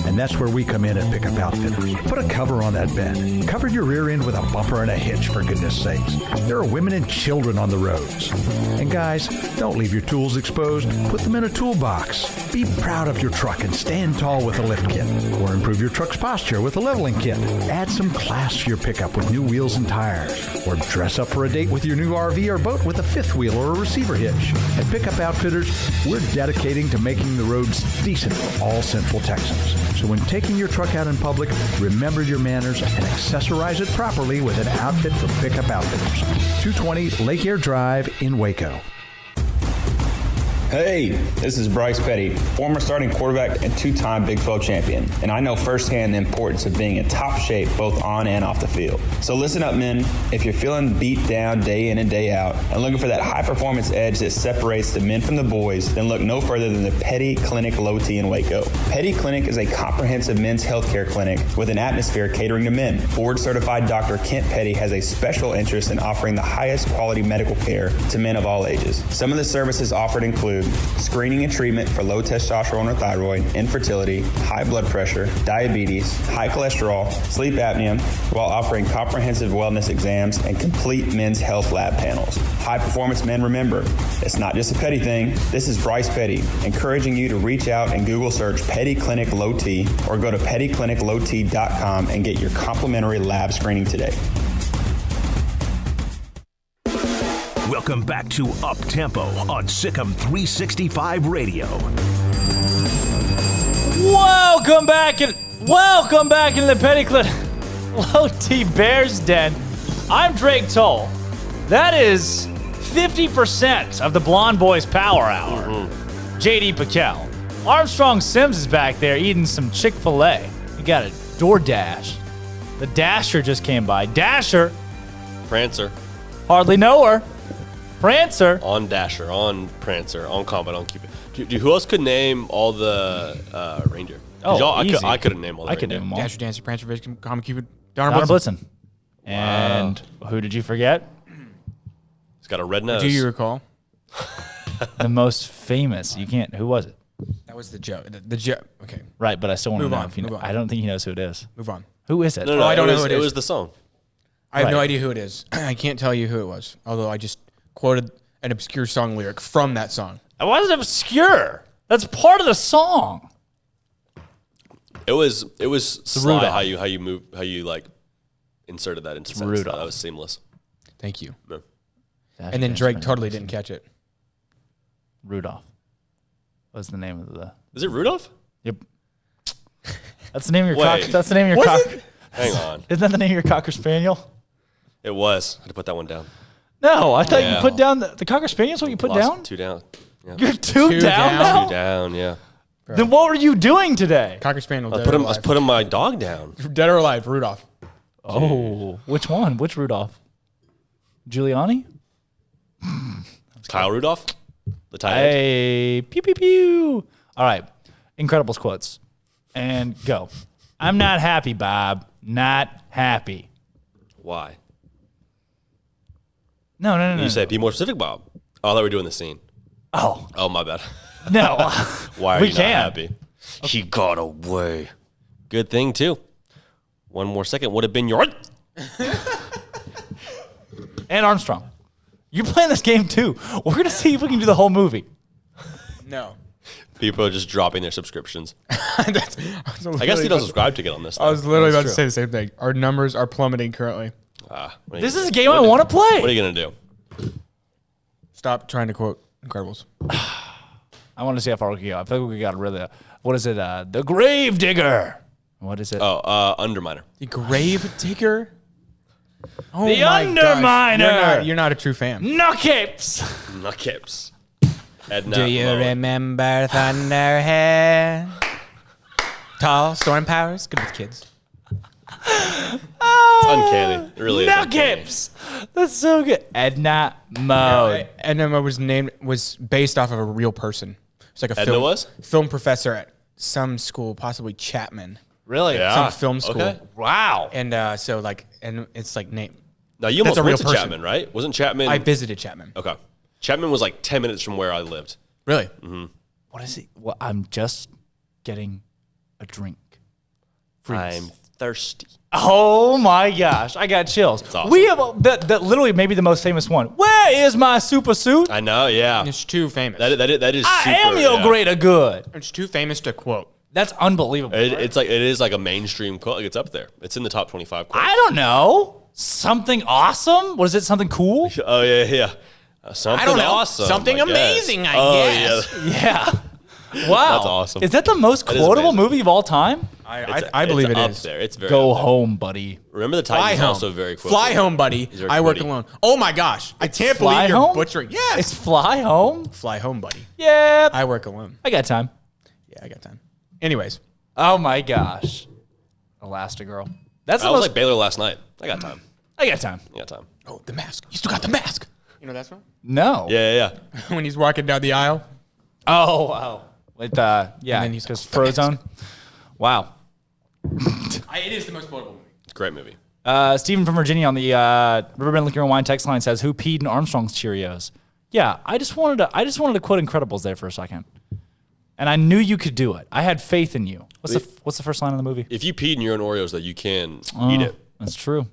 And that's where we come in at Pickup Outfitters. Put a cover on that bed. Cover your rear end with a bumper and a hitch, for goodness sakes. There are women and children on the roads. And guys, don't leave your tools exposed. Put them in a toolbox. Be proud of your truck and stand tall with a lift kit. Or improve your truck's posture with a leveling kit. Add some class to your pickup with new wheels and tires. Or dress up for a date with your new RV or boat with a fifth wheel or a receiver hitch. At Pickup Outfitters, we're dedicating to making the roads decent for all Central Texans. So when taking your truck out in public, remember your manners and accessorize it properly with an outfit from Pickup Outfitters. 220 Lake Air Drive in Waco. Hey, this is Bryce Petty, former starting quarterback and two-time Big 12 champion, and I know firsthand the importance of being in top shape both on and off the field. So listen up, men. If you're feeling beat down day in and day out and looking for that high-performance edge that separates the men from the boys, then look no further than the Petty Clinic Low T in Waco. Petty Clinic is a comprehensive men's healthcare clinic with an atmosphere catering to men. Board-certified Dr. Kent Petty has a special interest in offering the highest quality medical care to men of all ages. Some of the services offered include screening and treatment for low testosterone or thyroid, infertility, high blood pressure, diabetes, high cholesterol, sleep apnea, while offering comprehensive wellness exams and complete men's health lab panels. High performance men, remember, it's not just a Petty thing. This is Bryce Petty, encouraging you to reach out and Google search Petty Clinic Low T or go to pettycliniclowt.com and get your complimentary lab screening today. Welcome back to Up Tempo on SicEm365 Radio. Welcome back into the Petty Clinic Low T Bears Den. I'm Drake Toll. That is 50% of the Blonde Boys Power Hour. J.D. Pickell. Armstrong Sims is back there eating some Chick-fil-A. He got a DoorDash. The Dasher just came by. Dasher. Prancer. Hardly know her. Prancer. On Dasher, on Prancer, on Comet, on Cupid. Who else could name all the reindeer? Easy. I couldn't name all the I could reindeer. name them all. Dasher, Dancer, Prancer, Vixen, Comet, Cupid, Donner Donner Blitzen. And who did you forget? He's got a red nose. Do you recall? The most famous. You can't. Who was it? That was the joke. The joke. Okay. Right, but I still want to Move know on, if you know. move on. I don't think he knows who it is. Move on. Who is it? No, I don't know who it is. It was the song. I have no Right. idea who it is. I can't tell you who it was, although I just quoted an obscure song lyric from that song. It wasn't obscure. That's part of the song. It was sly Rudolph. how you like inserted that into sentence. Rudolph. That was seamless. Thank you. No. And then Drake totally didn't catch it. Rudolph. What's the name of the? Is it Rudolph? Yep. That's the name of your Wait. cock. That's the name of your Was cock. it? Hang on. Isn't that the name of your Cocker Spaniel? It was. I had to put that one down. No, I thought Yeah. you put down the Cocker Spaniel's what you put Lost down? 2 down. Yeah. You're two down now? 2 down, yeah. Then what were you doing today? Cocker Spaniel. I was putting my dog down. Dead or alive, Rudolph. Oh, which one? Which Rudolph? Giuliani? Kyle Rudolph? The tight end? Hey, pew, pew, pew. All right. Incredibles quotes. And go. I'm not happy, Bob. Not happy. Why? No. You said, be more specific, Bob. Oh, I thought we were doing the scene. Oh. Oh, my bad. No. Why are We you can. not happy? He got away. Good thing, too. One more second would have been your... And Armstrong. You're playing this game, too. We're going to see if we can do the whole movie. No. People are just dropping their subscriptions. I guess they don't subscribe to get on this. I was literally about to say the same thing. Our numbers are plummeting currently. This is a game I want to play. What are you going to do? Stop trying to quote Incredibles. I want to see how far we can go. I feel like we got really... What is it? The Grave Digger. What is it? Oh, Underminer. The Grave Digger? Oh The my Underminer. Gosh. You're not a true fan. Knuckhips. Knuckhips. Edna Do you Moe. remember Thunderhead? Tall storm powers. Good with kids. It's uncanny. It really is. Knuckhips. That's so good. Edna Moe. Edna Moe was based off of a real person. It's like a Edna film professor at some school, possibly Chapman. Really? Yeah. Some film school. Okay. Wow. And and it's like name. Now, you That's almost a real went to person. Chapman, right? Wasn't Chapman? I visited Chapman. Okay. Chapman was like 10 minutes from where I lived. Really? Mm-hmm. What is it? Well, I'm just getting a drink. Freeze. I'm thirsty. Oh my gosh, I got chills. Awesome. We have that literally maybe the most famous one. Where is my super suit? I know, yeah. It's too famous. That is I super, am your yeah. greater good. It's too famous to quote. That's unbelievable. right? It is like a mainstream quote. Like it's up there. It's in the top 25 quotes. I don't know. Something awesome? Was it something cool? Oh, yeah. Something I don't know. awesome. Something I guess. amazing, I guess. Yeah. Yeah. Wow. That's awesome. Is that the most That is quotable amazing. movie of all time? I believe it up is. there. It's very Go up there. home, buddy. Remember the Fly Titans home. also very quick. Fly home, buddy. I work alone. Oh my gosh. I can't Fly believe you're home? butchering. Yes. It's fly home? Fly home, buddy. Yeah. I work alone. I got time. Yeah, I got time. Anyways. Oh my gosh. Elastigirl. I was like Baylor last night. I got time. I got time. I got time. Oh, the mask. You still got the mask. You know that song? No. Yeah. When he's walking down the aisle. Oh, wow. With yeah, And then he's because Frozone. Wow. It is the most quotable movie. It's a great movie. Stephen from Virginia on the Riverbend Liquor and Wine text line says, "Who peed in Armstrong's Cheerios?" Yeah, I just wanted to quote Incredibles there for a second, and I knew you could do it. I had faith in you. What's the first line of the movie? If you peed in your own Oreos, though, you can eat it. That's true.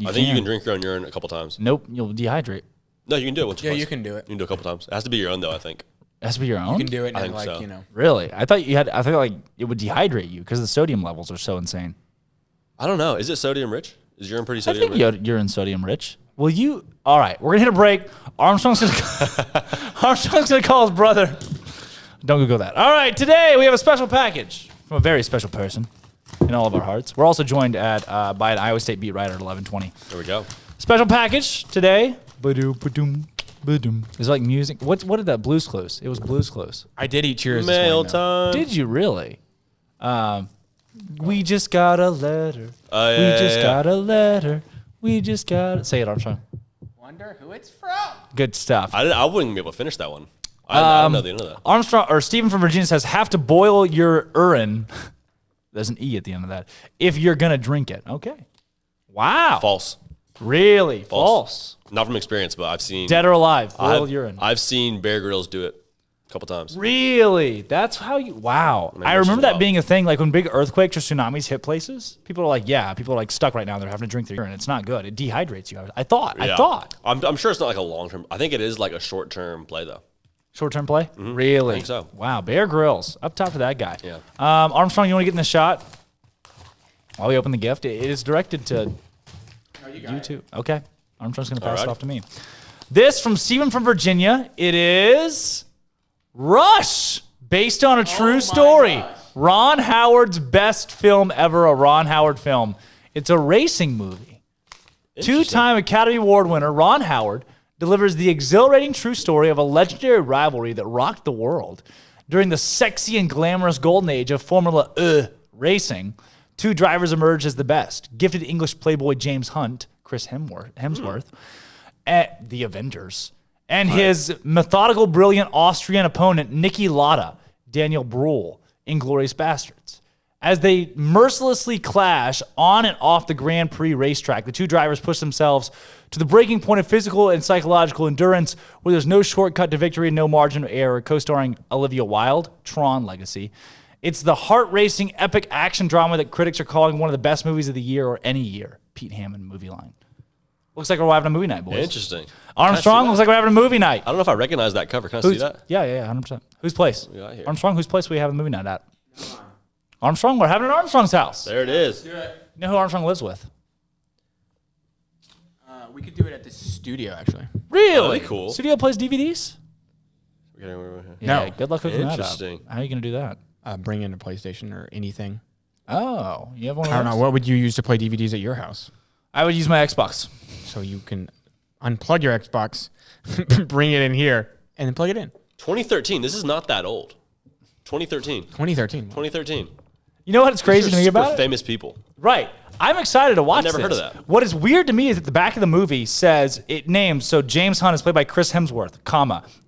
I think you can drink your own urine a couple times. Nope, you'll dehydrate. No, you can do it once or twice. you can do it. You can do it a couple times. It has to be your own, though, I think. It has to be your own? You can do it I and think so. Really? I thought like it would dehydrate you because the sodium levels are so insane. I don't know. Is it sodium rich? Is urine pretty I sodium think rich? urine sodium rich. Will you? All right, we're gonna hit a break. Armstrong's gonna call his brother. Don't Google that. All right, today we have a special package from a very special person in all of our hearts. We're also joined by an Iowa State beat writer at 11:20. There we go. Special package today. Ba-doom. It's like music. What did that Blues Clues? It was Blues Clues. I did eat Cheers. Mail this morning, time. Did you really? We just got a letter. Got a letter. We just got. Say it, Armstrong. Wonder who it's from. Good stuff. I wouldn't be able to finish that one. I don't know the end of that. Armstrong or Stephen from Virginia says have to boil your urine. There's an E at the end of that. If you're gonna drink it. Okay. Wow. False. Really? False. Not from experience, but I've seen Dead or alive, boiled urine. I've seen Bear Grylls do it a couple times. Really? That's how you. Wow. I remember that being a thing. Like when big earthquakes or tsunamis hit places, people are like stuck right now. They're having to drink their urine. It's not good. It dehydrates you. I thought. I'm sure it's not like a long term. I think it is like a short term play though. Short-term play? Mm-hmm. Really? I think so. Wow, Bear Grylls. Up top for that guy. Yeah. Armstrong, you want to get in the shot? While we open the gift, it is directed to you too. Okay. Armstrong's going to pass it off to me. This from Stephen from Virginia. It is Rush, based on a true story. Gosh. Ron Howard's best film ever, a Ron Howard film. It's a racing movie. Two-time Academy Award winner Ron Howard delivers the exhilarating true story of a legendary rivalry that rocked the world. During the sexy and glamorous golden age of Formula racing, two drivers emerged as the best. Gifted English playboy James Hunt, Chris Hemsworth, at the Avengers, and his methodical, brilliant Austrian opponent, Niki Lauda, Daniel Bruhl, Inglourious Bastards. As they mercilessly clash on and off the Grand Prix racetrack, the two drivers push themselves to the breaking point of physical and psychological endurance, where there's no shortcut to victory and no margin of error. Co-starring Olivia Wilde, Tron Legacy. It's the heart-racing, epic action drama that critics are calling one of the best movies of the year or any year. Pete Hammond movie line. Looks like we're having a movie night, boys. Interesting. Armstrong, looks like we're having a movie night. I don't know if I recognize that cover. Can I see that? Yeah, 100%. Whose place? Here? Armstrong, whose place we have a movie night at? Armstrong, we're having it at Armstrong's house. There it is. Do it. You know who Armstrong lives with? We could do it at the studio, actually. Really? That'd be cool. Studio plays DVDs? No. Good luck hooking that up. Interesting. How are you going to do that? Bring in a PlayStation or anything. Oh, you have one of I those? don't know. What would you use to play DVDs at your house? I would use my Xbox. So you can unplug your Xbox, bring it in here, and then plug it in. 2013. This is not that old. 2013. You know what's crazy to me about it? Famous people. Right. I'm excited to watch I've never this. heard of that. What is weird to me is that the back of the movie says it names, so James Hunt is played by Chris Hemsworth,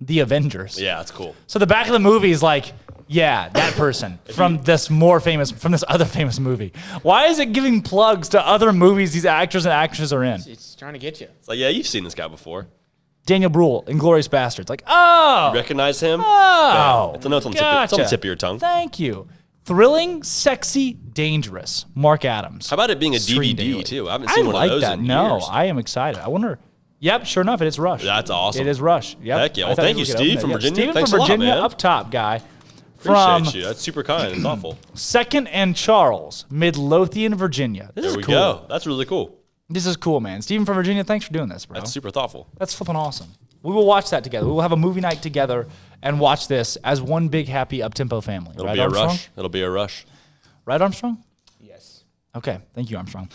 the Avengers. Yeah, that's cool. So the back of the movie is like, yeah, that person from this other famous movie. Why is it giving plugs to other movies these actors and actresses are in? It's trying to get you. It's like, yeah, you've seen this guy before. Daniel Bruhl, Inglourious Bastards. Like, oh. You recognize him? Oh. Yeah. It's a note on Gotcha. the tip of your tongue. Thank you. Thrilling, sexy, dangerous. Mark Adams. How about it being a Screen DVD, daily. too? I haven't seen one like of those that. in No, years. I am excited. I wonder. Yep, sure enough, it is Rush. That's awesome. It is Rush. Yep. Heck yeah. Well, I thought thank we you, could Steve open from it. Virginia. Steven Thanks from a lot, Virginia, man. up top guy. Appreciate you. That's super kind and thoughtful. Second and Charles, Midlothian, Virginia. This is cool. Go. That's really cool. This is cool, man. Steven from Virginia, thanks for doing this, bro. That's super thoughtful. That's flipping awesome. We will watch that together. We will have a movie night together and watch this as one big, happy, up-tempo family. It'll right, be a Armstrong? rush. It'll be a rush. Right, Armstrong? Yes. Okay, thank you, Armstrong.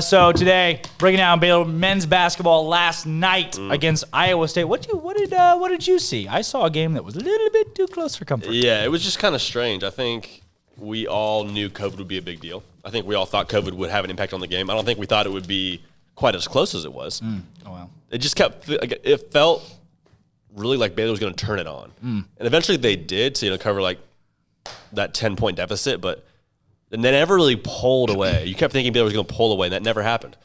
So today, breaking down Baylor men's basketball last night against Iowa State. What did you see? I saw a game that was a little bit too close for comfort. Yeah, it was just kind of strange. I think we all knew COVID would be a big deal. I think we all thought COVID would have an impact on the game. I don't think we thought it would be quite as close as it was. Oh, well. It just it felt really like Baylor was going to turn it on. And eventually they did to cover like that 10-point deficit, but they never really pulled away. You kept thinking Baylor was going to pull away, and that never happened.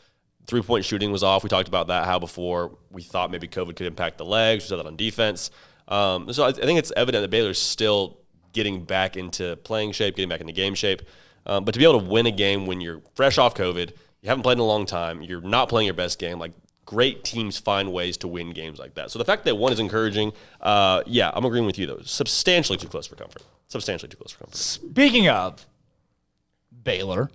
3-point shooting was off. We talked about that, how before we thought maybe COVID could impact the legs. We saw that on defense. So I think it's evident that Baylor's still getting back into playing shape, getting back into game shape. But to be able to win a game when you're fresh off COVID, you haven't played in a long time, you're not playing your best game, like great teams find ways to win games like that. So the fact that one is encouraging, yeah, I'm agreeing with you, though. Substantially too close for comfort. Substantially too close for comfort. Speaking of Baylor,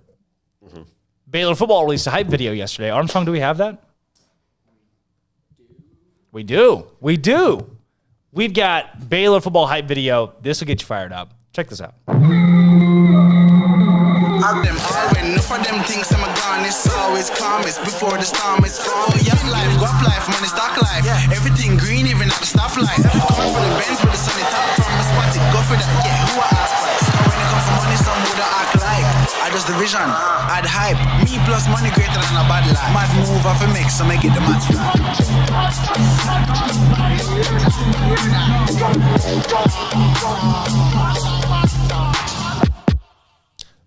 Baylor football released a hype video yesterday. Armstrong, do we have that? We do. We do. We've got Baylor football hype video. This will get you fired up. Check this out. Them all when enough of them things I'm gone, it's always calm, it's before the storm, it's fall. Young life, go up life, money stock life. Everything green, even at the stoplight. Coming for the Benz with the sunny top from the spot, go for that, yeah, who I ask for. So when it comes to money, some would act like I just the vision, I'd hype. Me plus money greater than a bad life. Might move off a mix, so make it the match.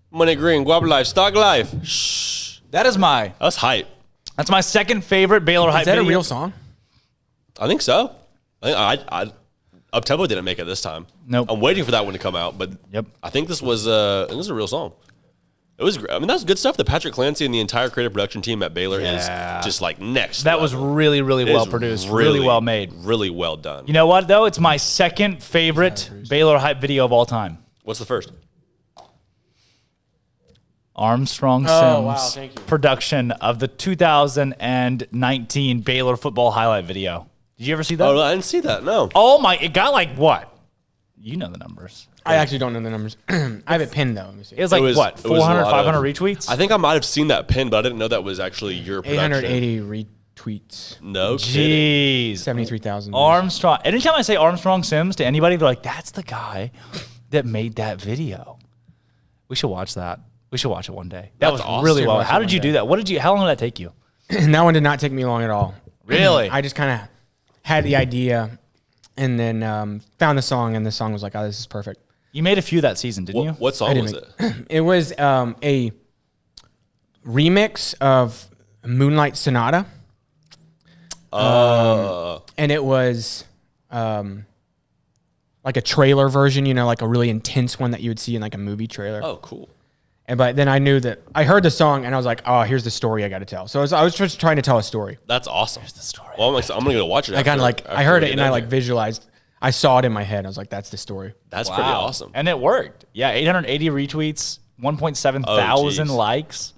Money green, guap life, stock life. Shh. That's hype. That's my second favorite Baylor hype video. Is that a real song? I think so. I Up-Tempo didn't make it this time. Nope. I'm waiting for that one to come out, but I think this was a real song. It was. I mean, that's good stuff. The Patrick Clancy and the entire creative production team at Baylor is just like next. That was really, really well produced, really well made, really well done. You know what though? It's my second favorite Baylor hype video of all time. What's the first? Armstrong Sims production of the 2019 Baylor football highlight video. Did you ever see that? Oh, I didn't see that. No. Oh my! It got like what? You know the numbers. I actually don't know the numbers. I have it pinned though. Let me see. It was like what? 400, 500 retweets. I think I might have seen that pin, but I didn't know that was actually your production. 880 retweets. No, jeez, 73,000. Armstrong. Anytime I say Armstrong Sims to anybody, they're like, "That's the guy that made that video." We should watch that. We should watch it one day. That was awesome. Really well. How did you do that? How long did that take you? That one did not take me long at all. Really? I just kind of had the idea and then found the song, and the song was like, oh, this is perfect. You made a few that season, didn't you? What song was it? It was a remix of Moonlight Sonata. And it was like a trailer version, like a really intense one that you would see in like a movie trailer. Oh, cool. But then I knew that I heard the song and I was like, oh, here's the story I got to tell. So I was just trying to tell a story. That's awesome. Here's the story. Well, I'm going to go watch it. I kind of I heard it and I visualized. I saw it in my head. I was like, that's the story. That's pretty awesome. And it worked. Yeah, 880 retweets, 1.7 thousand likes,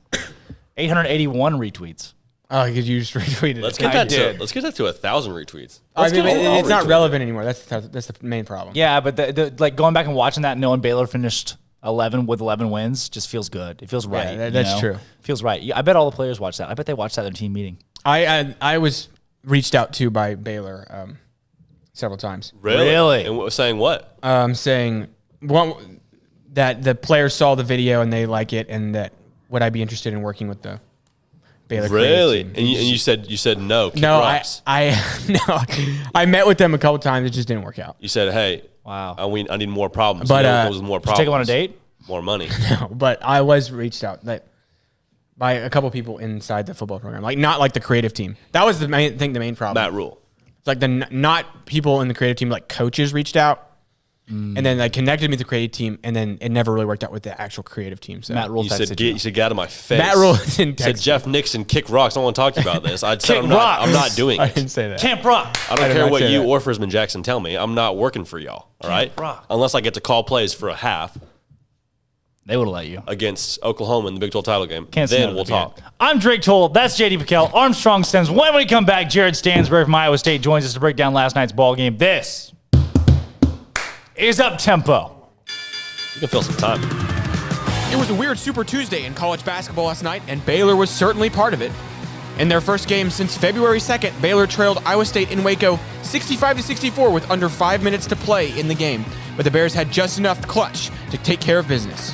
881 retweets. Oh, because you just retweeted it. Let's get that to 1,000 retweets. It's not relevant anymore. That's the main problem. Yeah, but the going back and watching that, knowing Baylor finished 11 wins just feels good. It feels right. Yeah, that's true. Feels right. I bet all the players watch that. I bet they watched that at their team meeting. I was reached out to by Baylor several times. Really? And saying what? Saying that the players saw the video and they like it, and that would I be interested in working with the Baylor? Really? And you said no. No, I met with them a couple times. It just didn't work out. You said, hey. Wow. I need more problems. But more problems. Take them on a date? More money. No, but I was reached out by a couple people inside the football program, not like the creative team. That was the main problem. Matt Rule. It's like not people in the creative team, like coaches reached out, and then they connected me with the creative team, and then it never really worked out with the actual creative team. So Matt Rule you said get out of my face. Matt Rule didn't text said Jeff Nixon kick rocks. I don't want to talk to you about this. I said I'm not doing it. I didn't say that. Camp Rock. I don't care what you or Frisman Jackson tell me. I'm not working for y'all. All right. Rock. Unless I get to call plays for a half. They would have let you. Against Oklahoma in the Big 12 title game. Then we'll talk. I'm Drake Toll. That's J.D. Pickell. Armstrong Sims. When we come back, Jared Stansbury from Iowa State joins us to break down last night's ball game. This is Up Tempo. You can fill some time. It was a weird Super Tuesday in college basketball last night, and Baylor was certainly part of it. In their first game since February 2nd, Baylor trailed Iowa State in Waco 65-64 with under 5 minutes to play in the game, but the Bears had just enough clutch to take care of business.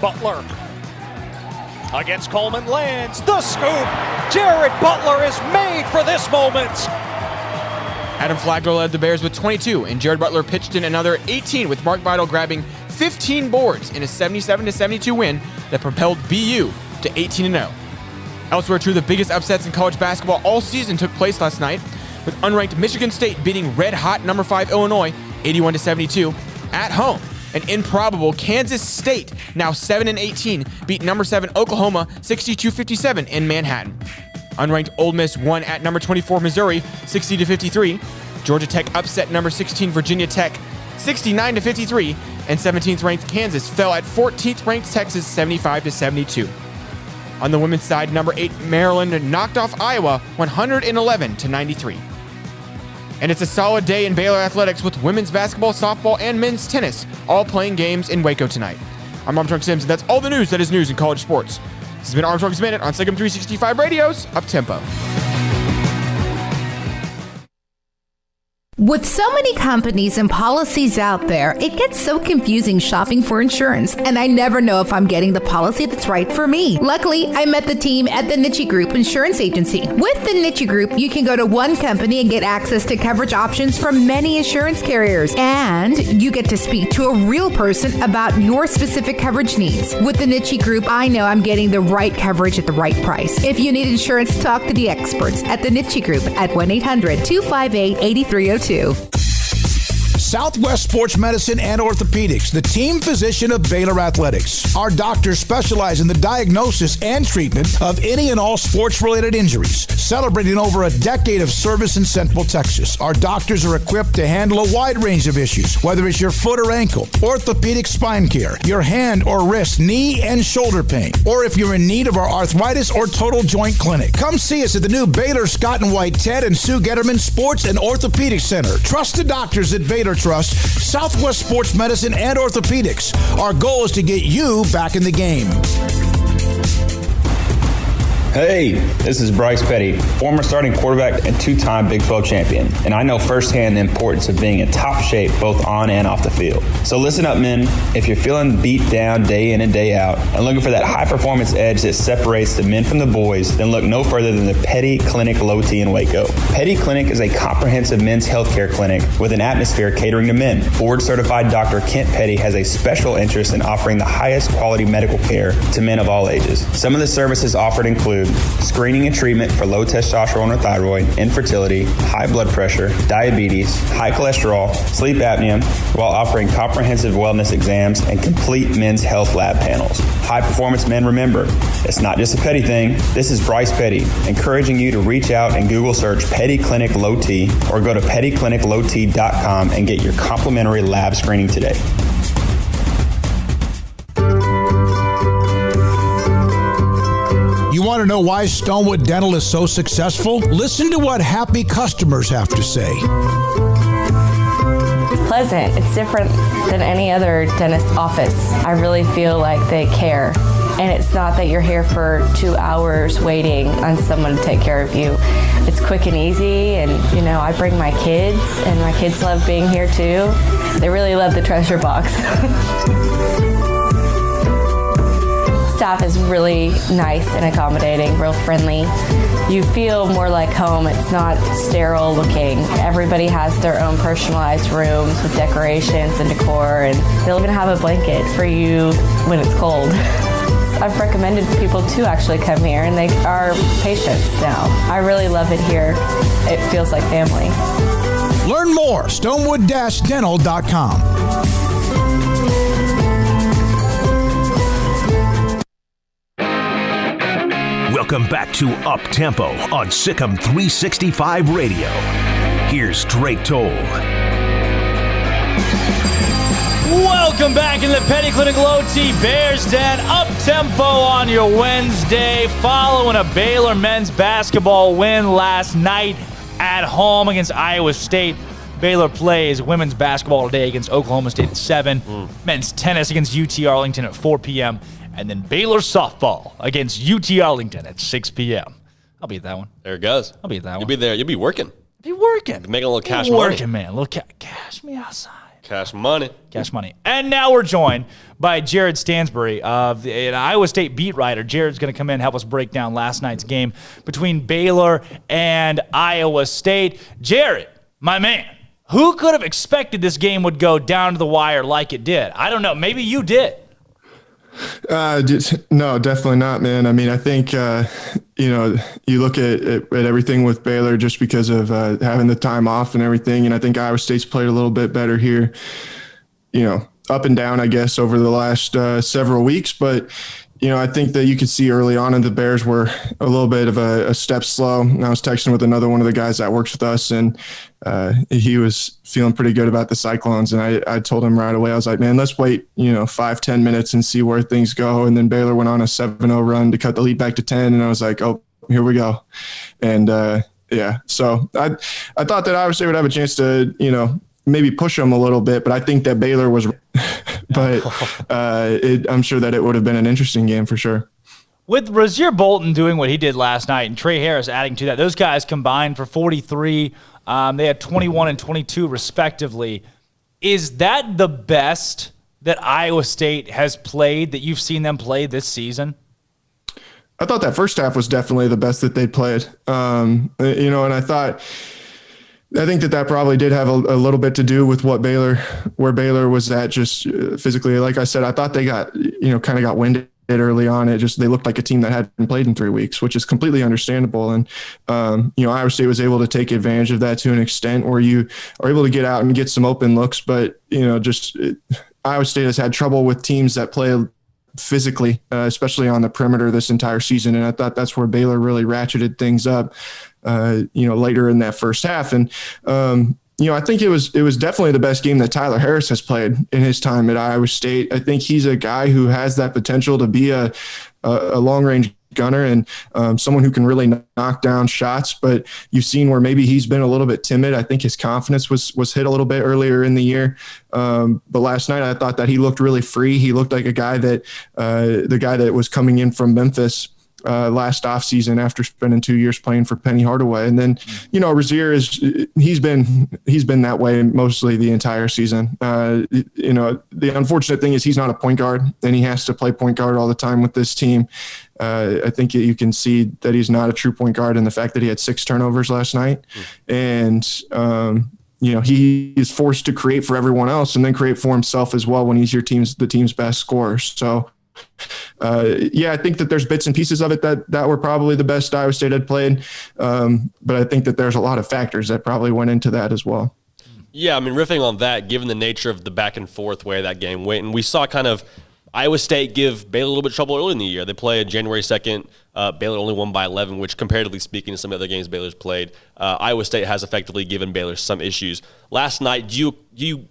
Butler against Coleman lands the scoop. Jared Butler is made for this moment. Adam Flagler led the Bears with 22, and Jared Butler pitched in another 18 with Mark Vidal grabbing 15 boards in a 77-72 win that propelled BU to 18-0. Elsewhere, two of the biggest upsets in college basketball all season took place last night, with unranked Michigan State beating red-hot number 5 Illinois 81-72 at home. An improbable Kansas State, now 7-18, beat number 7 Oklahoma 62-57 in Manhattan. Unranked Ole Miss won at number 24 Missouri 60-53. Georgia Tech upset number 16 Virginia Tech 69-53, and 17th ranked Kansas fell at 14th ranked Texas 75-72. On the women's side, number 8 Maryland knocked off Iowa 111-93. And it's a solid day in Baylor athletics with women's basketball, softball, and men's tennis all playing games in Waco tonight. I'm Armstrong Sims, and that's all the news that is news in college sports. This has been Armstrong's Minute on SicEm365 Radio's Up-Tempo. With so many companies and policies out there, it gets so confusing shopping for insurance, and I never know if I'm getting the policy that's right for me. Luckily, I met the team at the Niche Group Insurance Agency. With the Niche Group, you can go to one company and get access to coverage options from many insurance carriers, and you get to speak to a real person about your specific coverage needs. With the Niche Group, I know I'm getting the right coverage at the right price. If you need insurance, talk to the experts at the Niche Group at 1-800-258-8302. Southwest Sports Medicine and Orthopedics, the team physician of Baylor Athletics. Our doctors specialize in the diagnosis and treatment of any and all sports-related injuries. Celebrating over a decade of service in Central Texas, our doctors are equipped to handle a wide range of issues, whether it's your foot or ankle, orthopedic spine care, your hand or wrist, knee and shoulder pain, or if you're in need of our arthritis or total joint clinic. Come see us at the new Baylor Scott and White Ted and Sue Getterman Sports and Orthopedic Center. Trusted doctors at Baylor Trust, Southwest Sports Medicine and Orthopedics. Our goal is to get you back in the game. Hey, this is Bryce Petty, former starting quarterback and two-time Big 12 champion, and I know firsthand the importance of being in top shape both on and off the field. So listen up, men. If you're feeling beat down day in and day out and looking for that high-performance edge that separates the men from the boys, then look no further than the Petty Clinic Low T in Waco. Petty Clinic is a comprehensive men's healthcare clinic with an atmosphere catering to men. Board-certified Dr. Kent Petty has a special interest in offering the highest quality medical care to men of all ages. Some of the services offered include screening and treatment for low testosterone or thyroid, infertility, high blood pressure, diabetes, high cholesterol, sleep apnea, while offering comprehensive wellness exams and complete men's health lab panels. High performance men, remember, it's not just a Petty thing. This is Bryce Petty, encouraging you to reach out and Google search Petty Clinic Low T or go to pettycliniclowt.com and get your complimentary lab screening today. You want to know why Stonewood Dental is so successful? Listen to what happy customers have to say. It's pleasant. It's different than any other dentist office. I really feel like they care. And it's not that you're here for 2 hours waiting on someone to take care of you. It's quick and easy, and I bring my kids, and my kids love being here too. They really love the treasure box. Staff is really nice and accommodating, real friendly. You feel more like home. It's not sterile looking. Everybody has their own personalized rooms with decorations and decor, and they'll even have a blanket for you when it's cold. I've recommended people to actually come here, and they are patients now. I really love it here. It feels like family. Learn more, stonewood-dental.com. Welcome back to Up Tempo on SicEm365 Radio. Here's Drake Toll. Welcome back in the Petty Clinic Low T Bears Den. Up Tempo on your Wednesday, following a Baylor men's basketball win last night at home against Iowa State. Baylor plays women's basketball today against Oklahoma State at 7, men's tennis against UT Arlington at 4 p.m., and then Baylor softball against UT Arlington at 6 p.m. I'll be at that one. There it goes. I'll be at that one. You'll be there. You'll be working. Be working. Making a little cash working, money. man. A little cash me outside. Cash money. Cash money. And now we're joined by Jared Stansbury, an Iowa State beat writer. Jared's going to come in and help us break down last night's game between Baylor and Iowa State. Jared, my man, who could have expected this game would go down to the wire like it did? I don't know. Maybe you did. No, definitely not, man. I mean, I think, you look at everything with Baylor just because of having the time off and everything. And I think Iowa State's played a little bit better here, up and down, I guess, over the last several weeks. But, I think that you could see early on the Bears were a little bit of a step slow. And I was texting with another one of the guys that works with us, and he was feeling pretty good about the Cyclones. And I told him right away, I was like, man, let's wait, 5-10 minutes and see where things go. And then Baylor went on a 7-0 run to cut the lead back to 10. And I was like, oh, here we go. And so I thought that Iowa State would have a chance to, maybe push them a little bit, but I think that Baylor was, but I'm sure that it would have been an interesting game for sure. With Rasir Bolton doing what he did last night and Trey Harris adding to that, those guys combined for 43. They had 21 and 22 respectively. Is that the best that Iowa State has played, that you've seen them play this season? I thought that first half was definitely the best that they played. And I think that probably did have a little bit to do with where Baylor was at just physically. Like I said, I thought they got, kind of got winded early on. They looked like a team that hadn't played in 3 weeks, which is completely understandable. And, Iowa State was able to take advantage of that to an extent where you are able to get out and get some open looks. But, Iowa State has had trouble with teams that play physically, especially on the perimeter this entire season. And I thought that's where Baylor really ratcheted things up, later in that first half. And, I think it was definitely the best game that Tyler Harris has played in his time at Iowa State. I think he's a guy who has that potential to be a long-range gunner and someone who can really knock down shots. But you've seen where maybe he's been a little bit timid. I think his confidence was hit a little bit earlier in the year. But last night I thought that he looked really free. He looked like a guy that the guy that was coming in from Memphis last offseason after spending 2 years playing for Penny Hardaway. And then, Rasir he's been that way mostly the entire season. The unfortunate thing is he's not a point guard and he has to play point guard all the time with this team. I think you can see that he's not a true point guard in the fact that he had 6 turnovers last night. And, he is forced to create for everyone else and then create for himself as well when he's the team's best scorer. So, I think that there's bits and pieces of it that were probably the best Iowa State had played. But I think that there's a lot of factors that probably went into that as well. Yeah, I mean, riffing on that, given the nature of the back and forth way that game went, and we saw kind of Iowa State give Baylor a little bit of trouble early in the year. They played January 2nd. Baylor only won by 11, which comparatively speaking to some of the other games Baylor's played, Iowa State has effectively given Baylor some issues. Last night, do you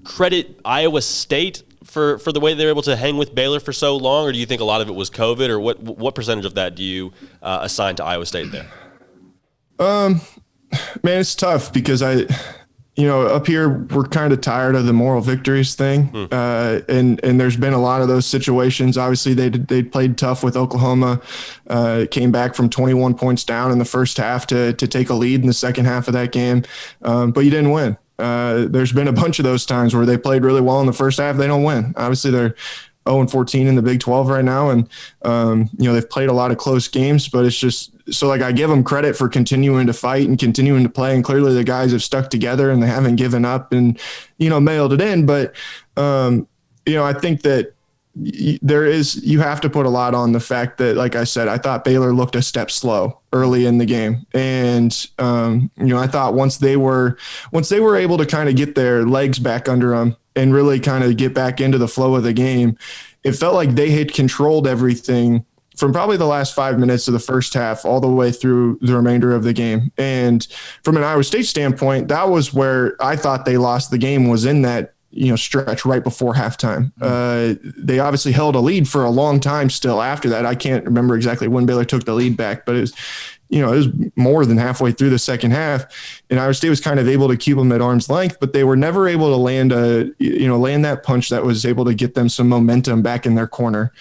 credit Iowa State for the way they were able to hang with Baylor for so long, or do you think a lot of it was COVID, or what percentage of that do you assign to Iowa State there? Man, it's tough because up here we're kind of tired of the moral victories thing, and there's been a lot of those situations. Obviously, they played tough with Oklahoma, came back from 21 points down in the first half to take a lead in the second half of that game, but you didn't win. There's been a bunch of those times where they played really well in the first half. They don't win. Obviously, they're 0-14 in the Big 12 right now. And, they've played a lot of close games, but it's just so I give them credit for continuing to fight and continuing to play. And clearly the guys have stuck together and they haven't given up and, mailed it in. But, I think that you have to put a lot on the fact that, like I said, I thought Baylor looked a step slow early in the game. And, I thought once they were able to kind of get their legs back under them and really kind of get back into the flow of the game, it felt like they had controlled everything from probably the last 5 minutes of the first half all the way through the remainder of the game. And from an Iowa State standpoint, that was where I thought they lost the game, was in that stretch right before halftime. They obviously held a lead for a long time still after that. I can't remember exactly when Baylor took the lead back, but it it was more than halfway through the second half, and Iowa State was kind of able to keep them at arm's length, but they were never able to land that punch that was able to get them some momentum back in their corner.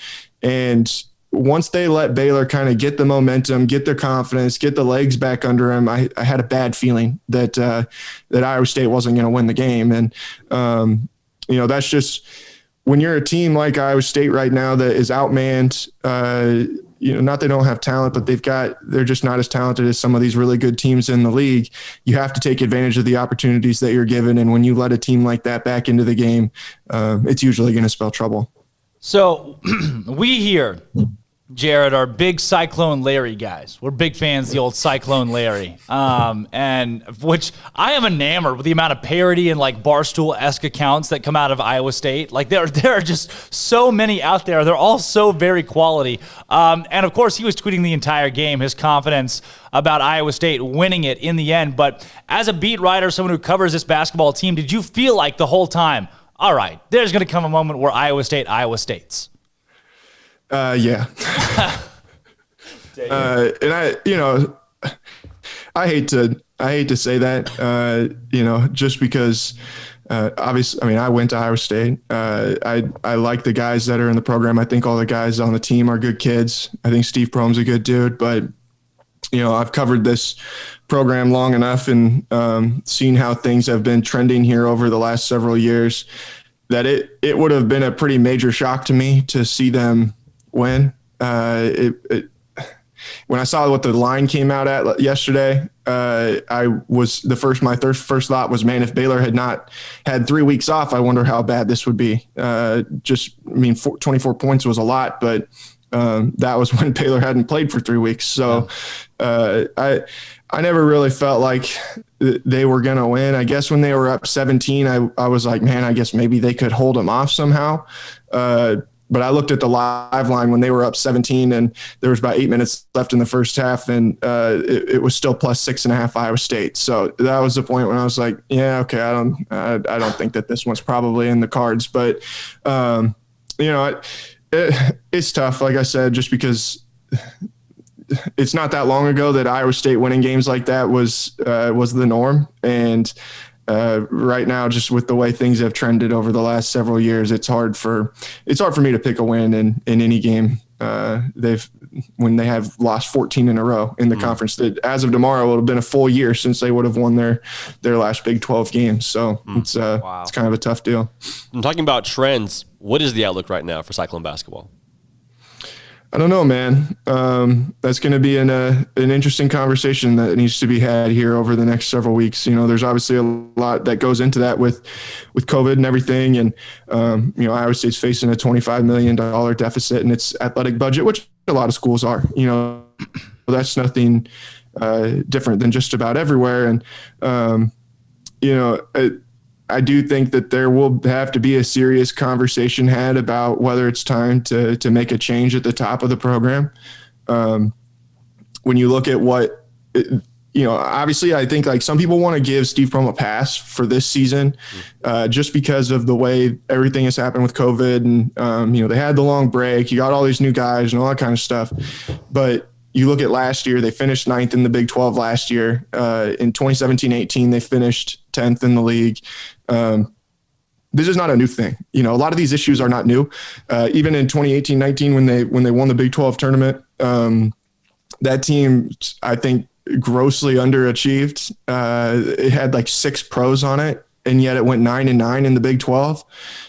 And once they let Baylor kind of get the momentum, get their confidence, get the legs back under them, I had a bad feeling that Iowa State wasn't going to win the game. And, that's just when you're a team like Iowa State right now that is outmanned, not they don't have talent, but they're just not as talented as some of these really good teams in the league. You have to take advantage of the opportunities that you're given. And when you let a team like that back into the game, it's usually going to spell trouble. So we here, Jared, are big Cyclone Larry guys. We're big fans of the old Cyclone Larry, and which I am enamored with the amount of parody and like Barstool-esque accounts that come out of Iowa State. Like there are just so many out there. They're all so very quality. And of course, he was tweeting the entire game, his confidence about Iowa State winning it in the end. But as a beat writer, someone who covers this basketball team, did you feel like the whole time, all right, there's going to come a moment where Iowa States? Yeah. And I hate to say that, just because, obviously, I mean, I went to Iowa State. I like the guys that are in the program. I think all the guys on the team are good kids. I think Steve Prohm's a good dude, but I've covered this program long enough and seen how things have been trending here over the last several years that it would have been a pretty major shock to me to see them win. When I saw what the line came out at yesterday, my first thought was, man, if Baylor had not had 3 weeks off, I wonder how bad this would be. 24 points was a lot, but that was when Baylor hadn't played for 3 weeks. So I never really felt like they were going to win. I guess when they were up 17, I was like, man, I guess maybe they could hold them off somehow. But I looked at the live line when they were up 17 and there was about 8 minutes left in the first half, and it was still plus 6.5 Iowa State. So that was the point when I was like, yeah, okay, I don't think that this one's probably in the cards. But it's tough, like I said, just because it's not that long ago that Iowa State winning games like that was the norm. And right now, just with the way things have trended over the last several years, it's hard for me to pick a win in any game. When they have lost 14 in a row in the conference. That as of tomorrow, it would have been a full year since they would have won their last Big 12 game. So it's kind of a tough deal. I'm talking about trends. What is the outlook right now for Cyclone basketball? I don't know, man. That's going to be an interesting conversation that needs to be had here over the next several weeks. There's obviously a lot that goes into that with COVID and everything. And, Iowa State's facing a $25 million deficit in its athletic budget, which a lot of schools are. That's nothing different than just about everywhere. And, I do think that there will have to be a serious conversation had about whether it's time to make a change at the top of the program. When you look at obviously I think like some people want to give Steve Prohm a pass for this season just because of the way everything has happened with COVID and, they had the long break, you got all these new guys and all that kind of stuff. But you look at last year, they finished 9th in the Big 12 last year. In 2017-18, they finished 10th in the league. This is not a new thing. A lot of these issues are not new. Even in 2018-19, when they won the Big 12 tournament, that team, I think, grossly underachieved. It had like 6 pros on it, and yet it went 9-9 in the Big 12.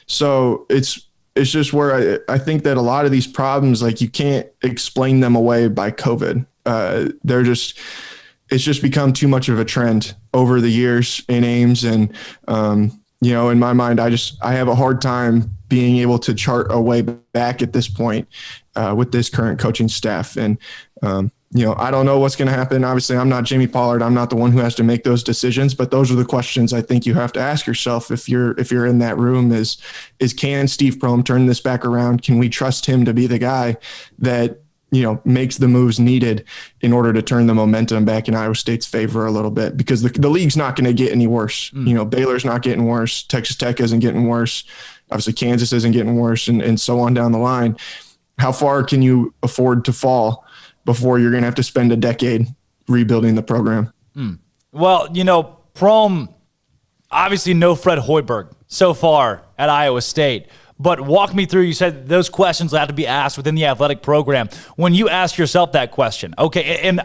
So it's just where I think that a lot of these problems, like you can't explain them away by COVID. It's just become too much of a trend over the years in Ames. And, in my mind, I have a hard time being able to chart a way back at this point with this current coaching staff. And, I don't know what's going to happen. Obviously, I'm not Jamie Pollard. I'm not the one who has to make those decisions, but those are the questions I think you have to ask yourself if you're in that room is can Steve Prohm turn this back around? Can we trust him to be the guy that, makes the moves needed in order to turn the momentum back in Iowa State's favor a little bit? Because the league's not going to get any worse. Baylor's not getting worse. Texas Tech isn't getting worse. Obviously, Kansas isn't getting worse, and so on down the line. How far can you afford to fall before you're going to have to spend a decade rebuilding the program. Well, Prohm, obviously no Fred Hoiberg so far at Iowa State. But walk me through, you said those questions have to be asked within the athletic program. When you ask yourself that question, okay, and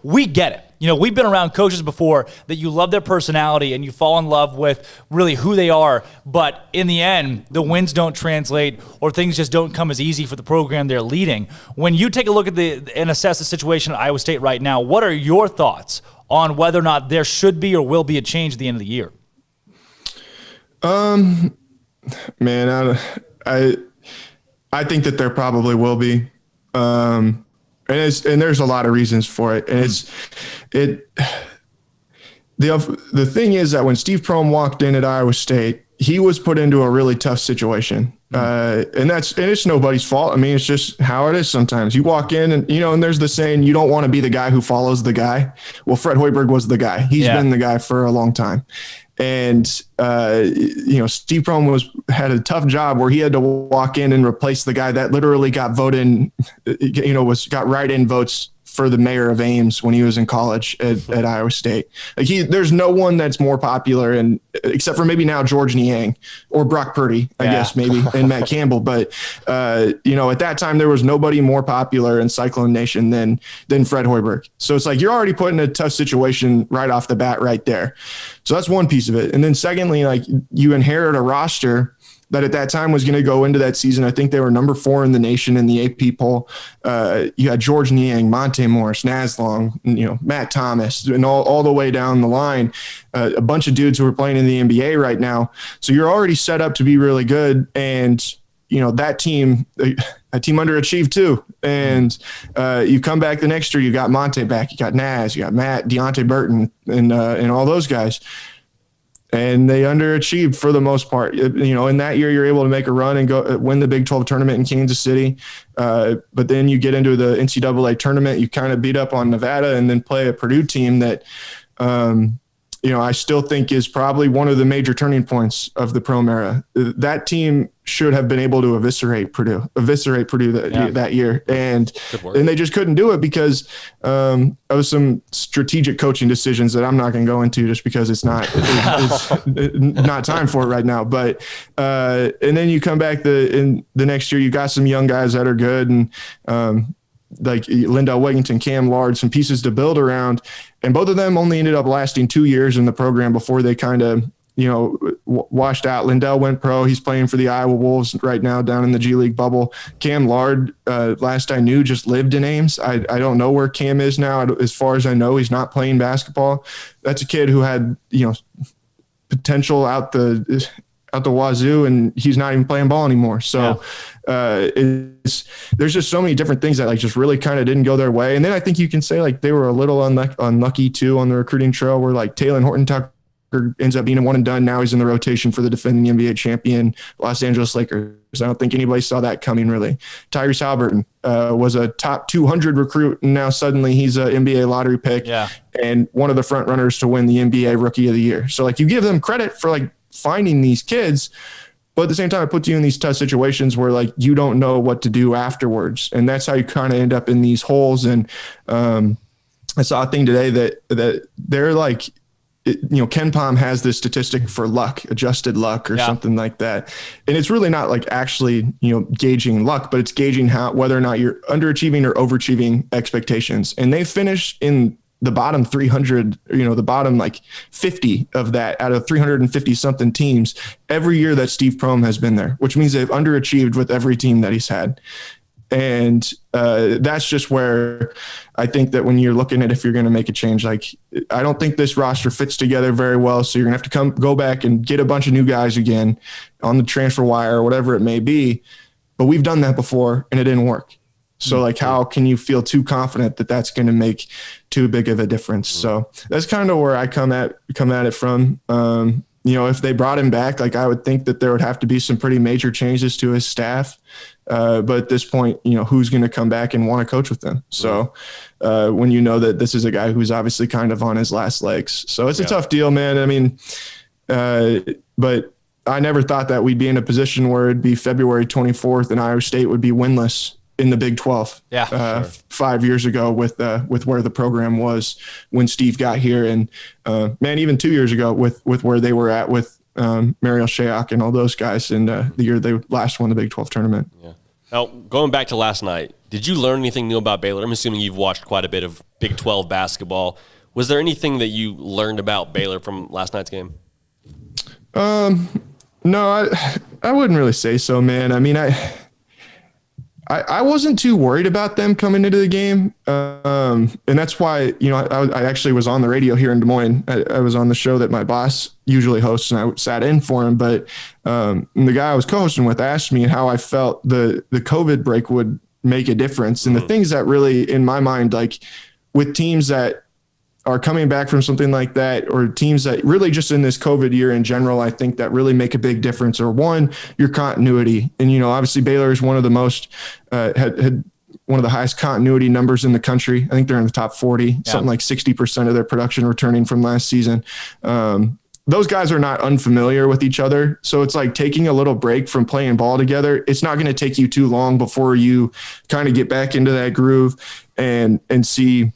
we get it. We've been around coaches before that you love their personality and you fall in love with really who they are. But in the end, the wins don't translate or things just don't come as easy for the program they're leading. When you take a look at and assess the situation at Iowa State right now, what are your thoughts on whether or not there should be or will be a change at the end of the year? Man, I think that there probably will be, and there's a lot of reasons for it. And the thing is that when Steve Prohm walked in at Iowa State, he was put into a really tough situation, and it's nobody's fault. I mean, it's just how it is sometimes. You walk in and and there's the saying, you don't want to be the guy who follows the guy. Well, Fred Hoiberg was the guy. He's been the guy for a long time. And, Steve Prohm had a tough job where he had to walk in and replace the guy that literally got voted, got write-in votes for the mayor of Ames when he was in college at Iowa State. Like there's no one that's more popular, and except for maybe now George Niang or Brock Purdy, I guess maybe, and Matt Campbell. But at that time there was nobody more popular in Cyclone Nation than Fred Hoiberg. So it's like you're already put in a tough situation right off the bat, right there. So that's one piece of it. And then secondly, like you inherit a roster that at that time was going to go into that season. I think they were number 4 in the nation in the AP poll. You had George Niang, Monte Morris, Naslong, Matt Thomas, and all the way down the line, a bunch of dudes who are playing in the NBA right now. So you're already set up to be really good. And, that team underachieved too. And you come back the next year, you got Monte back, you got Naz, you got Matt, Deontay Burton, and all those guys. And they underachieved for the most part. In that year, you're able to make a run and go win the Big 12 tournament in Kansas City. But then you get into the NCAA tournament, you kind of beat up on Nevada and then play a Purdue team that, I still think is probably one of the major turning points of the Prohm era. That team should have been able to eviscerate Purdue that year. And they just couldn't do it because of some strategic coaching decisions that I'm not going to go into just because it's not time for it right now. But and then you come back in the next year, you got some young guys that are good and like Lindell Wigginton, Cam Lard, some pieces to build around. And both of them only ended up lasting 2 years in the program before they kind of, washed out. Lindell went pro. He's playing for the Iowa Wolves right now down in the G League bubble. Cam Lard, last I knew, just lived in Ames. I don't know where Cam is now. As far as I know, he's not playing basketball. That's a kid who had, potential out the wazoo, and he's not even playing ball anymore. So there's just so many different things that just really kind of didn't go their way. And then I think you can say they were a little unlucky too on the recruiting trail, where Taylor Horton-Tucker ends up being a one and done. Now he's in the rotation for the defending NBA champion Los Angeles Lakers. I don't think anybody saw that coming really. Tyrese Halliburton was a top 200 recruit, and now suddenly he's an NBA lottery pick and one of the front runners to win the NBA Rookie of the Year. So you give them credit for finding these kids, but at the same time, it puts you in these tough situations where you don't know what to do afterwards. And that's how you kind of end up in these holes. And I saw a thing today that they're Ken Pom has this statistic for luck, adjusted luck or something like that. And it's really not actually, gauging luck, but it's gauging whether or not you're underachieving or overachieving expectations. And they finished in the bottom 300, the bottom 50 of that out of 350 something teams every year that Steve Prohm has been there, which means they've underachieved with every team that he's had. And that's just where I think that when you're looking at if you're going to make a change, I don't think this roster fits together very well. So you're going to have to go back and get a bunch of new guys again on the transfer wire or whatever it may be. But we've done that before and it didn't work. So how can you feel too confident that that's going to make too big of a difference? So that's kind of where I come at it from. If they brought him back, I would think that there would have to be some pretty major changes to his staff. But at this point, who's going to come back and want to coach with them? So when that this is a guy who's obviously kind of on his last legs. So it's a tough deal, man. I mean, but I never thought that we'd be in a position where it'd be February 24th and Iowa State would be winless in the Big 12. 5 years ago with where the program was when Steve got here, and man, even 2 years ago with where they were at with Mariel Shayok and all those guys, and the year they last won the Big 12 tournament. Yeah. Now, going back to last night, did you learn anything new about Baylor? I'm assuming you've watched quite a bit of Big 12 basketball. Was there anything that you learned about Baylor from last night's game? No, I wouudn't really say so, man. I mean, I wasn't too worried about them coming into the game. And that's why, I actually was on the radio here in Des Moines. I was on the show that my boss usually hosts, and I sat in for him. But the guy I was co-hosting with asked me how I felt the COVID break would make a difference. And the things that really, in my mind, like with teams that are coming back from something like that, or teams that really just in this COVID year in general, I think that really make a big difference, or one, your continuity. And, obviously Baylor is one of the most, had one of the highest continuity numbers in the country. I think they're in the top 40, something like 60% of their production returning from last season. Those guys are not unfamiliar with each other. So it's like taking a little break from playing ball together. It's not going to take you too long before you kind of get back into that groove and see,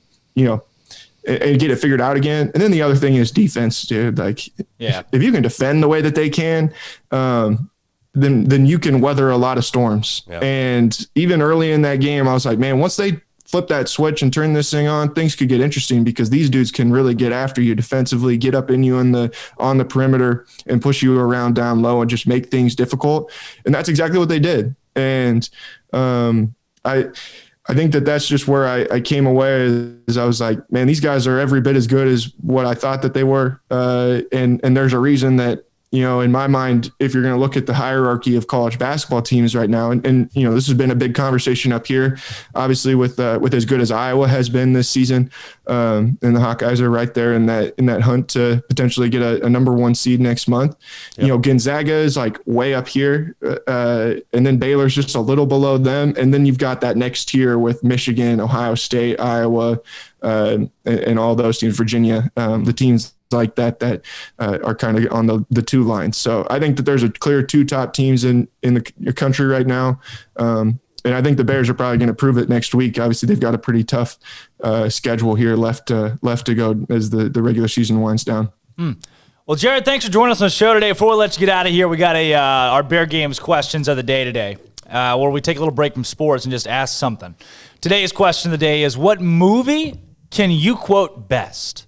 and get it figured out again. And then the other thing is defense, dude. Like, if you can defend the way that they can, then you can weather a lot of storms. Yeah. And even early in that game, I was like, man, once they flip that switch and turn this thing on, things could get interesting, because these dudes can really get after you defensively, get up in you on the perimeter and push you around down low and just make things difficult. And that's exactly what they did. And I think that's just where I came away, as I was like, man, these guys are every bit as good as what I thought that they were. And there's a reason that, in my mind, if you're going to look at the hierarchy of college basketball teams right now, and this has been a big conversation up here, obviously with as good as Iowa has been this season, and the Hawkeyes are right there in that hunt to potentially get a number 1 seed next month. Yep. Gonzaga is like way up here, and then Baylor's just a little below them, and then you've got that next tier with Michigan, Ohio State, Iowa, and all those teams, Virginia, the teams like that are kind of on the two lines. So I think that there's a clear 2 top teams in the country right now. And I think the Bears are probably going to prove it next week. Obviously they've got a pretty tough schedule here left to go as the regular season winds down. Well, Jared, thanks for joining us on the show today. Before we let you get out of here, we got our Bear Games questions of the day today, where we take a little break from sports and just ask something. Today's question of the day is, what movie can you quote best?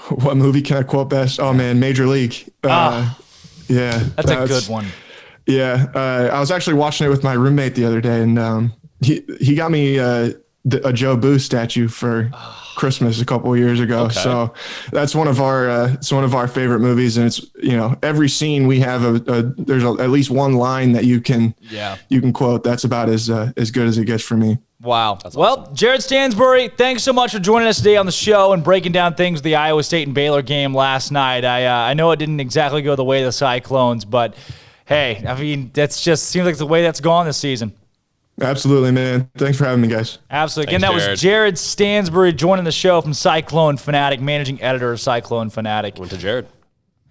What movie can I quote best? Oh man, Major League. Yeah, that's a good one. Yeah, I was actually watching it with my roommate the other day, and he got me a Joe Boo statue for Christmas a couple of years ago. Okay. So that's one of our favorite movies, and it's every scene we have there's at least one line that you can quote. That's about as good as it gets for me. Wow. Well, Jared Stansbury, thanks so much for joining us today on the show and breaking down things with the Iowa State and Baylor game last night. I know it didn't exactly go the way of the Cyclones, but hey, I mean, that's just seems like the way that's gone this season. Absolutely, man. Thanks for having me, guys. Absolutely. Again, that was Jared Stansbury joining the show from Cyclone Fanatic, managing editor of Cyclone Fanatic. Went to Jared.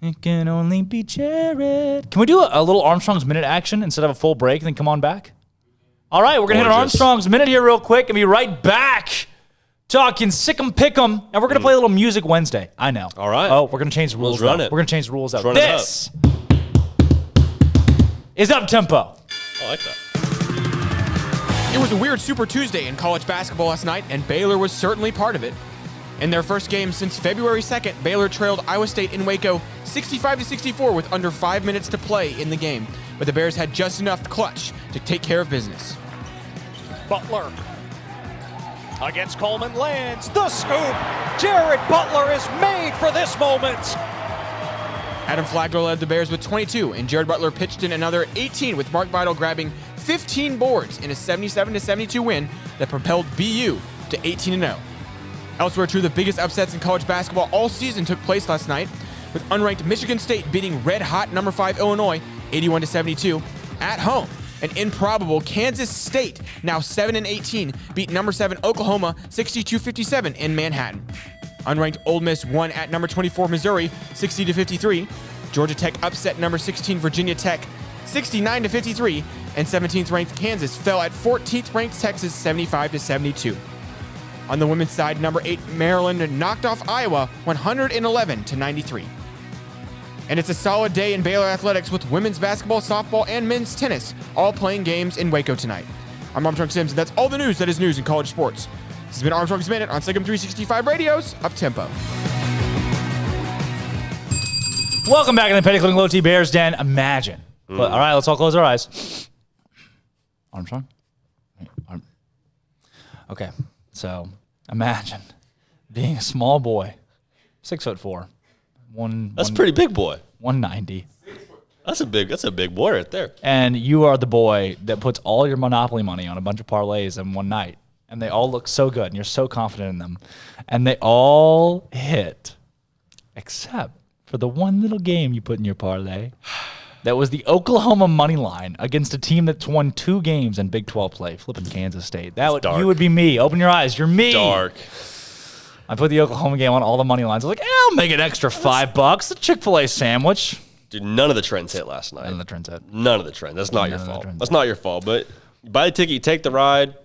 It can only be Jared. Can we do a little Armstrong's Minute action instead of a full break and then come on back? All right, we're going to hit an Armstrong's Minute here real quick and be right back talking SicEm Pick'em, and we're going to play a little Music Wednesday. I know. All right. Oh, we're going to change the rules. Let's run it. We're going to change the rules out. This is Up Tempo. I like that. It was a weird Super Tuesday in college basketball last night, and Baylor was certainly part of it. In their first game since February 2nd, Baylor trailed Iowa State in Waco 65-64 with under 5 minutes to play in the game, but the Bears had just enough clutch to take care of business. Butler against Coleman lands the scoop. Jared Butler is made for this moment. Adam Flagler led the Bears with 22, and Jared Butler pitched in another 18 with Mark Vidal grabbing 15 boards in a 77-72 win that propelled BU to 18-0. Elsewhere, two of the biggest upsets in college basketball all season took place last night, with unranked Michigan State beating red-hot number 5 Illinois 81-72 at home. An improbable Kansas State, now 7-18, beat number 7 Oklahoma 62-57 in Manhattan. Unranked Ole Miss won at number 24 Missouri 60-53. Georgia Tech upset number 16 Virginia Tech 69-53, and 17th ranked Kansas fell at 14th ranked Texas 75-72. On the women's side, number 8 Maryland knocked off Iowa 111-93. And it's a solid day in Baylor athletics with women's basketball, softball, and men's tennis all playing games in Waco tonight. I'm Armstrong Sims, and that's all the news that is news in college sports. This has been Armstrong's Minute on SicEm365 Radio's Up-Tempo. Welcome back to the Petty Clicking Low T Bears Den. Imagine. But, all right, let's all close our eyes. Armstrong? Okay, so imagine being a small boy, 6'4", That's a pretty big boy. 190. That's a big boy right there. And you are the boy that puts all your Monopoly money on a bunch of parlays in one night. And they all look so good, and you're so confident in them. And they all hit, except for the one little game you put in your parlay. That was the Oklahoma money line against a team that's won 2 games in Big 12 play, flipping Kansas State. You would be me. Open your eyes. You're me. Dark. I put the Oklahoma game on all the money lines. I was like, I'll make an extra $5. A Chick-fil-A sandwich. Dude, none of the trends hit last night. None of the trends hit. None of the trends. That's not your fault. That's not your fault. But you buy the ticket, you take the ride,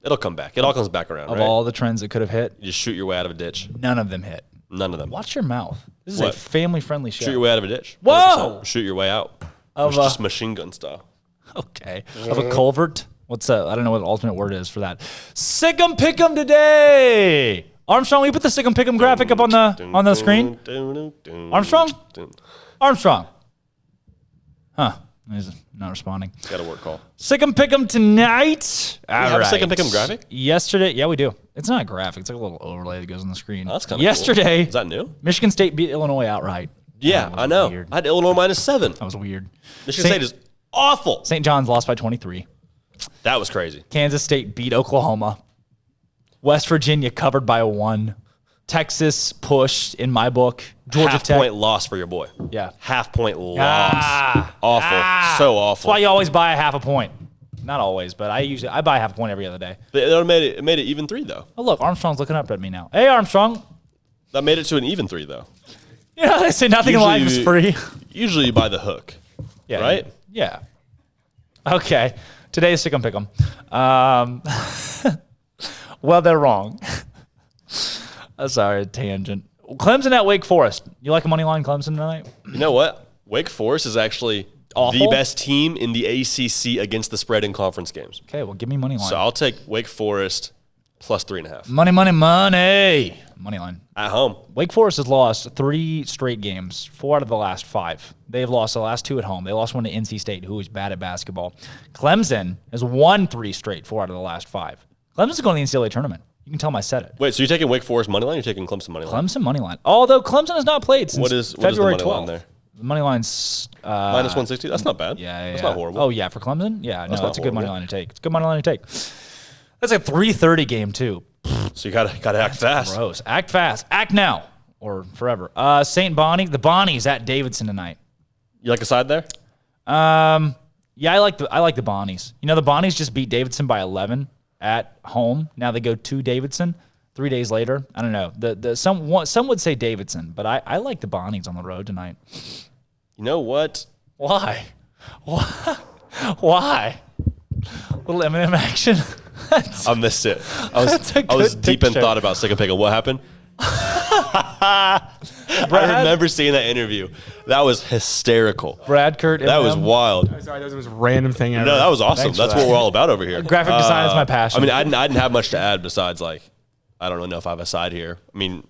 it'll come back. It all comes back around, Of right? all the trends that could have hit, You just shoot your way out of a ditch. none of them hit. None of them. Watch your mouth. This is What? a family-friendly show. Shoot your way out of a ditch. Whoa! 100%. Shoot your way out. Of, Just machine gun style. Okay. Of a culvert. What's that? I don't know what the alternate word is for that. SicEm Pick'em today. Armstrong, will you put the SicEm Pick'em graphic up on the screen? Armstrong? Armstrong. Huh. He's not responding. Got a work call. SicEm Pick'em tonight. Do we have a SicEm Pick'em graphic? Yesterday, yeah, we do. It's not a graphic. It's like a little overlay that goes on the screen. Oh, that's kind of Yesterday, cool. Is that new? Michigan State beat Illinois outright. Yeah, I know. Weird. I had Illinois -7. That was weird. Michigan State is awful. St. John's lost by 23. That was crazy. Kansas State beat Oklahoma. West Virginia covered by 1. Texas pushed, in my book. Georgia Tech. Half-point loss for your boy. Yeah. Half-point loss. Awful. So awful. That's why you always buy a half a point. Not always, but I buy half a point every other day. It made it even 3, though. Oh, look, Armstrong's looking up at me now. Hey, Armstrong. That made it to an even 3, though. You know, they say nothing in life is free. Usually you buy the hook. Yeah. Right? Yeah. Okay. Today's SicEm Pick'em. Well, they're wrong. Sorry, tangent. Clemson at Wake Forest. You like a money line Clemson tonight? You know what? Wake Forest is actually Awful? the best team in the ACC against the spread in conference games. Okay, well, give me money line. So I'll take Wake Forest plus 3.5. Money, money, money. Money line. At home. Wake Forest has lost 3 straight games, 4 out of the last 5. They've lost the last 2 at home. They lost one to NC State, who is bad at basketball. Clemson has won 3 straight, 4 out of the last 5. Clemson's going to the NCAA tournament. You can tell them I said it. Wait, so you're taking Wake Forest money line or you're taking Clemson money line? Clemson money line. Although Clemson has not played since What is February the 12th. money line there? The money line's Minus 160? That's not bad. Yeah, That's not horrible. Oh, yeah, for Clemson? Yeah, That's no, not that's a good money horrible. line to take. It's a good money line to take. That's a 3:30 game, too. So you gotta act fast. Gross. Act fast. Act now. Or forever. St. Bonnie. The Bonnies at Davidson tonight. You like a side there? Yeah, I like the Bonnies. You know, the Bonnies just beat Davidson by 11 at home. Now they go to Davidson 3 days later. I don't know. Some would say Davidson, but I like the Bonnies on the road tonight. You know what? Why? Why? Little Eminem action. I missed it. I was deep in thought about SicEm Pick'em. What happened? I remember seeing that interview. That was hysterical. Brad Kurt. That was wild. Sorry, that was the most random thing ever. No, that was awesome. Thanks for That's that. what we're all about over here. Graphic design is my passion. I mean, I didn't have much to add besides I don't really know if I have a side here. I mean,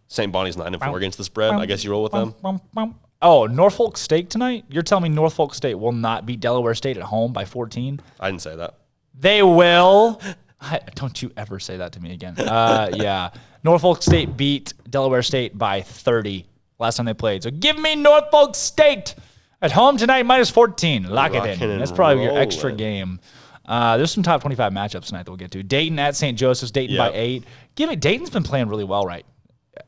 St. Bonnie's 9-4 against the spread. I guess you roll with them. Oh, Norfolk State tonight? You're telling me Norfolk State will not beat Delaware State at home by 14? I didn't say that. They will. Don't you ever say that to me again. Yeah. Norfolk State beat Delaware State by 30 last time they played. So give me Norfolk State at home tonight, minus 14. Lock it in. That's probably your extra game. There's some top 25 matchups tonight that we'll get to. Dayton at St. Joseph's. Dayton by 8. Dayton's been playing really well, right?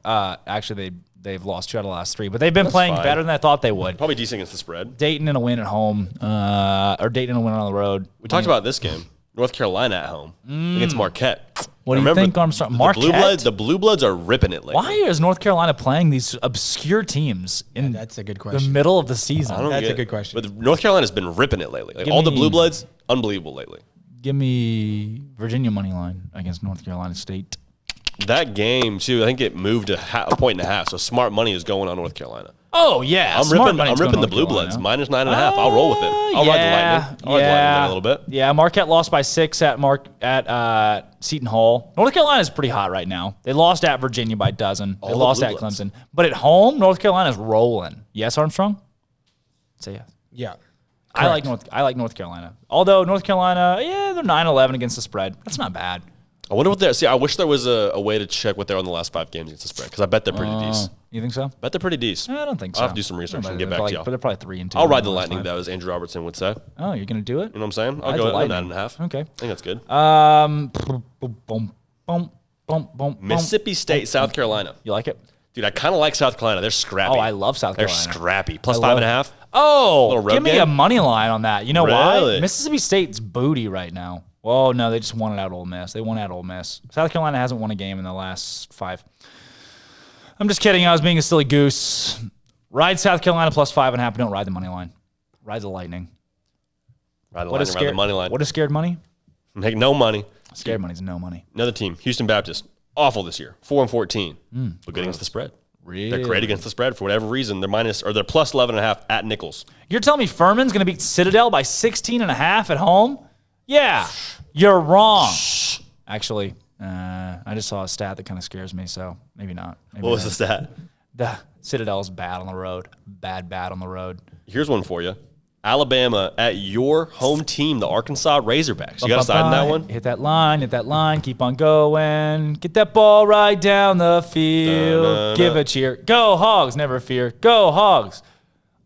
Actually, they've lost 2 out of the last 3, but they've been playing better than I thought they would. Probably decent against the spread. Dayton in a win at home, or Dayton in a win on the road. We talked about this game. North Carolina at home against Marquette. What do you think, Armstrong? Marquette? The Blue Bloods are ripping it lately. Why is North Carolina playing these obscure teams in that's a good question. the middle of the season? That's a good question. But North Carolina's been ripping it lately. Like all the Blue Bloods, unbelievable lately. Give me Virginia money line against North Carolina State. That game, too, I think it moved a 1.5. So smart money is going on North Carolina. Oh, yeah. I'm ripping the Blue Bloods. -9.5. I'll roll with it. I'll ride the Lightning. I'll ride the Lightning a little bit. Yeah, Marquette lost by 6 at Seton Hall. North Carolina's pretty hot right now. They lost at Virginia by a dozen. They lost at Clemson. But at home, North Carolina's rolling. Yes, Armstrong? Say yes. Yeah. I like North Carolina. Although North Carolina, they're 9-11 against the spread. That's not bad. I wonder what they're. See, I wish there was a way to check what they're on the last 5 games against the spread, because I bet they're pretty decent. You think so? Bet they're pretty decent. I don't think so. I'll have to do some research and get back to y'all. But they're probably 3-2. I'll ride the Lightning, though, as Andrew Robertson would say. Oh, you're going to do it? You know what I'm saying? I'll go at 9.5. Okay. I think that's good. Mississippi State, South Carolina. You like it? Dude, I kind of like South Carolina. They're scrappy. Oh, I love South Carolina. They're scrappy. Plus 5.5. Oh, give me a money line on that. You know why? Really? Mississippi State's booty right now. Oh, no, they just won it at Ole Miss. They won at Ole Miss. South Carolina hasn't won a game in the last 5. I'm just kidding. I was being a silly goose. Ride South Carolina plus 5.5. Don't ride the money line. Ride the Lightning. Ride the Lightning, ride the money line. What is scared money? Make no money. Scared money's no money. Another team, Houston Baptist. Awful this year. 4-14. But good against the spread. Really? They're great against the spread for whatever reason. They're plus 11.5 at Nichols. You're telling me Furman's going to beat Citadel by 16.5 at home? Yeah, you're wrong. Actually, I just saw a stat that kind of scares me, so maybe not. What was the stat? The Citadel's bad on the road. Bad on the road. Here's one for you. Alabama at your home team, the Arkansas Razorbacks. You got to side in that one? Hit that line, keep on going. Get that ball right down the field. Give a cheer. Go Hogs, never fear. Go Hogs.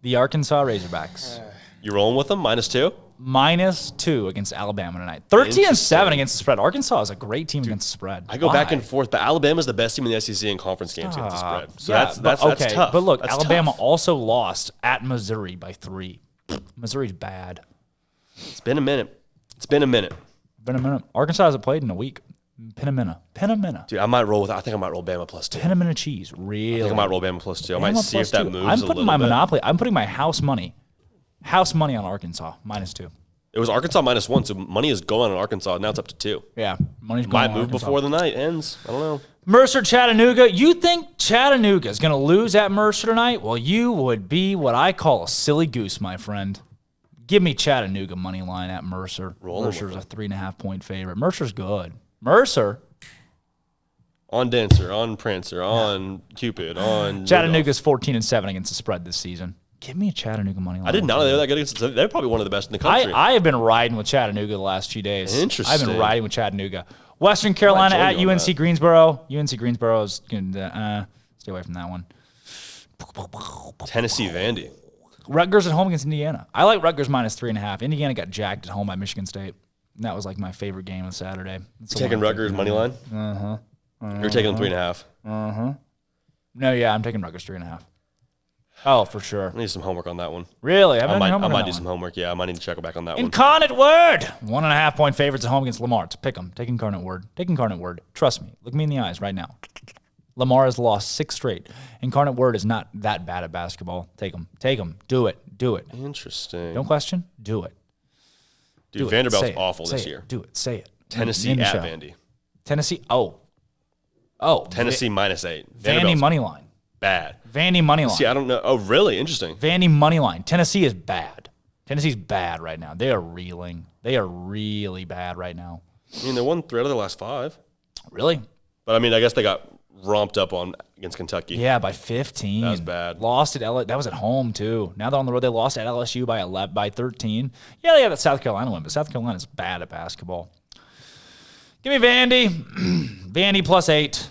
The Arkansas Razorbacks. You rolling with them, -2? -2 against Alabama tonight. 13-7 against the spread. Arkansas is a great team against the spread. I go back and forth, but Alabama's the best team in the SEC in conference games against the spread. So that's tough. But look, that's Alabama tough. also lost at Missouri by 3. Missouri's bad. It's been a minute. Arkansas hasn't played in a week. Penamina. Dude, I might roll with. I think I might roll Bama +2. Penamina cheese. Really? I think I might roll Bama +2. I might see if that moves. I'm putting my monopoly. I'm putting my house money on Arkansas -2. It was Arkansas -1, so money is going on Arkansas. Now it's up to 2. Yeah, money's going might on move Arkansas. before the night ends. I don't know. Mercer, Chattanooga. You think Chattanooga is going to lose at Mercer tonight? Well, you would be what I call a silly goose, my friend. Give me Chattanooga money line at Mercer. Mercer's a 3.5-point favorite. Mercer's good. Mercer. On Dancer, on Prancer, on Cupid, on Chattanooga's 14-7 against the spread this season. Give me a Chattanooga money line. I didn't know they were that good against. They're probably one of the best in the country. I have been riding with Chattanooga the last few days. Interesting. I've been riding with Chattanooga. Western Carolina at UNC Greensboro. UNC Greensboro is going to stay away from that one. Tennessee Vandy. Rutgers at home against Indiana. I like Rutgers -3.5. Indiana got jacked at home by Michigan State. And that was like my favorite game of Saturday. Taking Rutgers money line? Uh-huh. You're taking 3.5. Uh-huh. No, yeah, I'm taking Rutgers 3.5. Oh, for sure. I need some homework on that one. Really? I might do some homework. Yeah, I might need to check back on that one. Incarnate Word. 1.5-point favorites at home against Lamar. To pick them. Take Incarnate Word. Take Incarnate Word. Trust me. Look me in the eyes right now. Lamar has lost 6 straight. Incarnate Word is not that bad at basketball. Take them. Take them. Do it. Do it. Interesting. Don't question. Do it. Dude, Vanderbilt's awful this year. Do it. Say it. Tennessee at Vandy. Tennessee. Tennessee -8. Vandy money line. Bad. Vandy money line. See, I don't know. Oh, really? Interesting. Vandy money line. Tennessee is bad. Tennessee's bad right now. They are reeling. They are really bad right now. I mean, they won 3 out of their last 5. Really? But I mean, I guess they got romped up on against Kentucky. Yeah, by 15. That was bad. Lost at LSU. That was at home too. Now they're on the road. They lost at LSU by 13. Yeah, they have that South Carolina win, but South Carolina's bad at basketball. Give me Vandy. Vandy +8.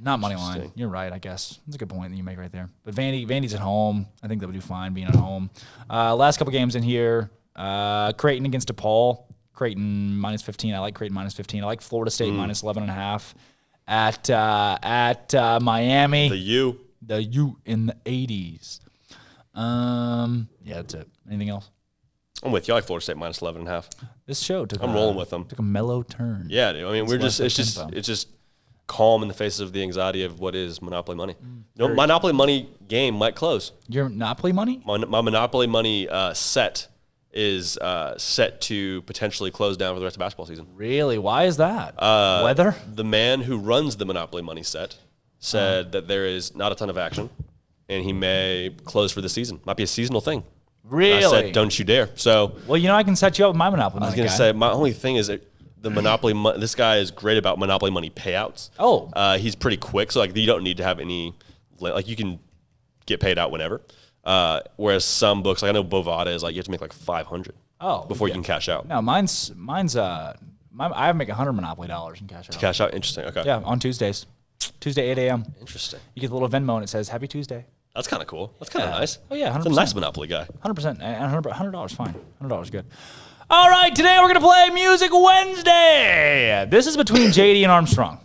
Not money line. You're right, I guess. That's a good point that you make right there. But Vandy's at home. I think they would do fine being at home. Last couple games in here. Creighton against DePaul. Creighton -15. I like Creighton -15. I like Florida State -11.5. At Miami. The U in the 80s. Yeah, that's it. Anything else? I'm with you. I like Florida State minus 11.5. This show I'm rolling with them. Took a mellow turn. Yeah, dude. I mean, it's just calm in the face of the anxiety of what is Monopoly money. Monopoly money game might close. Your Monopoly money? My Monopoly money set is set to potentially close down for the rest of basketball season. Really? Why is that? Weather? The man who runs the Monopoly money set said that there is not a ton of action, and he may close for the season. Might be a seasonal thing. Really? And I said, don't you dare. So, well, I can set you up with my Monopoly money. I was going to say, my only thing is that the Monopoly this guy is great about Monopoly money payouts. Oh. He's pretty quick, so you don't need to have any, you can get paid out whenever. Whereas some books, I know Bovada is you have to make 500 before you can cash out. No, mine's I make 100 Monopoly dollars and cash out. Cash out? Interesting. Okay. Yeah, on Tuesdays. Tuesday, 8 a.m. Interesting. You get the little Venmo and it says, Happy Tuesday. That's kind of cool. That's kind of nice. Oh, yeah, 100%. That's a nice Monopoly guy. 100%. And $100 fine. $100 good. All right, today we're going to play Music Wednesday. This is between JD and Armstrong.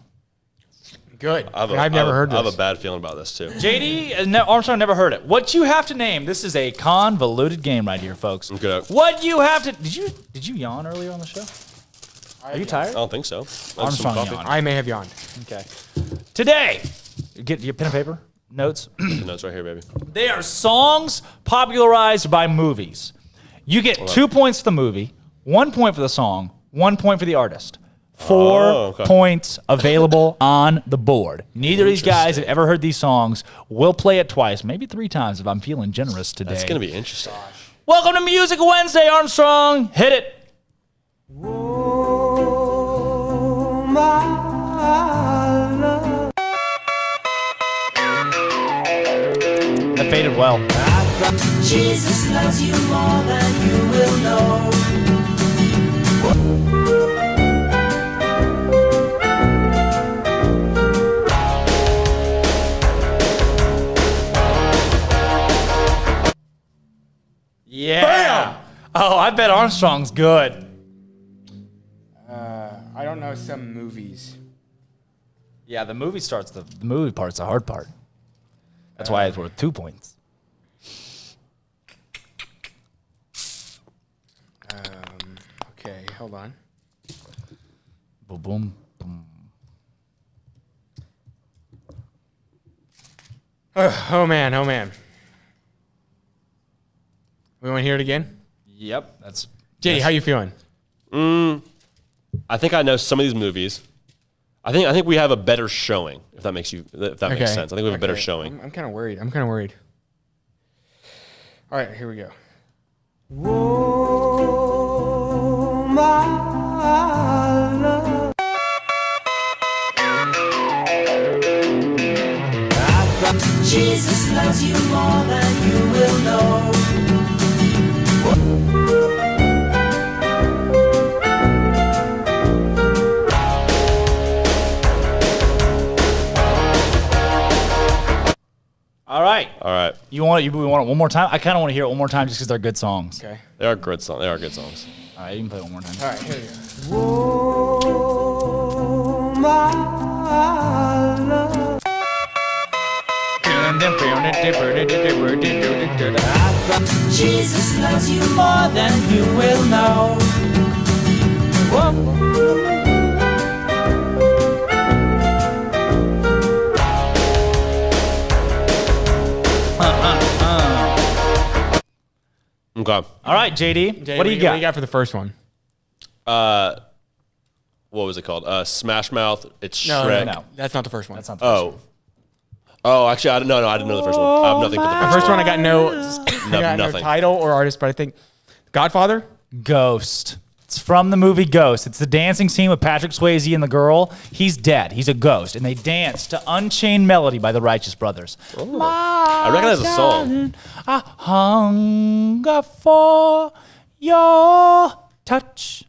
Good. I've never heard this. I have a bad feeling about this, too. JD, Armstrong never heard it. What you have to name, this is a convoluted game right here, folks. Okay. What you have to, did you yawn earlier on the show? Are you tired? I don't think so. Armstrong yawned. I may have yawned. Okay. Today, get your pen and paper, notes. The notes right here, baby. They are songs popularized by movies. You get 2 points for the movie, 1 point for the song, 1 point for the artist. 4 points available on the board. Neither of these guys have ever heard these songs. We'll play it twice, maybe 3 times if I'm feeling generous today. That's going to be interesting. Welcome to Music Wednesday, Armstrong. Hit it. That faded well. Jesus loves you more than you will know. Yeah. Bam! Oh, I bet Armstrong's good. I don't know some movies. Yeah, the movie part's the hard part. That's why it's worth 2 points. Okay, hold on. Boom, boom, boom. Oh man. We want to hear it again? Yep. That's JD, how you feeling? I think I know some of these movies. I think we have a better showing, if that makes sense. I think we have a better showing. I'm kind of worried. All right, here we go. Whoa, my love. Jesus loves you more than you will know. All right. We want it one more time? I kind of want to hear it one more time just because they're good songs. Okay. They are good songs. All right, you can play it one more time. All right, here we go. Whoa, my love. Jesus loves you more than you will know. Whoa. Okay. All right, JD. What do you got? What do you got for the first one? What was it called? Smash Mouth. It's Shrek. No. That's not the first one. That's not the first one. Oh, actually, I didn't know the first one. I have nothing but the The first one I got no nothing. title or artist, but I think Godfather? Ghost. It's from the movie Ghost. It's the dancing scene with Patrick Swayze and the girl. He's dead. He's a ghost. And they dance to Unchained Melody by the Righteous Brothers. Oh. I recognize the song. I hunger for your touch.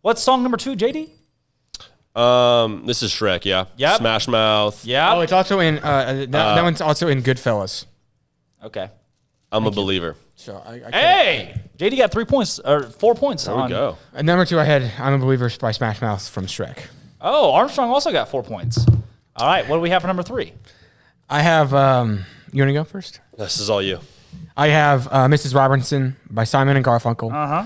What's song number 2, JD? This is Shrek, yeah. Yep. Smash Mouth. Yeah. Oh, it's also in that one's also in Goodfellas. Okay. I'm a believer. So Hey! JD got 3 points, or 4 points. There we go. And number 2 I had I'm a Believer by Smash Mouth from Shrek. Oh, Armstrong also got 4 points. All right, what do we have for number 3? I have you want to go first? This is all you. I have Mrs. Robinson by Simon and Garfunkel. Uh-huh.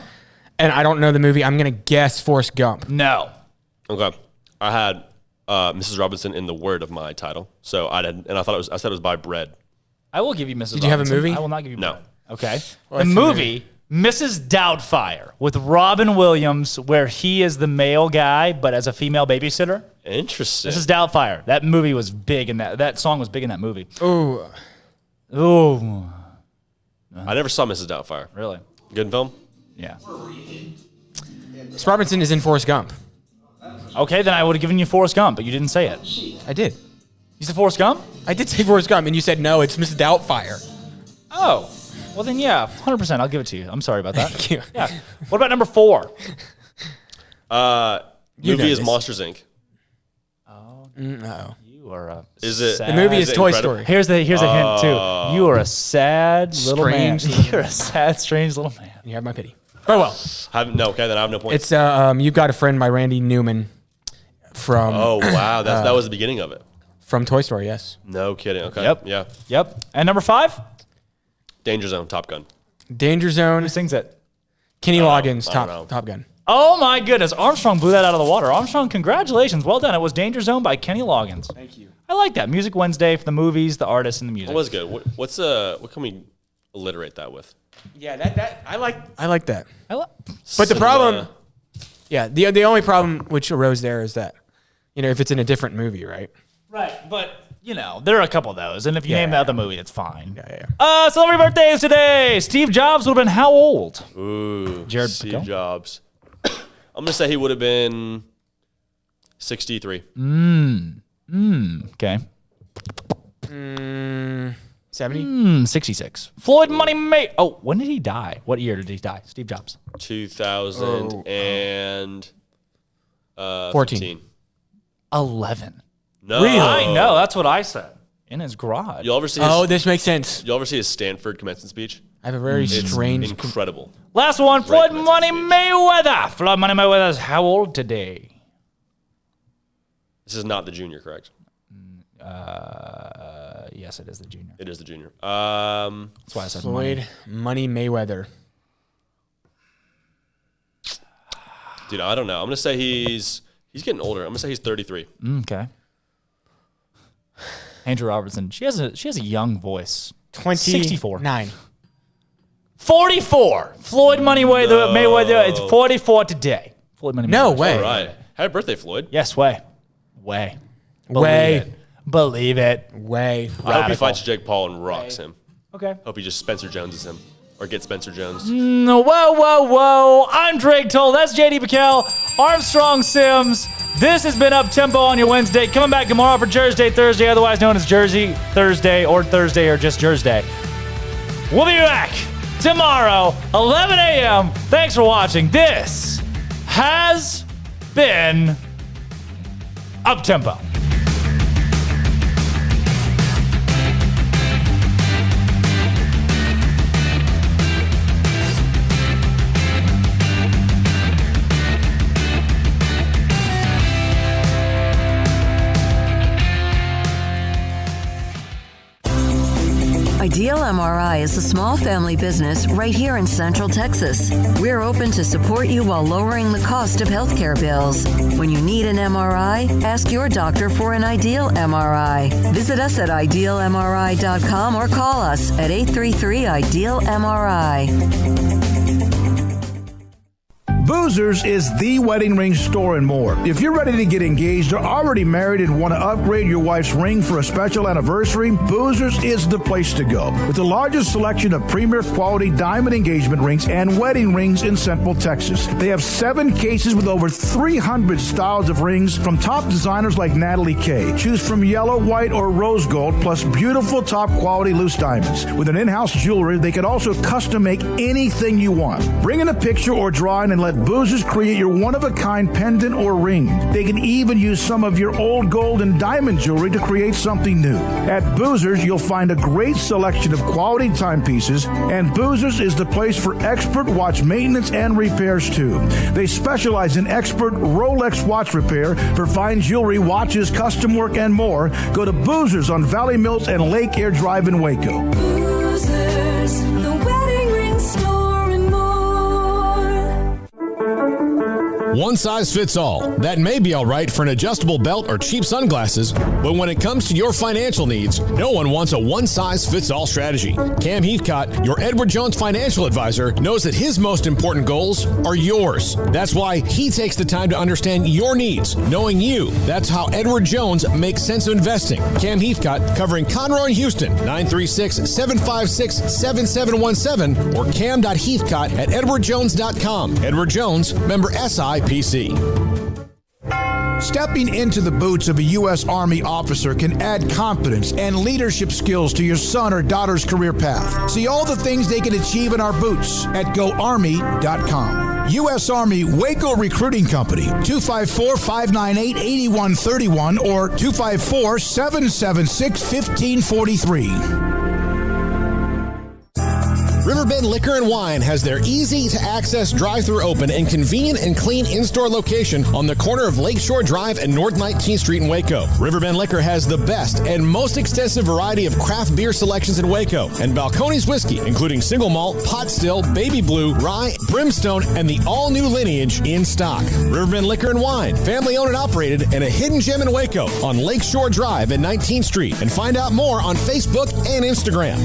And I don't know the movie. I'm going to guess Forrest Gump. No. Okay. I had Mrs. Robinson in the word of my title. So I said it was by Bread. I will give you Mrs. Did you have a movie? I will not give you No. Bread. Okay. Well, the that's movie, Mrs. Doubtfire, with Robin Williams, where he is the male guy, but as a female babysitter. Interesting. Mrs. Doubtfire. That movie was big in that song was big in that movie. Ooh. Ooh. I never saw Mrs. Doubtfire. Really? Good film? Yeah. Mrs. Robinson is in Forrest Gump. Okay, then I would have given you Forrest Gump, but you didn't say it. I did. You said Forrest Gump? I did say Forrest Gump, and you said no, it's Mrs. Doubtfire. Oh. Well, then, yeah, 100%. I'll give it to you. I'm sorry about that. Thank you. Yeah. What about number 4? Movie is Monsters, Inc. Oh. No. You are a Is it? The movie is Toy Incredible? Story. Here's a hint, too. You are a sad little man. Strange. You're a sad, strange little man. You have my pity. Very well. Okay, then I have no points. It's You've Got a Friend by Randy Newman from... Oh, wow. That was the beginning of it. From Toy Story, yes. No kidding. Okay. Yep. Yeah. Yep. And number 5? Danger Zone, Top Gun. Danger Zone. Who sings it? Kenny Loggins, I don't know. Top Gun. Oh, my goodness. Armstrong blew that out of the water. Armstrong, congratulations. Well done. It was Danger Zone by Kenny Loggins. Thank you. I like that. Music Wednesday for the movies, the artists, and the music. That was good. What can we alliterate that with? Yeah, that I like that. But the problem, the only problem which arose there is that, if it's in a different movie, right? Right, but, there are a couple of those. And if you name the other movie, it's fine. Yeah. Celebrity birthdays today. Steve Jobs would have been how old? Ooh, Jared Steve Pickell? Jobs. I'm going to say he would have been 63. Okay. 70? 66. Floyd Money May. Oh, when did he die? What year did he die? Steve Jobs. 2014. 11. No. Really? I know. That's what I said. In his garage. You'll ever see this makes sense. You'll ever see his Stanford commencement speech? I have a very strange... Incredible. Last one. Floyd Money Mayweather. Floyd Money Mayweather is how old today? This is not the junior, correct? Yes, it is the junior. It is the junior. That's why I said Floyd Money Mayweather. Dude, I don't know. I'm going to say he's getting older. I'm going to say he's 33. Okay. Andrew Robertson. She has a young voice. 64. 9. 44. Floyd Money Mayweather. It's 44 today. Floyd Money Mayweather. No way. All right. Happy birthday, Floyd. Yes, way. Believe it. Way. I hope he fights Jake Paul and rocks him. Okay. Hope he just Spencer Joneses him. Or gets Spencer Jones. Whoa. I'm Drake Toll. That's J.D. Pickell. Armstrong Sims. This has been Up Tempo on your Wednesday. Coming back tomorrow for Jersey Thursday, otherwise known as Jersey Thursday or just Jersey. We'll be back tomorrow, 11 a.m. Thanks for watching. This has been Up Tempo. Ideal MRI is a small family business right here in Central Texas. We're open to support you while lowering the cost of healthcare bills. When you need an MRI, ask your doctor for an Ideal MRI. Visit us at idealmri.com or call us at 833-IDEAL-MRI. Boozers is the wedding ring store and more. If you're ready to get engaged or already married and want to upgrade your wife's ring for a special anniversary, Boozers is the place to go. With the largest selection of premier quality diamond engagement rings and wedding rings in Central Texas. They have 7 cases with over 300 styles of rings from top designers like Natalie Kay. Choose from yellow, white, or rose gold, plus beautiful top quality loose diamonds. With an in-house jeweler, they can also custom make anything you want. Bring in a picture or drawing and let Boozers create your one-of-a-kind pendant or ring. They can even use some of your old gold and diamond jewelry to create something new. At Boozers, you'll find a great selection of quality timepieces, and Boozers is the place for expert watch maintenance and repairs too. They specialize in expert Rolex watch repair for fine jewelry, watches, custom work, and more. Go to Boozers on Valley Mills and Lake Air Drive in Waco. Boozers. One size fits all. That may be all right for an adjustable belt or cheap sunglasses, but when it comes to your financial needs, no one wants a one-size-fits-all strategy. Cam Heathcott, your Edward Jones financial advisor, knows that his most important goals are yours. That's why he takes the time to understand your needs, knowing you. That's how Edward Jones makes sense of investing. Cam Heathcott, covering Conroe and Houston, 936-756-7717 or cam.heathcott@edwardjones.com. Edward Jones, member SIPC. Stepping into the boots of a U.S. Army officer can add confidence and leadership skills to your son or daughter's career path. See all the things they can achieve in our boots at GoArmy.com. U.S. Army Waco Recruiting Company, 254-598-8131 or 254-776-1543. Riverbend Liquor and Wine has their easy-to-access drive-thru open and convenient and clean in-store location on the corner of Lakeshore Drive and North 19th Street in Waco. Riverbend Liquor has the best and most extensive variety of craft beer selections in Waco, and Balcones whiskey, including single malt, pot still, baby blue, rye, brimstone, and the all-new lineage in stock. Riverbend Liquor and Wine, family-owned and operated, and a hidden gem in Waco on Lakeshore Drive and 19th Street. And find out more on Facebook and Instagram.